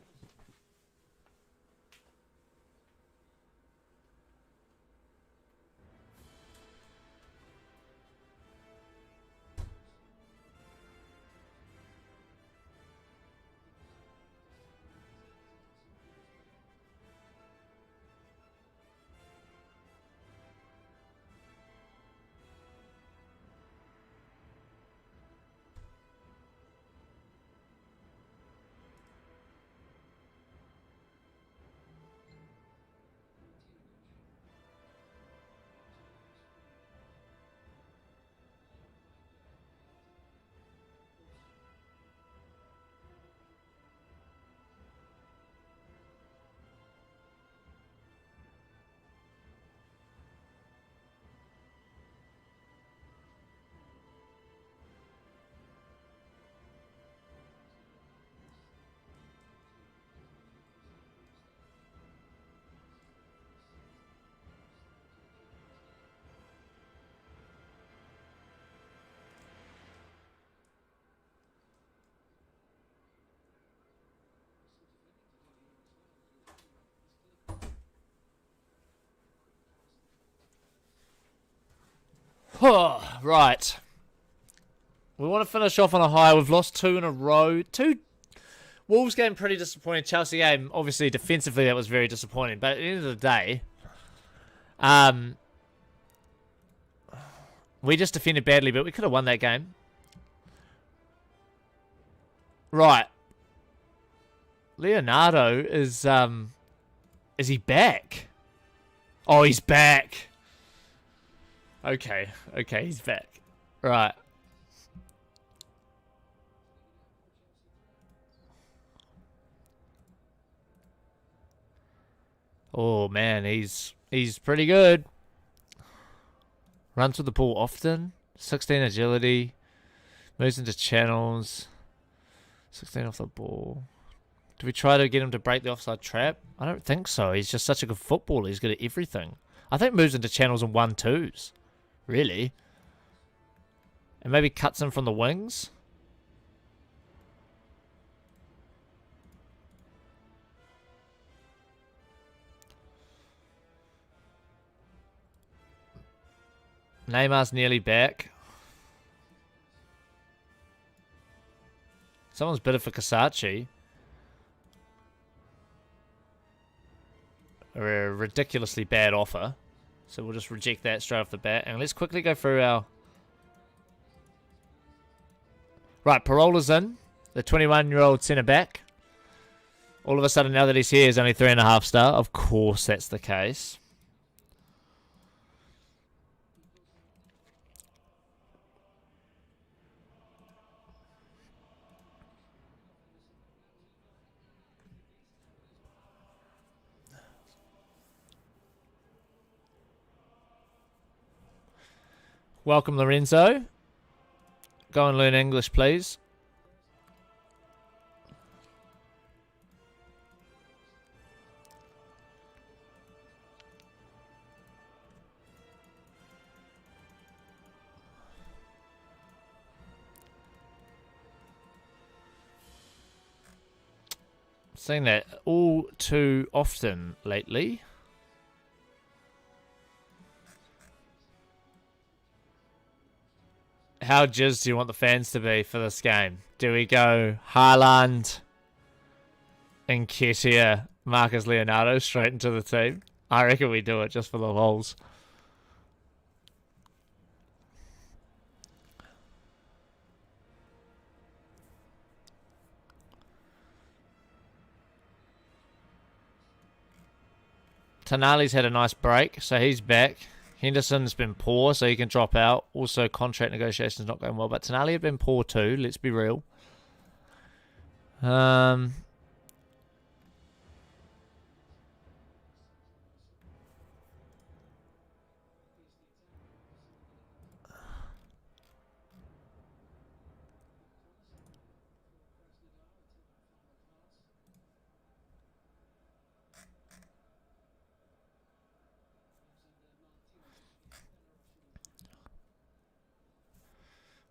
Right. We want to finish off on a high. We've lost 2 in a row. Wolves game pretty disappointing. Chelsea game, obviously defensively that was very disappointing. But at the end of the day, we just defended badly, but we could have won that game. Right. Leonardo is he back? Oh, he's back. Okay, he's back. Right. Oh man, he's pretty good. Runs with the ball often. 16 agility. Moves into channels. 16 off the ball. Do we try to get him to break the offside trap? I don't think so. He's just such a good footballer. He's good at everything. I think moves into channels and 1-2s. Really? And maybe cuts him from the wings? Neymar's nearly back. Someone's bidded for Kasachi. A ridiculously bad offer. So we'll just reject that straight off the bat. And let's quickly go through our... Right, Parola's in. The 21-year-old centre-back. All of a sudden, now that he's here, he's only 3.5 star. Of course that's the case. Welcome, Lorenzo. Go and learn English, please. Seeing that all too often lately. how jizzed do you want the fans to be for this game? Do we go Haaland, Nketiah, Marcus Leonardo straight into the team? I reckon we do it just for the lols. Tonali's had a nice break, so he's back. Henderson's been poor, so he can drop out. Also, contract negotiations not going well, but Tonali have been poor too, let's be real.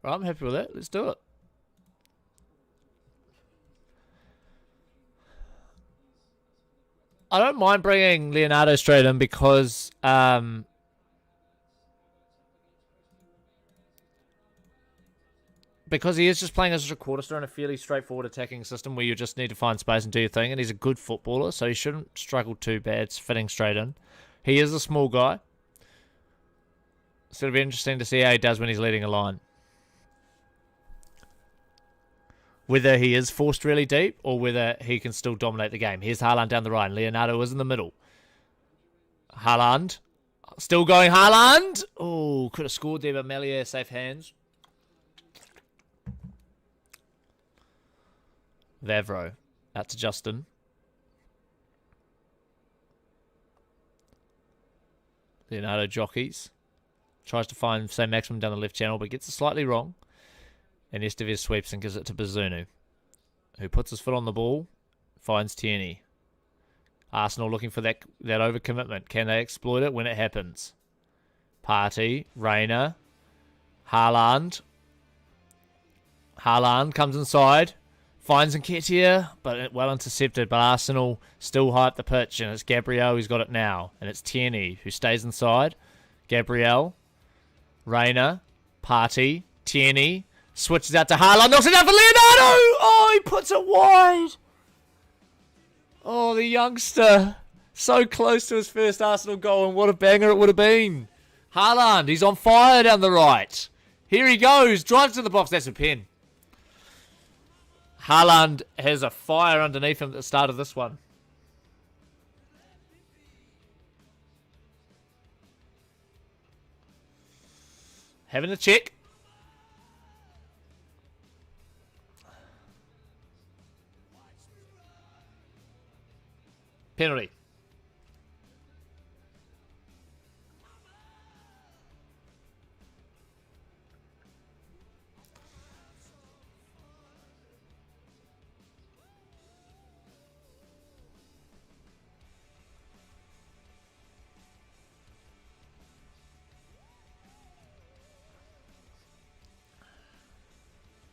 Right, I'm happy with that. Let's do it. I don't mind bringing Leonardo straight in because he is just playing as a trequartista in a fairly straightforward attacking system where you just need to find space and do your thing, and he's a good footballer, so he shouldn't struggle too bad fitting straight in. He is a small guy, so it'll be interesting to see how he does when he's leading a line. Whether he is forced really deep or whether he can still dominate the game. Here's Haaland down the right. Leonardo is in the middle. Haaland. Still going Haaland. Oh, could have scored there, but Melier safe hands. Vavro. Out to Justin. Leonardo jockeys. Tries to find St. Maximum down the left channel, but gets it slightly wrong. And Estevez sweeps and gives it to Bazunu, who puts his foot on the ball, finds Tierney. Arsenal looking for that overcommitment. Can they exploit it when it happens? Partey, Reina, Haaland. Haaland comes inside, finds Nketiah, but well intercepted. But Arsenal still high up the pitch, and it's Gabriel who's got it now. And it's Tierney who stays inside. Gabriel, Reina, Partey, Tierney. Switches out to Haaland, knocks it out for Leonardo! Oh, he puts it wide! Oh, the youngster. So close to his first Arsenal goal, and what a banger it would have been. Haaland, he's on fire down the right. Here he goes, drives to the box, that's a pin. Haaland has a fire underneath him at the start of this one. Having a check. Penalty.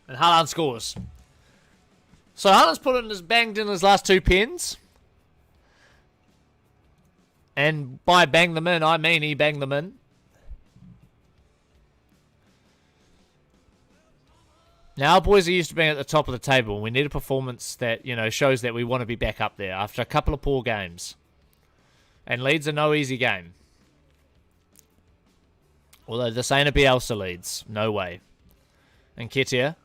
And Haaland scores. So Haaland's banged in his last two pens. And by bang them in, I mean he banged them in. Now, our boys are used to being at the top of the table. We need a performance that, shows that we want to be back up there after a couple of poor games. And Leeds are no easy game. Although this ain't a Bielsa Leeds. No way. And Nketiah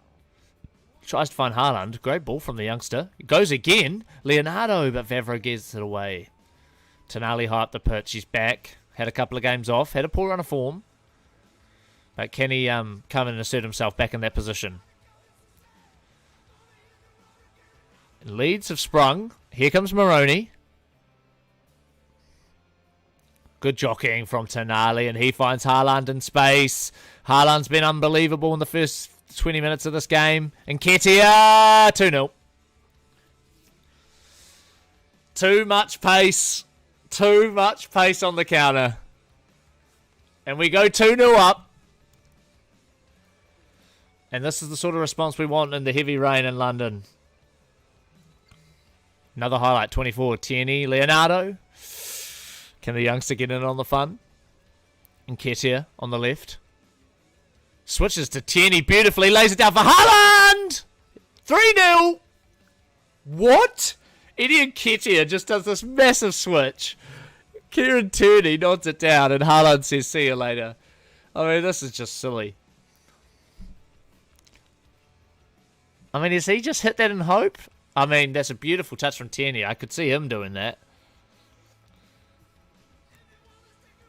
tries to find Haaland. Great ball from the youngster. It goes again. Leonardo, but Vavro gets it away. Tonali high up the pitch. He's back. Had a couple of games off. Had a poor run of form. But can he come and assert himself back in that position? And Leeds have sprung. Here comes Maroney. Good jockeying from Tonali, and he finds Haaland in space. Haaland's been unbelievable in the first 20 minutes of this game. And Nketiah, 2-0. Too much pace. Too much pace on the counter. And we go 2-0 up. And this is the sort of response we want in the heavy rain in London. Another highlight, 24. Tierney, Leonardo. Can the youngster get in on the fun? Nketiah on the left. Switches to Tierney beautifully. Lays it down for Haaland! 3-0. What? Eddie Nketiah just does this massive switch. Kieran Tierney nods it down and Haaland says, see you later. I mean, this is just silly. I mean, has he just hit that in hope? I mean, that's a beautiful touch from Tierney. I could see him doing that.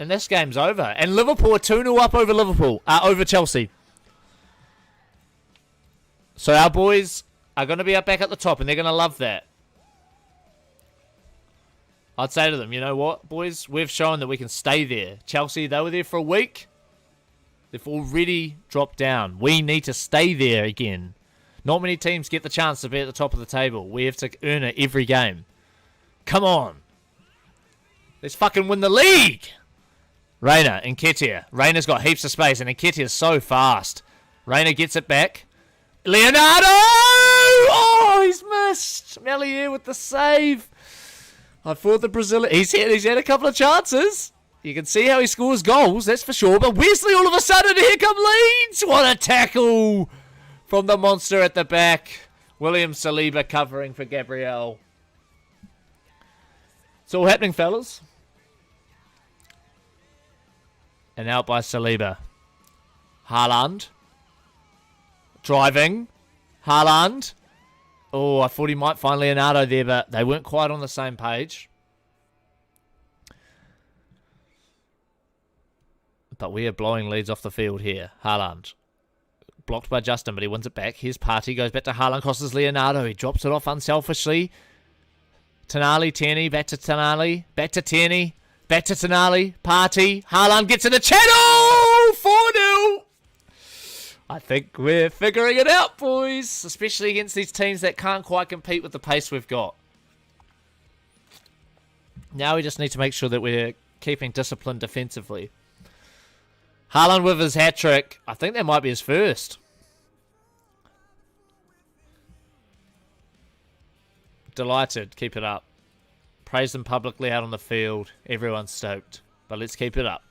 And this game's over. And Liverpool are 2-0 up over over Chelsea. So our boys are going to be up back at the top, and they're going to love that. I'd say to them, you know what, boys? We've shown that we can stay there. Chelsea, they were there for a week. They've already dropped down. We need to stay there again. Not many teams get the chance to be at the top of the table. We have to earn it every game. Come on. Let's fucking win the league. Reina, Nketiah. Reina's got heaps of space, and Nketiah's so fast. Reina gets it back. Leonardo! Oh, he's missed. Melier with the save. I thought the Brazilian... He's had a couple of chances. You can see how he scores goals, that's for sure. But Wesley, all of a sudden, here come Leeds. What a tackle from the monster at the back. William Saliba covering for Gabriel. It's all happening, fellas. And out by Saliba. Haaland. Driving. Haaland. Oh, I thought he might find Leonardo there, but they weren't quite on the same page. But we are blowing leads off the field here. Haaland. Blocked by Justin, but he wins it back. Here's Partey. Goes back to Haaland. Crosses Leonardo. He drops it off unselfishly. Tonali, Tierney. Back to Tonali. Back to Tierney. Back to Tonali. Partey. Haaland gets in the channel. 4-0. I think we're figuring it out, boys. Especially against these teams that can't quite compete with the pace we've got. Now we just need to make sure that we're keeping discipline defensively. Haaland with his hat-trick. I think that might be his first. Delighted. Keep it up. Praise them publicly out on the field. Everyone's stoked. But let's keep it up.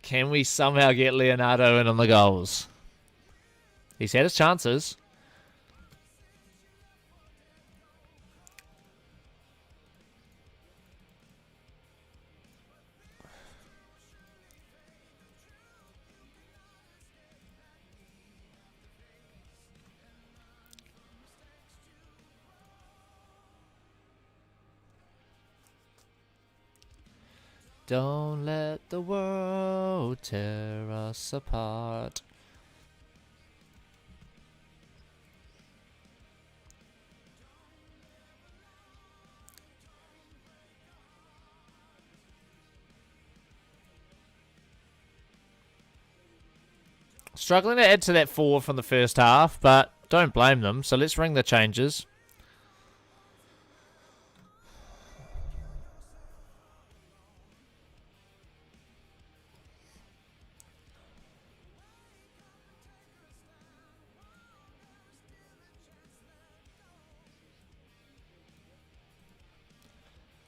Can we somehow get Leonardo in on the goals? He's had his chances. Don't let the world tear us apart. Struggling to add to that forward from the first half, but don't blame them. So let's ring the changes.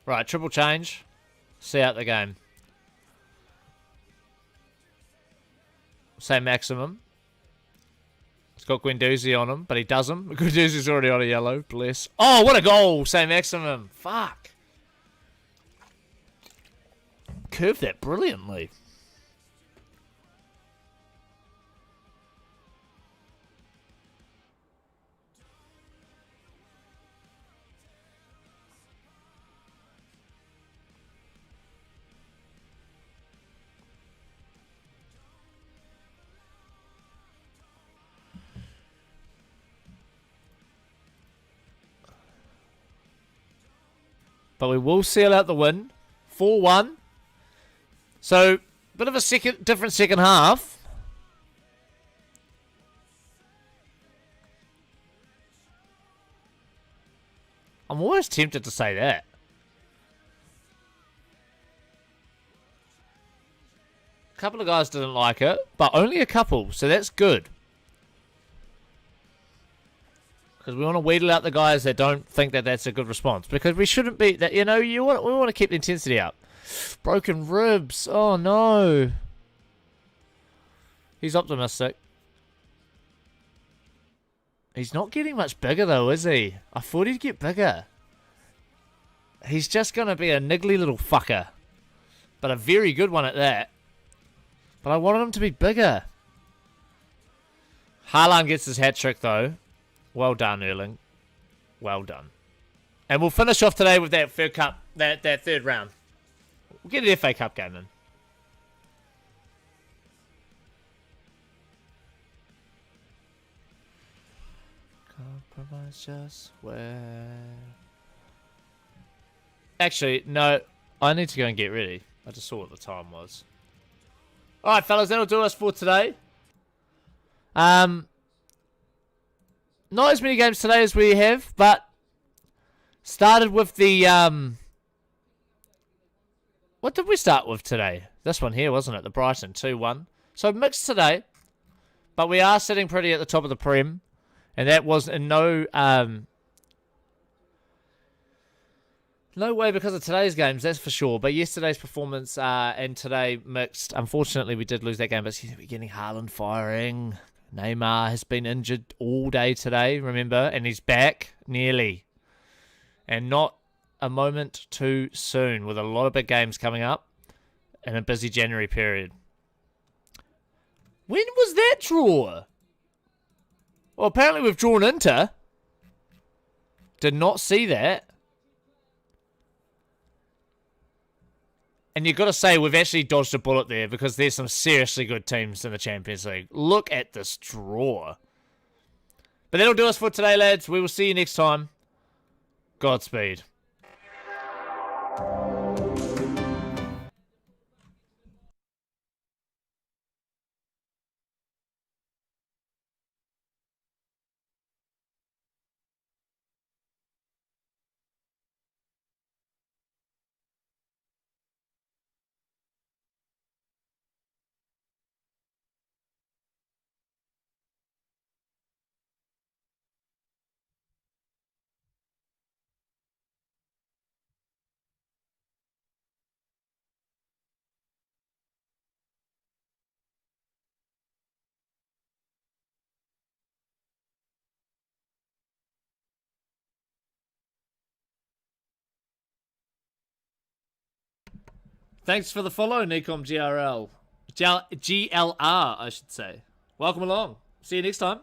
Right, triple change. See out the game. Say maximum. It's got Guendouzi on him, but he doesn't. Guendouzi's already on a yellow. Bless. Oh, what a goal. Say maximum. Fuck. Curved that brilliantly. But we will seal out the win. 4-1. So, bit of a different second half. I'm always tempted to say that. A couple of guys didn't like it, but only a couple, so that's good. Because we want to wheedle out the guys that don't think that that's a good response. Because we shouldn't be... that. We want to keep the intensity up. Broken ribs. Oh, no. He's optimistic. He's not getting much bigger, though, is he? I thought he'd get bigger. He's just going to be a niggly little fucker. But a very good one at that. But I wanted him to be bigger. Haaland gets his hat-trick, though. Well done, Erling. Well done. And we'll finish off today with that third cup, that third round. We'll get an FA Cup game in. Compromise just where... Actually, no. I need to go and get ready. I just saw what the time was. Alright, fellas, that'll do us for today. Not as many games today as we have, but started with the what did we start with today? This one here, wasn't it? The Brighton 2-1. So mixed today, but we are sitting pretty at the top of the Prem, and that was in no way because of today's games, that's for sure. But yesterday's performance and today mixed. Unfortunately, we did lose that game, but we're getting Haaland firing. Neymar has been injured all day today, remember? And he's back, nearly. And not a moment too soon, with a lot of big games coming up and a busy January period. When was that draw? Well, apparently we've drawn Inter. Did not see that. And you've got to say, we've actually dodged a bullet there because there's some seriously good teams in the Champions League. Look at this draw. But that'll do us for today, lads. We will see you next time. Godspeed. Thanks for the follow, Nicom GRL. GLR, I should say. Welcome along. See you next time.